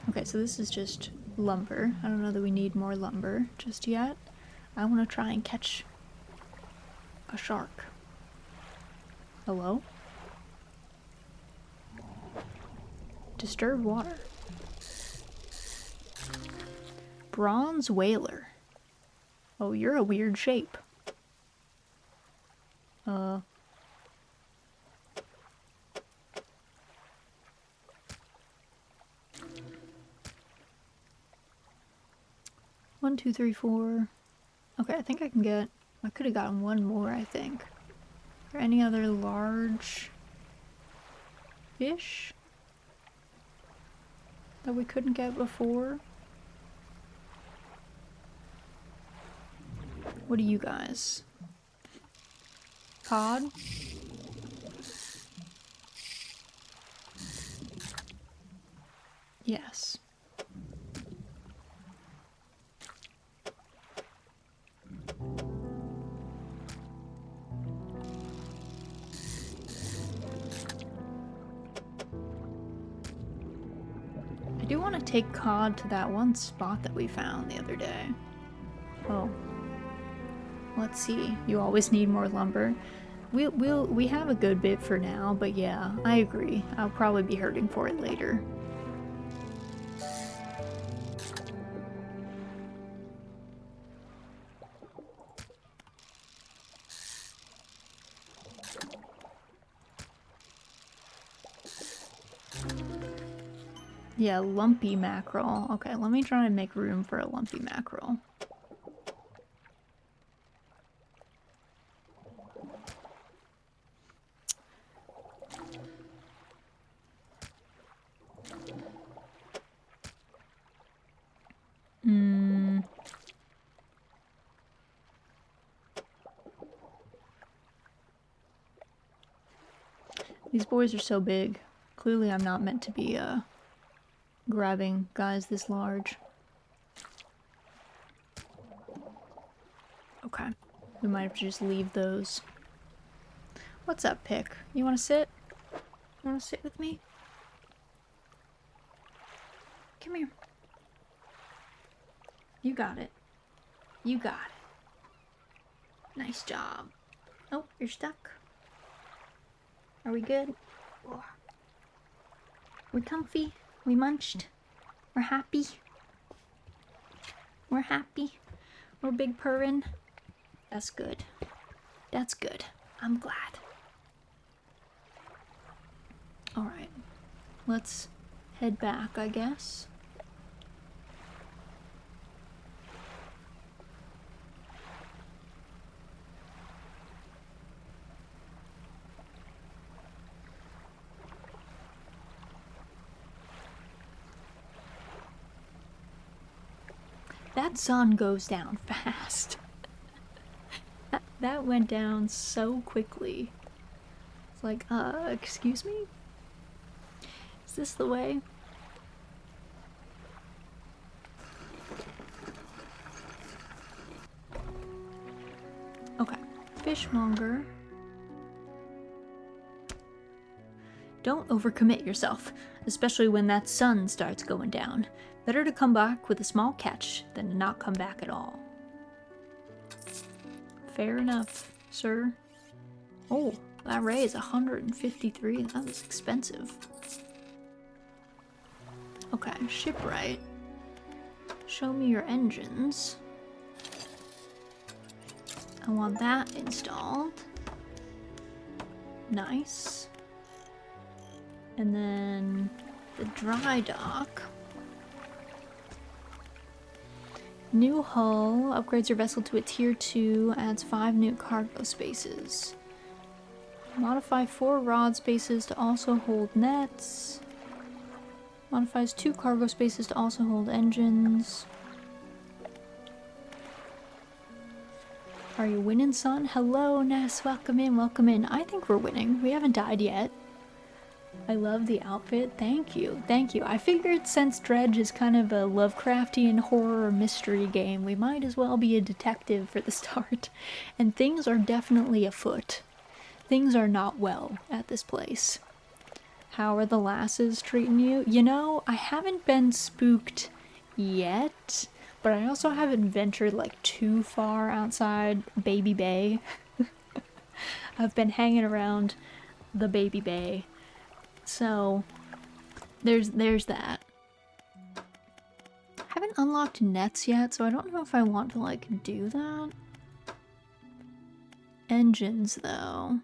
Okay, so this is just lumber. I don't know that we need more lumber just yet. I want to try and catch a shark. Hello? Disturbed water. Bronze whaler. Oh, you're a weird shape. 1, 2, 3, 4. Okay, I think I can get... I could have gotten one more, I think. Are there any other large fish that we couldn't get before? What are you guys? Cod? Yes. I do want to take cod to that one spot that we found the other day. Oh. Let's see. You always need more lumber. We have a good bit for now, but yeah, I agree. I'll probably be hurting for it later. Yeah, lumpy mackerel. Okay, let me try and make room for a lumpy mackerel. These boys are so big. Clearly I'm not meant to be, grabbing guys this large. Okay. We might have to just leave those. What's up, Pick? You wanna sit? You wanna sit with me? Come here. You got it. You got it. Nice job. Oh, you're stuck. Are we good? We comfy? We munched? We're happy? We're happy? We're big purrin'? That's good. That's good. I'm glad. Alright. Let's head back, I guess. That sun goes down fast. That went down so quickly. It's like, excuse me? Is this the way? Okay. Fishmonger. Don't overcommit yourself, especially when that sun starts going down. Better to come back with a small catch than to not come back at all. Fair enough, sir. Oh, that ray is 153. That was expensive. Okay, shipwright. Show me your engines. I want that installed. Nice. And then the dry dock. New hull upgrades your vessel to a tier 2, adds 5 new cargo spaces. Modify 4 rod spaces to also hold nets. Modifies 2 cargo spaces to also hold engines. Are you winning, son? Hello, Ness. Welcome in, welcome in. I think we're winning. We haven't died yet. I love the outfit. Thank you. Thank you. I figured since Dredge is kind of a Lovecraftian horror mystery game, we might as well be a detective for the start. And things are definitely afoot. Things are not well at this place. How are the lasses treating you? You know, I haven't been spooked yet, but I also haven't ventured like too far outside Baby Bay. I've been hanging around the Baby Bay. So there's that. I haven't unlocked nets yet, so I don't know if I want to like do that. Engines though.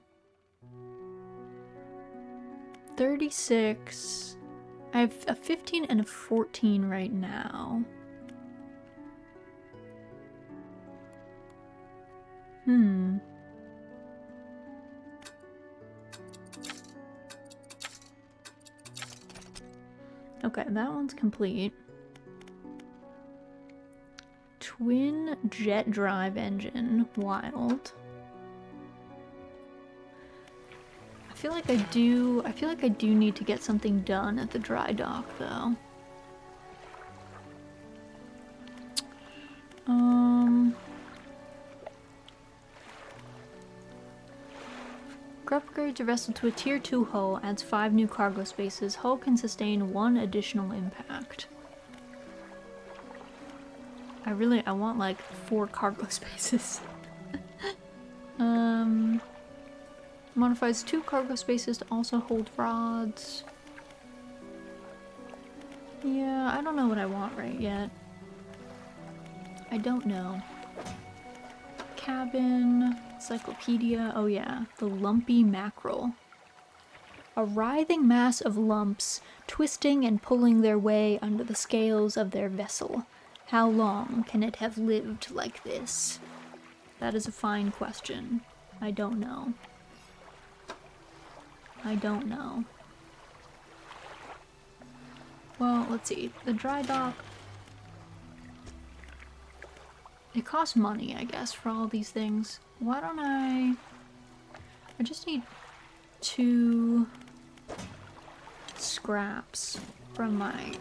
36. I have a 15 and a 14 right now. Okay, that one's complete. Twin jet drive engine, wild. I feel like I do need to get something done at the dry dock though. Upgrades your vessel to a tier 2 hull, adds 5 new cargo spaces. Hull can sustain 1 additional impact. I want like 4 cargo spaces. Modifies 2 cargo spaces to also hold rods. Yeah, I don't know what I want right yet. I don't know. Cabin, encyclopedia, oh yeah, the lumpy mackerel. A writhing mass of lumps, twisting and pulling their way under the scales of their vessel. How long can it have lived like this? That is a fine question. I don't know. I don't know. Well, let's see. The dry dock. It costs money, I guess, for all these things. Why don't I just need 2 scraps from my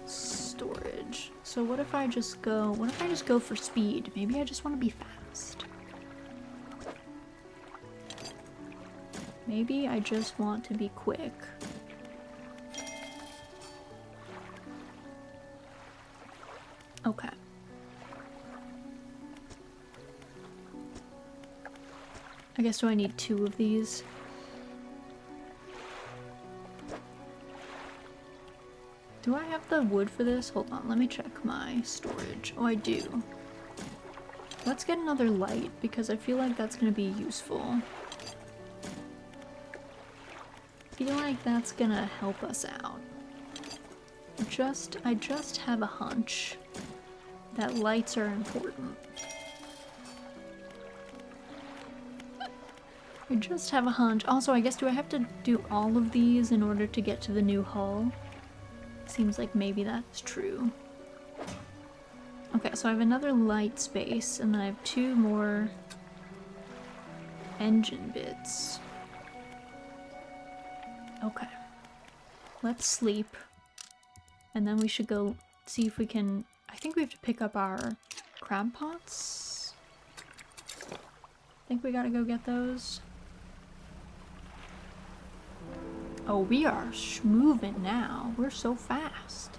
storage. So what if I just go for speed? Maybe I just want to be fast. Maybe I just want to be quick. Okay. I guess do I need 2 of these? Do I have the wood for this? Hold on, let me check my storage. Oh, I do. Let's get another light because I feel like that's gonna be useful. I feel like that's gonna help us out. I just have a hunch that lights are important. I just have a hunch. Also, I guess, do I have to do all of these in order to get to the new hull? Seems like maybe that's true. Okay, so I have another light space, and then I have 2 more engine bits. Okay. Let's sleep. And then we should go see if we can... I think we have to pick up our crab pots. I think we gotta go get those. Oh, we are schmoving now. We're so fast.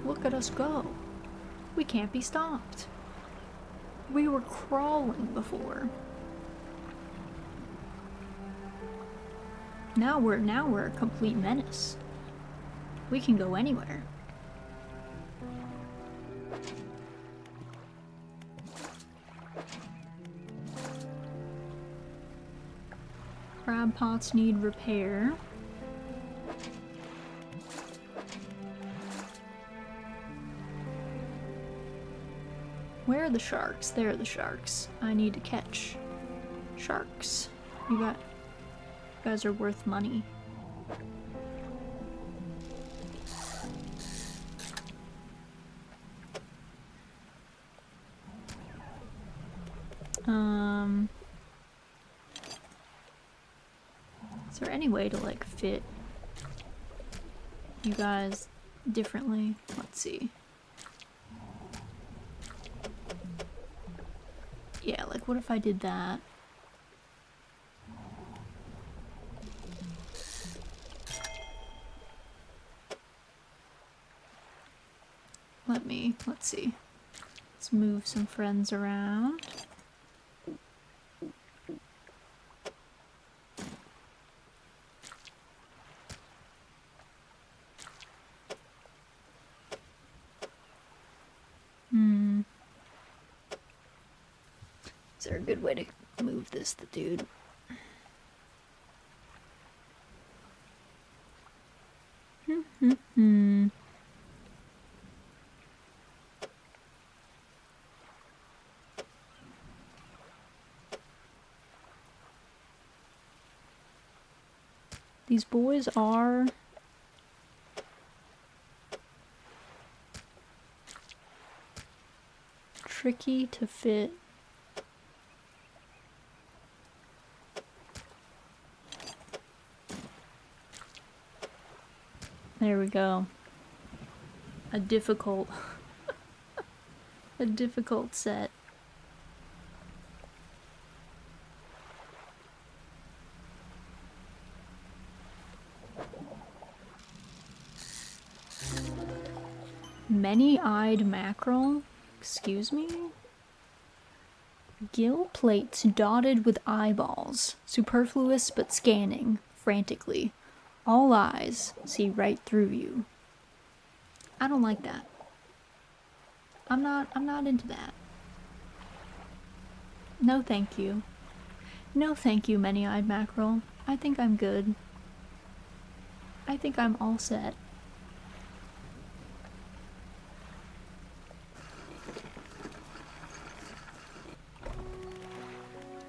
Look at us go. We can't be stopped. We were crawling before. Now we're a complete menace. We can go anywhere. Crab pots need repair. Where are the sharks? There are the sharks. I need to catch sharks. You guys are worth money. Is there any way to like fit you guys differently? Let's see. Yeah, like what if I did that? Let's see. Let's move some friends around. Is there a good way to move the dude? These boys are tricky to fit. There we go. A difficult set. Many-eyed mackerel? Excuse me? Gill plates dotted with eyeballs. Superfluous but scanning, frantically. All eyes see right through you. I don't like that. I'm not into that. No thank you. No thank you, many-eyed mackerel. I think I'm good. I think I'm all set.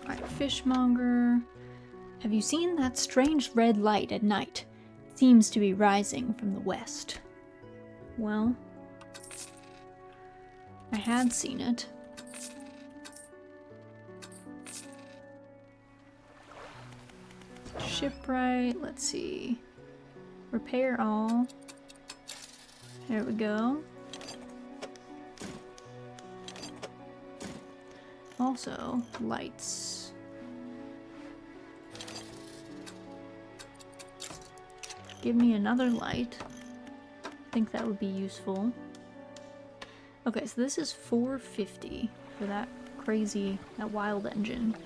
Alright, fishmonger. Have you seen that strange red light at night? It seems to be rising from the west. Well, I had seen it. Shipwright, let's see. Repair all. There we go. Also, lights. Give me another light. I think that would be useful. Okay, so this is 450 for that that wild engine.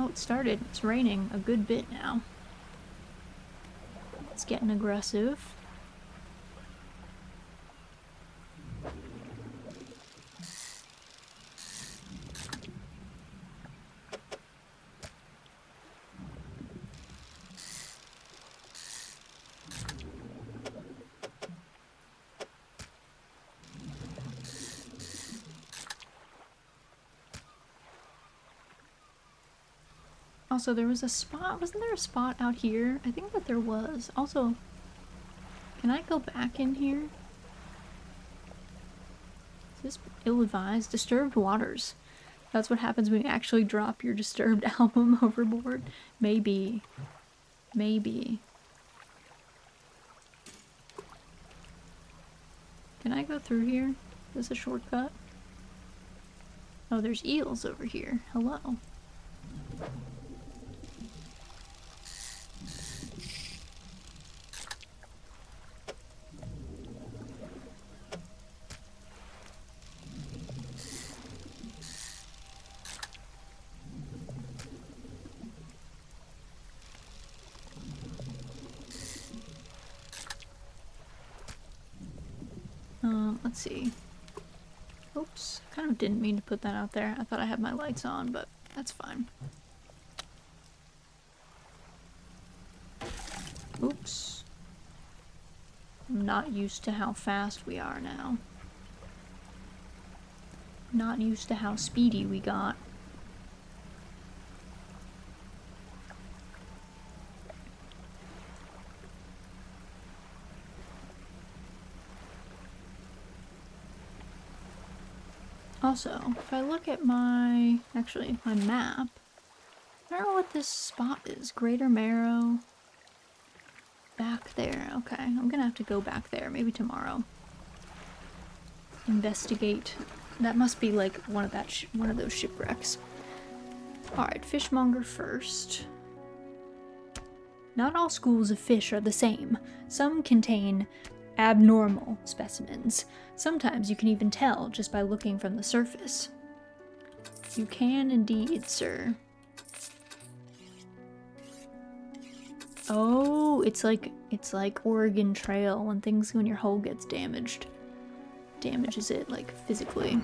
Oh, it started. It's raining a good bit now. It's getting aggressive. Also, there was a spot. Wasn't there a spot out here? I think that there was. Also, can I go back in here? Is this ill-advised? Disturbed waters. That's what happens when you actually drop your Disturbed album overboard. Maybe. Maybe. Can I go through here? Is this a shortcut? Oh, there's eels over here. Hello. Let's see. Oops, kind of didn't mean to put that out there. I thought I had my lights on, but that's fine. Oops. I'm not used to how fast we are now. Not used to how speedy we got. Also, if I look at my map, I don't know what this spot is. Greater Marrow. Back there. Okay, I'm gonna have to go back there. Maybe tomorrow. Investigate. That must be like one of those shipwrecks. Alright, fishmonger first. Not all schools of fish are the same. Some contain abnormal specimens. Sometimes you can even tell just by looking from the surface. You can indeed, sir. Oh, it's like Oregon Trail when your hull gets damaged. Damages it like physically.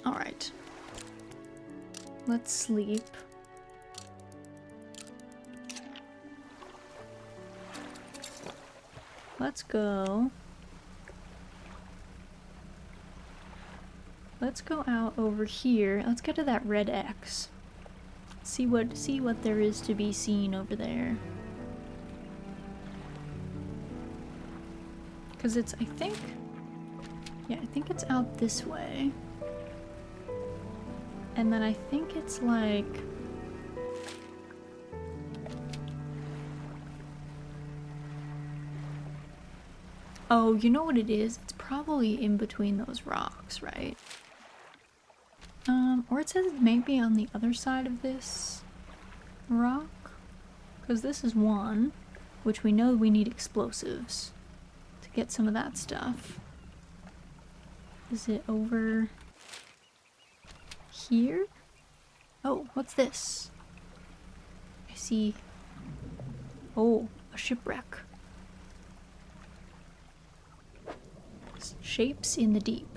Alright. Let's sleep. Let's go. Let's go out over here. Let's get to that red X. See what there is to be seen over there. Cause it's I think it's out this way. And then I think it's like oh, you know what it is? It's probably in between those rocks, right? Or it says it may be on the other side of this rock. Because this is one, which we know we need explosives to get some of that stuff. Is it over here? Oh, what's this? I see. Oh, a shipwreck. Shapes in the deep.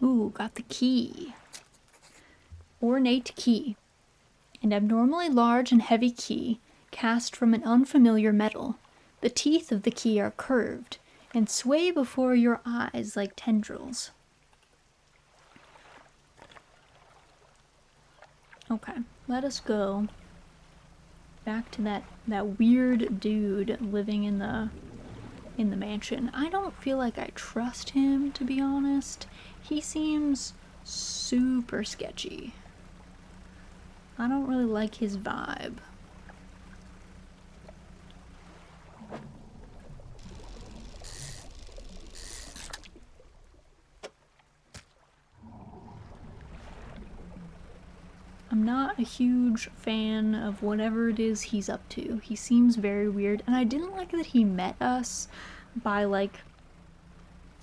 Ooh, got the key. Ornate key. An abnormally large and heavy key cast from an unfamiliar metal. The teeth of the key are curved and sway before your eyes like tendrils. Okay, let us go back to that weird dude living in the mansion. I don't feel like I trust him, to be honest. He seems super sketchy. I don't really like his vibe. I'm not a huge fan of whatever it is he's up to. He seems very weird, and I didn't like that he met us by like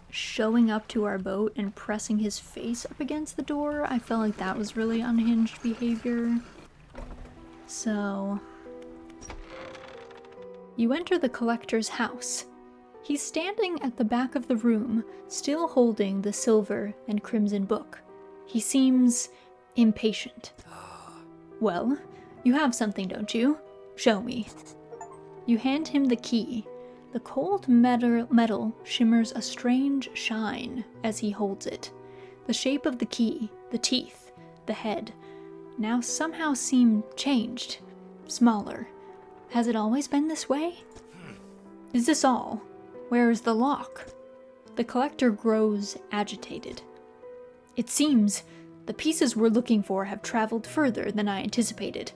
showing up to our boat and pressing his face up against the door. I felt like that was really unhinged behavior. So, you enter the collector's house. He's standing at the back of the room, still holding the silver and crimson book. He seems impatient. Well, you have something, don't you? Show me. You hand him the key. The cold metal shimmers a strange shine as he holds it. The shape of the key, the teeth, the head, now somehow seem changed, smaller. Has it always been this way? Is this all? Where is the lock? The collector grows agitated. It seems the pieces we're looking for have traveled further than I anticipated.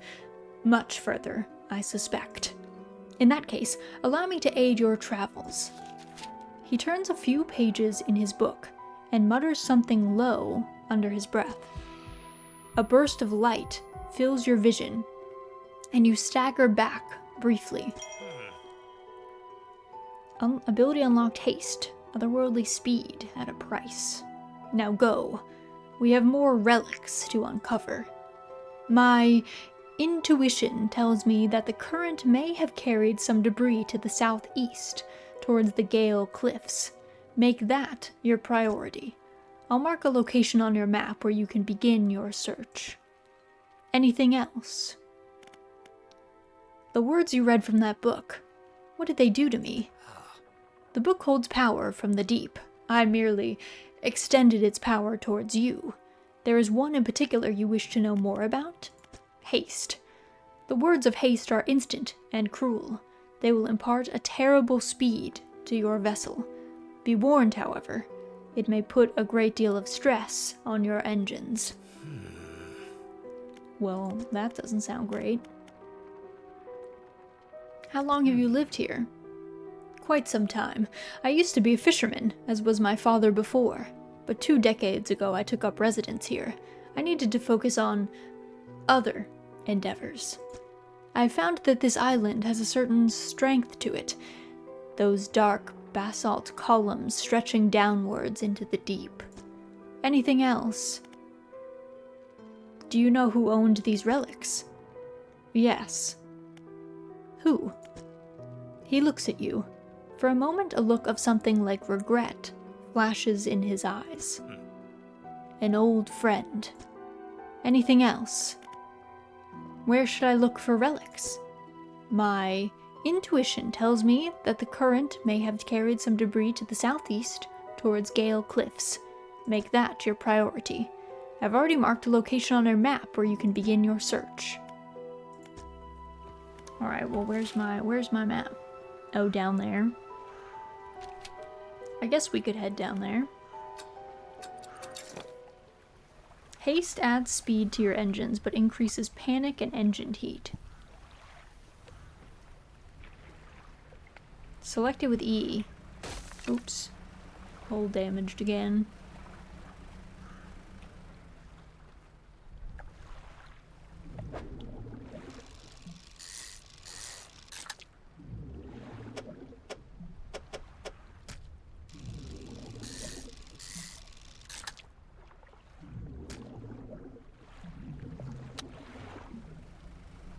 Much further, I suspect. In that case, allow me to aid your travels. He turns a few pages in his book and mutters something low under his breath. A burst of light fills your vision, and you stagger back briefly. Ability unlocked haste, otherworldly speed at a price. Now go. We have more relics to uncover. My intuition tells me that the current may have carried some debris to the southeast, towards the Gale Cliffs. Make that your priority. I'll mark a location on your map where you can begin your search. Anything else? The words you read from that book, what did they do to me? The book holds power from the deep. I merely extended its power towards you. There is one in particular you wish to know more about? Haste. The words of haste are instant and cruel. They will impart a terrible speed to your vessel. Be warned, however, it may put a great deal of stress on your engines. Well, that doesn't sound great. How long have you lived here? Quite some time. I used to be a fisherman, as was my father before, but 2 decades ago I took up residence here. I needed to focus on other endeavors. I found that this island has a certain strength to it, those dark basalt columns stretching downwards into the deep. Anything else? Do you know who owned these relics? Yes. Who? He looks at you. For a moment, a look of something like regret flashes in his eyes. An old friend. Anything else? Where should I look for relics? My intuition tells me that the current may have carried some debris to the southeast, towards Gale Cliffs. Make that your priority. I've already marked a location on our map where you can begin your search. Alright, well, where's my map? Oh, down there. I guess we could head down there. Haste adds speed to your engines, but increases panic and engine heat. Select it with E. Oops. Hull damaged again.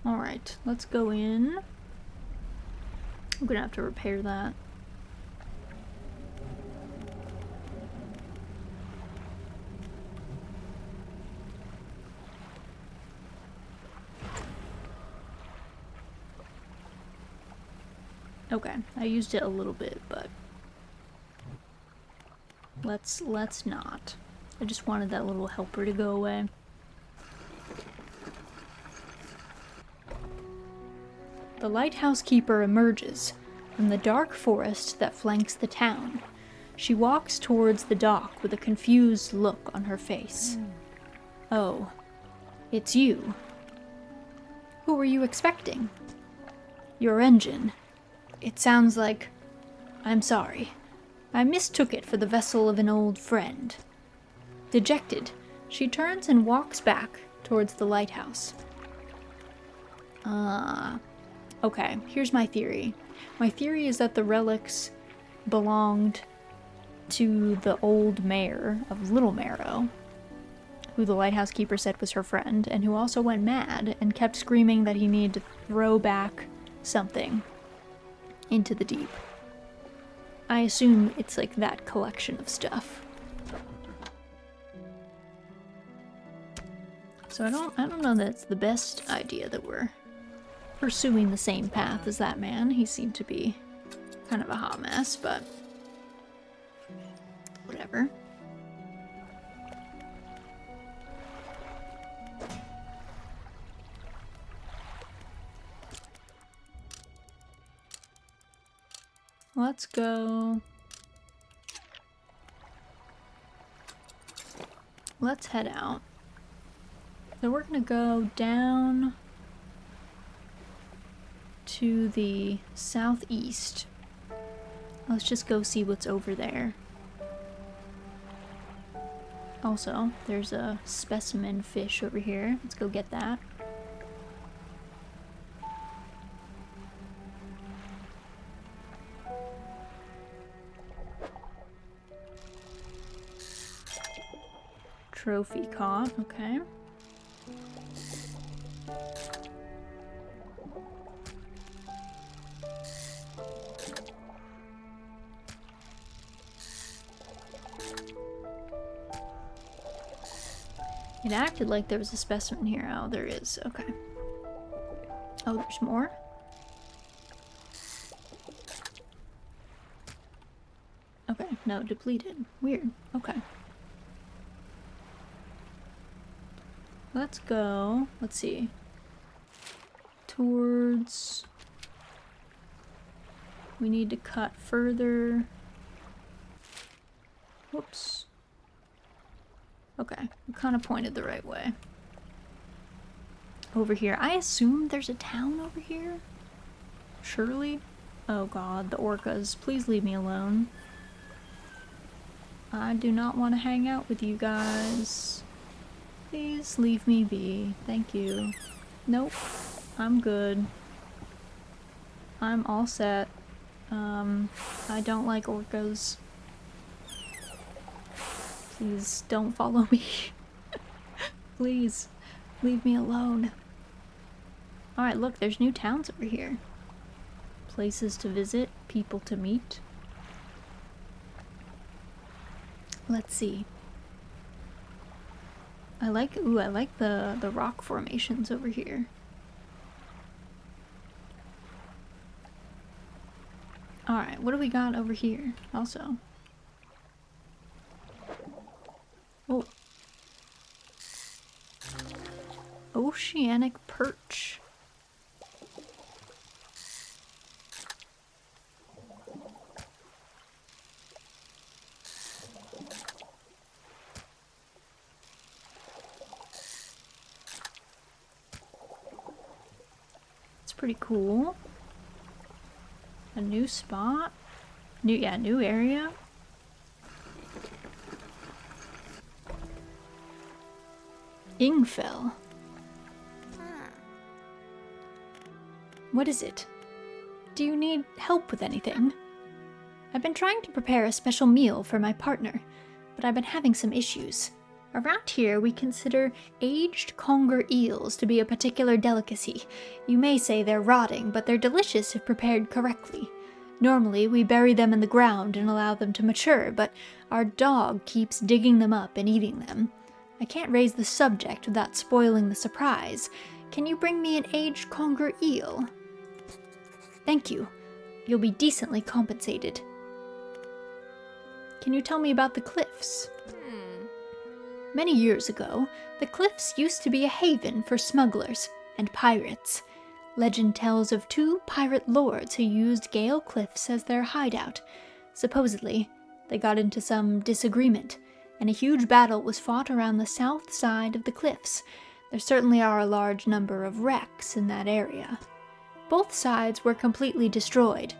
Alright, let's go in. I'm gonna have to repair that. Okay, I used it a little bit, but let's not. I just wanted that little helper to go away. The lighthouse keeper emerges from the dark forest that flanks the town. She walks towards the dock with a confused look on her face. Oh, it's you. Who were you expecting? Your engine. It sounds like... I'm sorry. I mistook it for the vessel of an old friend. Dejected, she turns and walks back towards the lighthouse. Okay, here's my theory. My theory is that the relics belonged to the old mayor of Little Marrow, who the lighthouse keeper said was her friend, and who also went mad and kept screaming that he needed to throw back something into the deep. I assume it's like that collection of stuff. So I don't know that it's the best idea that we're pursuing the same path as that man. He seemed to be kind of a hot mess, but whatever. Let's go. Let's head out. So we're gonna go down to the southeast. Let's just go see what's over there. Also, there's a specimen fish over here. Let's go get that. Trophy caught, okay. It acted like there was a specimen here. Oh, there is. Okay. Oh, there's more? Okay, no, depleted. Weird. Okay. Let's go. Let's see. Towards... We need to cut further. Whoops. Okay, we kind of pointed the right way. Over here. I assume there's a town over here? Surely? Oh god, the orcas. Please leave me alone. I do not want to hang out with you guys. Please leave me be. Thank you. Nope. I'm good. I'm all set. I don't like orcas. Please don't follow me. Please, leave me alone. Alright, look, there's new towns over here. Places to visit, people to meet. Let's see. I like the rock formations over here. Alright, what do we got over here also? Oh. Oceanic perch. It's pretty cool. A new spot? New area? Ingfell. What is it? Do you need help with anything? I've been trying to prepare a special meal for my partner, but I've been having some issues. Around here, we consider aged conger eels to be a particular delicacy. You may say they're rotting, but they're delicious if prepared correctly. Normally, we bury them in the ground and allow them to mature, but our dog keeps digging them up and eating them. I can't raise the subject without spoiling the surprise. Can you bring me an aged conger eel? Thank you. You'll be decently compensated. Can you tell me about the cliffs? Many years ago, the cliffs used to be a haven for smugglers and pirates. Legend tells of two pirate lords who used Gale Cliffs as their hideout. Supposedly, they got into some disagreement, and a huge battle was fought around the south side of the cliffs. There certainly are a large number of wrecks in that area. Both sides were completely destroyed,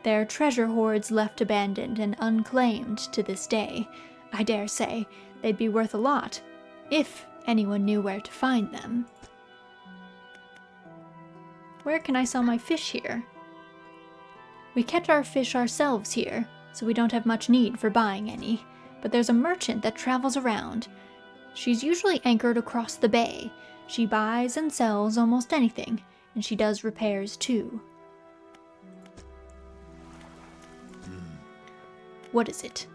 their treasure hoards left abandoned and unclaimed to this day. I dare say they'd be worth a lot, if anyone knew where to find them. Where can I sell my fish here? We catch our fish ourselves here, so we don't have much need for buying any, but there's a merchant that travels around. She's usually anchored across the bay. She buys and sells almost anything, and she does repairs too. What is it?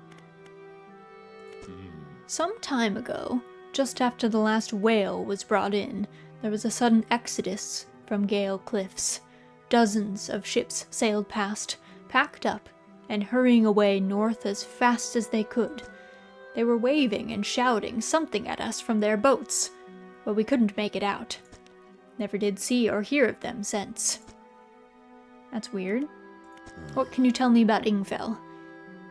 Some time ago, just after the last whale was brought in, there was a sudden exodus from Gale Cliffs. Dozens of ships sailed past, packed up, and hurrying away north as fast as they could. They were waving and shouting something at us from their boats, but we couldn't make it out. Never did see or hear of them since. That's weird. What can you tell me about Ingfell?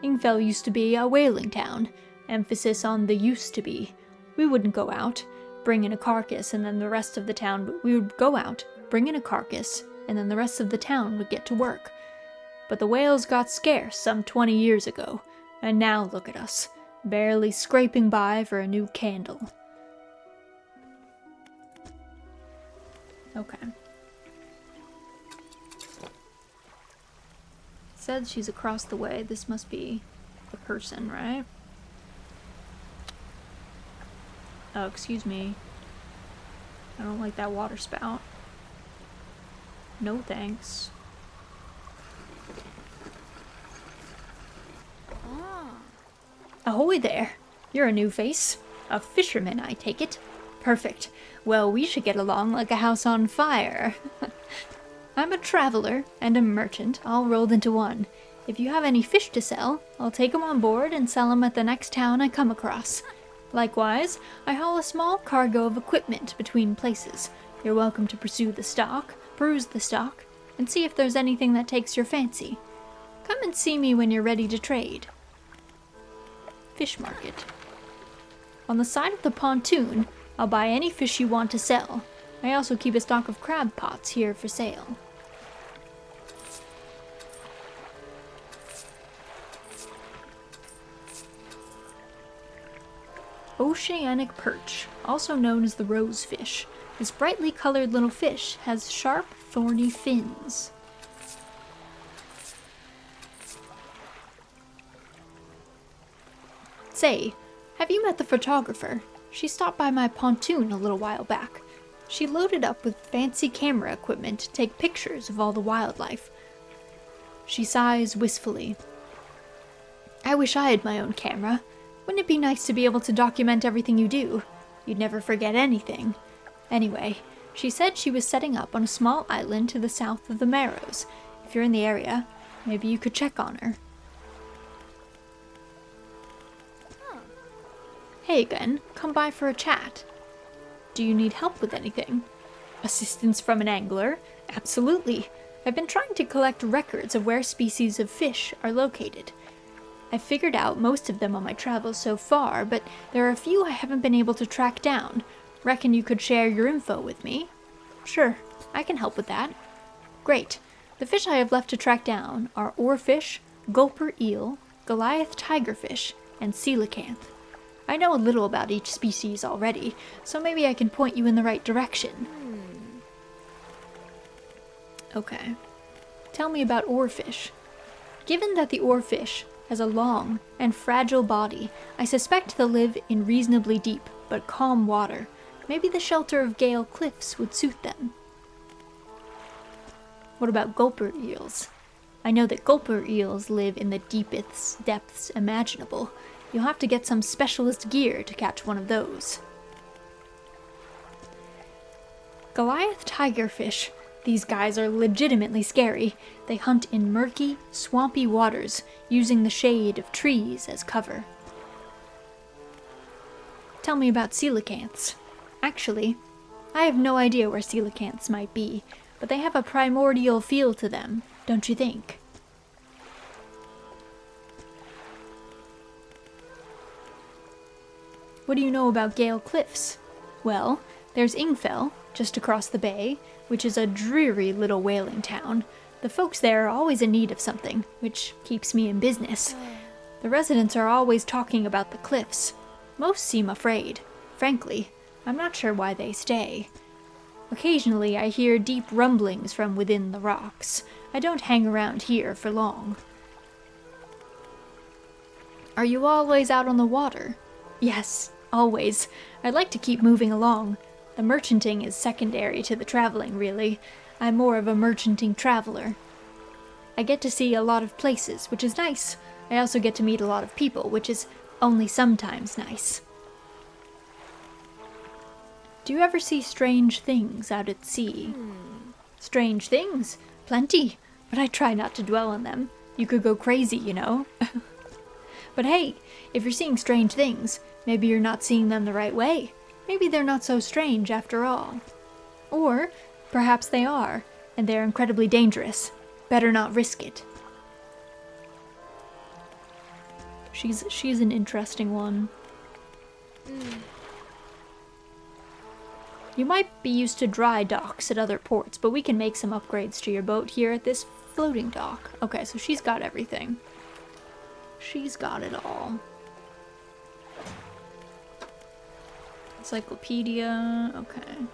Ingfell used to be a whaling town. Emphasis on the used to be. We wouldn't go out, bring in a carcass, and then the rest of the town... We would go out, bring in a carcass, and then the rest of the town would get to work. But the whales got scarce some 20 years ago, and now look at us, barely scraping by for a new candle. Okay. Said she's across the way. This must be the person, right? Oh, excuse me. I don't like that water spout. No thanks. Ahoy there! You're a new face. A fisherman, I take it. perfect. Well, we should get along like a house on fire. I'm a traveler and a merchant, all rolled into one. If you have any fish to sell, I'll take them on board and sell them at the next town I come across. Likewise, I haul a small cargo of equipment between places. You're welcome to peruse the stock, and see if there's anything that takes your fancy. Come and see me when you're ready to trade. Fish market. On the side of the pontoon, I'll buy any fish you want to sell. I also keep a stock of crab pots here for sale. Oceanic perch, also known as the rosefish. This brightly colored little fish has sharp, thorny fins. Say, have you met the photographer? She stopped by my pontoon a little while back. She loaded up with fancy camera equipment to take pictures of all the wildlife. She sighs wistfully. I wish I had my own camera. Wouldn't it be nice to be able to document everything you do? You'd never forget anything. Anyway, she said she was setting up on a small island to the south of the Marrows. If you're in the area, maybe you could check on her. Hey again, come by for a chat. Do you need help with anything? Assistance from an angler? Absolutely. I've been trying to collect records of where species of fish are located. I've figured out most of them on my travels so far, but there are a few I haven't been able to track down. Reckon you could share your info with me? Sure, I can help with that. Great. The fish I have left to track down are oarfish, gulper eel, Goliath tigerfish, and coelacanth. I know a little about each species already, so maybe I can point you in the right direction. Okay. Tell me about oarfish. Given that the oarfish has a long and fragile body, I suspect they'll live in reasonably deep but calm water. Maybe the shelter of Gale Cliffs would suit them. What about gulper eels? I know that gulper eels live in the deepest depths imaginable. You'll have to get some specialist gear to catch one of those. Goliath tigerfish. These guys are legitimately scary. They hunt in murky, swampy waters, using the shade of trees as cover. Tell me about coelacanths. Actually, I have no idea where coelacanths might be, but they have a primordial feel to them, don't you think? What do you know about Gale Cliffs? Well, there's Ingfell, just across the bay, which is a dreary little whaling town. The folks there are always in need of something, which keeps me in business. The residents are always talking about the cliffs. Most seem afraid. Frankly, I'm not sure why they stay. Occasionally, I hear deep rumblings from within the rocks. I don't hang around here for long. Are you always out on the water? Yes, always. I'd like to keep moving along. The merchanting is secondary to the traveling, really. I'm more of a merchanting traveler. I get to see a lot of places, which is nice. I also get to meet a lot of people, which is only sometimes nice. Do you ever see strange things out at sea? Strange things? Plenty, but I try not to dwell on them. You could go crazy, you know. But hey, if you're seeing strange things, maybe you're not seeing them the right way. Maybe they're not so strange after all. Or perhaps they are, and they're incredibly dangerous. Better not risk it. She's an interesting one. You might be used to dry docks at other ports, but we can make some upgrades to your boat here at this floating dock. Okay, so she's got everything. She's got it all. Encyclopedia, okay.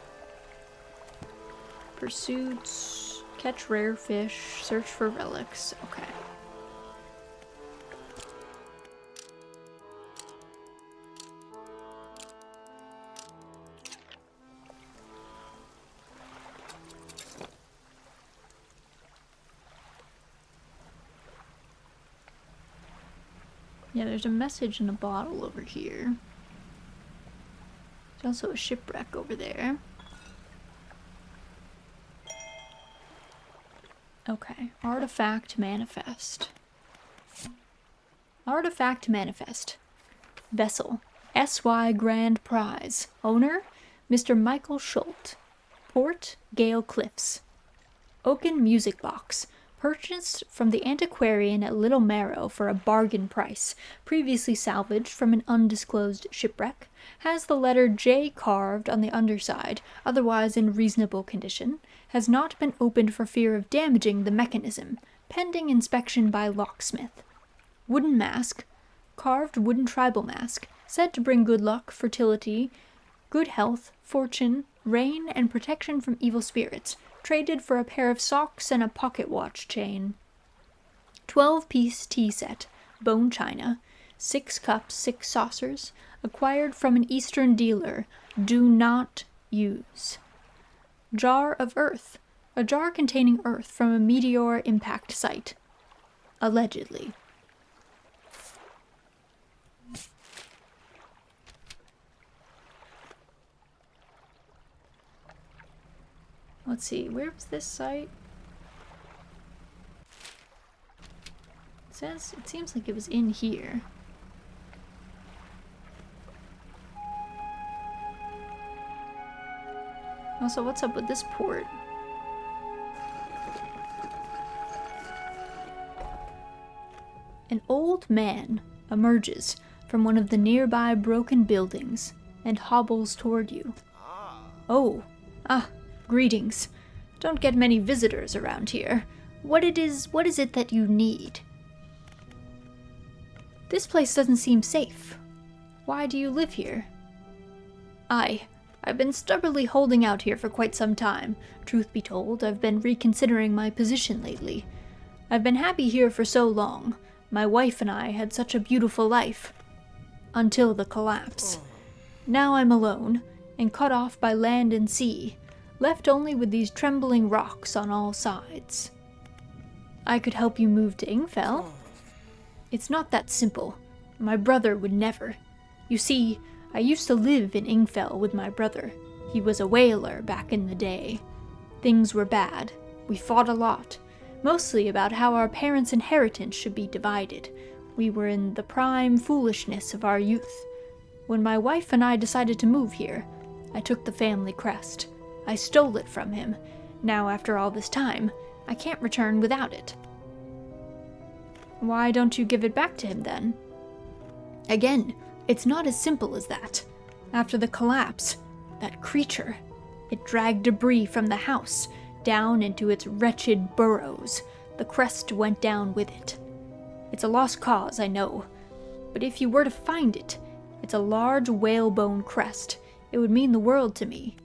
Pursuits, catch rare fish, search for relics, okay. Yeah, there's a message in a bottle over here. There's also a shipwreck over there. Okay, artifact manifest. Artifact manifest. Vessel, SY Grand Prize. Owner, Mr. Michael Schult. Port, Gale Cliffs. Oaken music box. Purchased from the antiquarian at Little Marrow for a bargain price. Previously salvaged from an undisclosed shipwreck. Has the letter J carved on the underside, otherwise in reasonable condition. Has not been opened for fear of damaging the mechanism. Pending inspection by locksmith. Wooden mask. Carved wooden tribal mask. Said to bring good luck, fertility, good health, fortune, rain, and protection from evil spirits. Traded for a pair of socks and a pocket watch chain. 12-piece tea set. Bone china. 6 cups, 6 saucers. Acquired from an Eastern dealer. Do not use. Jar of earth. A jar containing earth from a meteor impact site. Allegedly. Let's see, where was this site? It seems like it was in here. Also, what's up with this port? An old man emerges from one of the nearby broken buildings and hobbles toward you. Oh, greetings. Don't get many visitors around here. What is it that you need? This place doesn't seem safe. Why do you live here? I've been stubbornly holding out here for quite some time. Truth be told, I've been reconsidering my position lately. I've been happy here for so long. My wife and I had such a beautiful life. Until the collapse. Now I'm alone, and cut off by land and sea, left only with these trembling rocks on all sides. I could help you move to Ingfell. It's not that simple. My brother would never. You see, I used to live in Ingfell with my brother. He was a whaler back in the day. Things were bad. We fought a lot. Mostly about how our parents' inheritance should be divided. We were in the prime foolishness of our youth. When my wife and I decided to move here, I took the family crest. I stole it from him. Now, after all this time, I can't return without it. Why don't you give it back to him, then? Again, it's not as simple as that. After the collapse, that creature, it dragged debris from the house down into its wretched burrows. The crest went down with it. It's a lost cause, I know. But if you were to find it, it's a large whalebone crest. It would mean the world to me.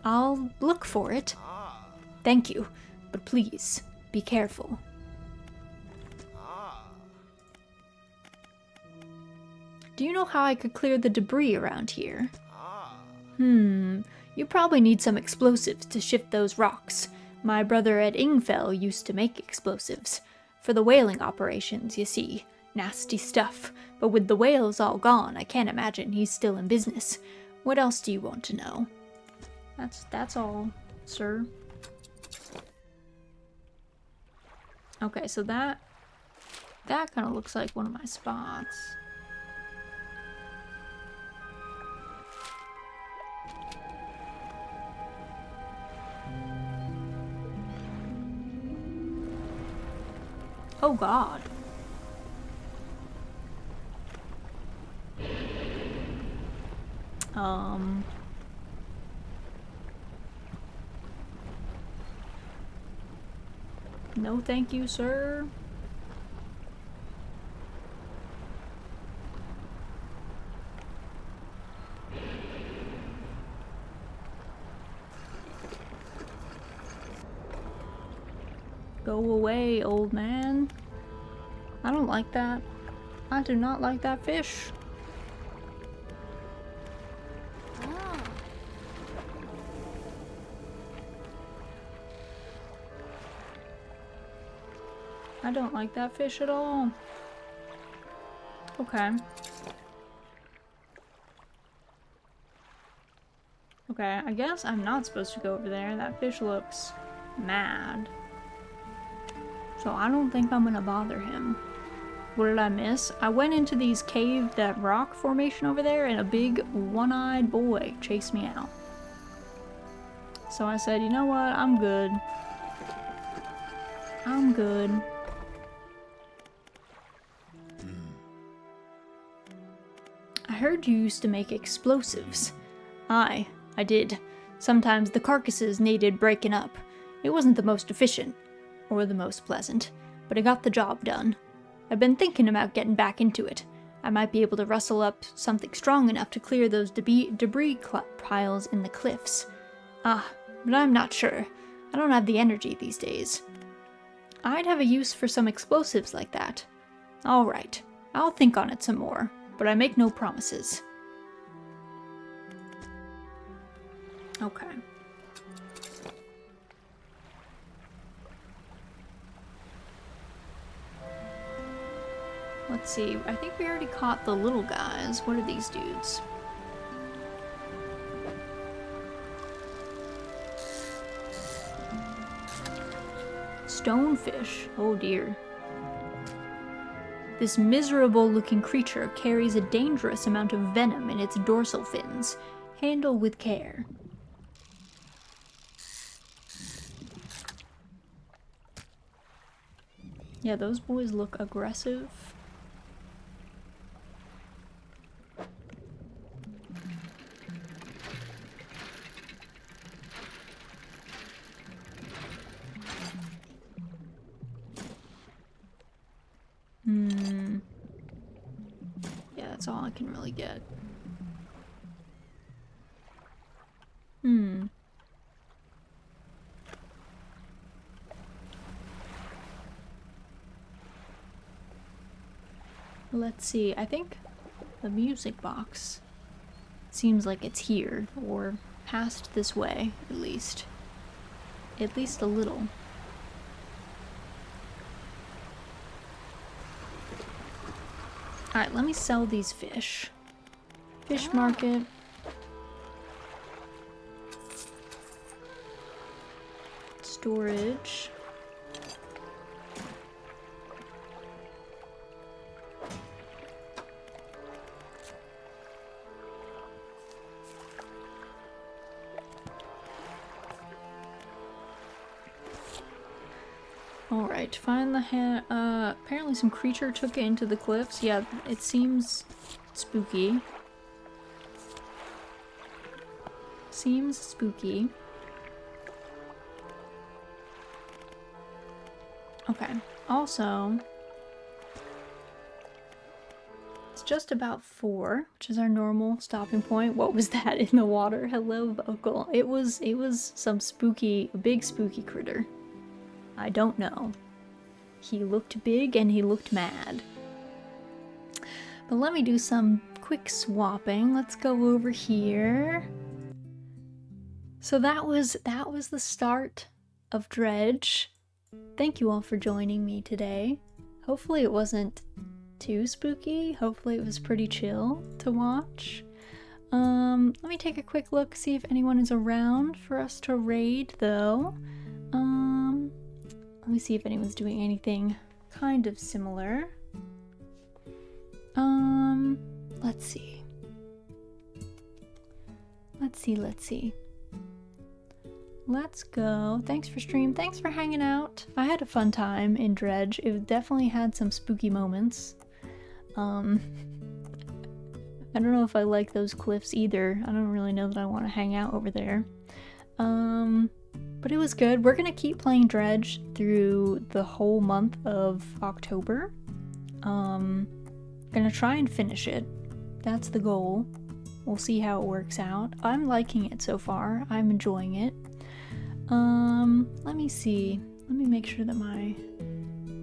I'll look for it. Thank you, but please, be careful. Do you know how I could clear the debris around here? You probably need some explosives to shift those rocks. My brother at Ingfell used to make explosives. For the whaling operations, you see. Nasty stuff. But with the whales all gone, I can't imagine he's still in business. What else do you want to know? That's all, sir. Okay, so that kind of looks like one of my spots. Oh God. No thank you, sir. Go away, old man. I don't like that. I do not like that fish. I don't like that fish at all. Okay. Okay, I guess I'm not supposed to go over there. That fish looks mad. So I don't think I'm gonna bother him. What did I miss? I went into these cave, that rock formation over there, and a big one-eyed boy chased me out. So I said, you know what? I'm good. I'm good. I heard you used to make explosives. Aye, I did. Sometimes the carcasses needed breaking up. It wasn't the most efficient, or the most pleasant, but it got the job done. I've been thinking about getting back into it. I might be able to rustle up something strong enough to clear those debris piles in the cliffs. Ah, but I'm not sure. I don't have the energy these days. I'd have a use for some explosives like that. All right, I'll think on it some more, but I make no promises. Okay. Let's see, I think we already caught the little guys. What are these dudes? Stonefish. Oh dear. This miserable-looking creature carries a dangerous amount of venom in its dorsal fins. Handle with care. Yeah, those boys look aggressive. Yeah, that's all I can really get. Let's see, I think the music box seems like it's here, or past this way, at least. At least a little. Alright, let me sell these fish. Fish market. Storage. Alright, find the apparently some creature took it into the cliffs. Yeah, it seems spooky. Seems spooky. Okay, also, it's just about 4, which is our normal stopping point. What was that in the water? Hello, vocal. It was some spooky, big spooky critter. I don't know. He looked big and he looked mad. But let me do some quick swapping. Let's go over here. So that was the start of Dredge. Thank you all for joining me today. Hopefully it wasn't too spooky. Hopefully it was pretty chill to watch. Let me take a quick look, see if anyone is around for us to raid though. Let me see if anyone's doing anything kind of similar. Let's see. Let's go. Thanks for stream. Thanks for hanging out. I had a fun time in Dredge. It definitely had some spooky moments. I don't know if I like those cliffs either. I don't really know that I want to hang out over there. But it was good. We're gonna keep playing Dredge through the whole month of October. Gonna try and finish it. That's the goal. We'll see how it works out. I'm liking it so far. I'm enjoying it. Let me see. Let me make sure that my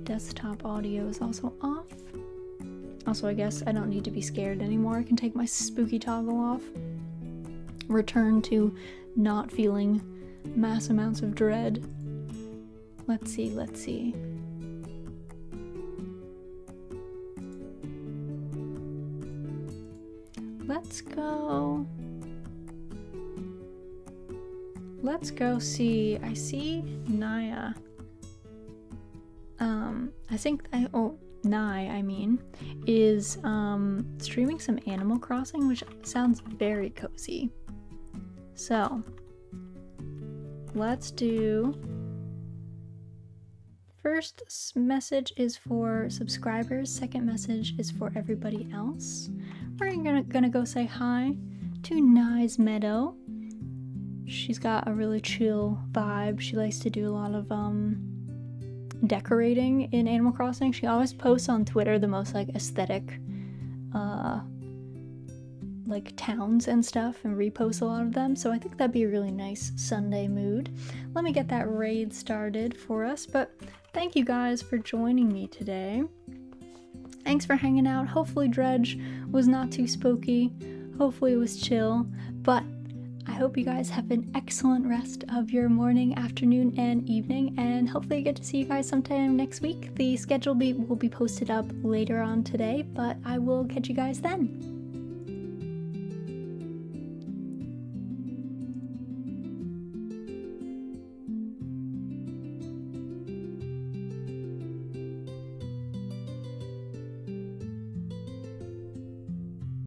desktop audio is also off. Also, I guess I don't need to be scared anymore. I can take my spooky toggle off. Return to not feeling mass amounts of dread. Let's see. Let's go. let's go see. I see Naya. Nye, I mean, is streaming some Animal Crossing, which sounds very cozy. So, let's do... First message is for subscribers, second message is for everybody else. We're gonna go say hi to Nye's Meadow. She's got a really chill vibe. She likes to do a lot of decorating in Animal Crossing. She always posts on Twitter the most like aesthetic like towns and stuff, and reposts a lot of them, so I think that'd be a really nice Sunday mood. Let me get that raid started for us, but thank you guys for joining me today. Thanks for hanging out. Hopefully Dredge was not too spooky, hopefully it was chill, but I hope you guys have an excellent rest of your morning, afternoon, and evening, and hopefully I get to see you guys sometime next week. The schedule will be posted up later on today, but I will catch you guys then.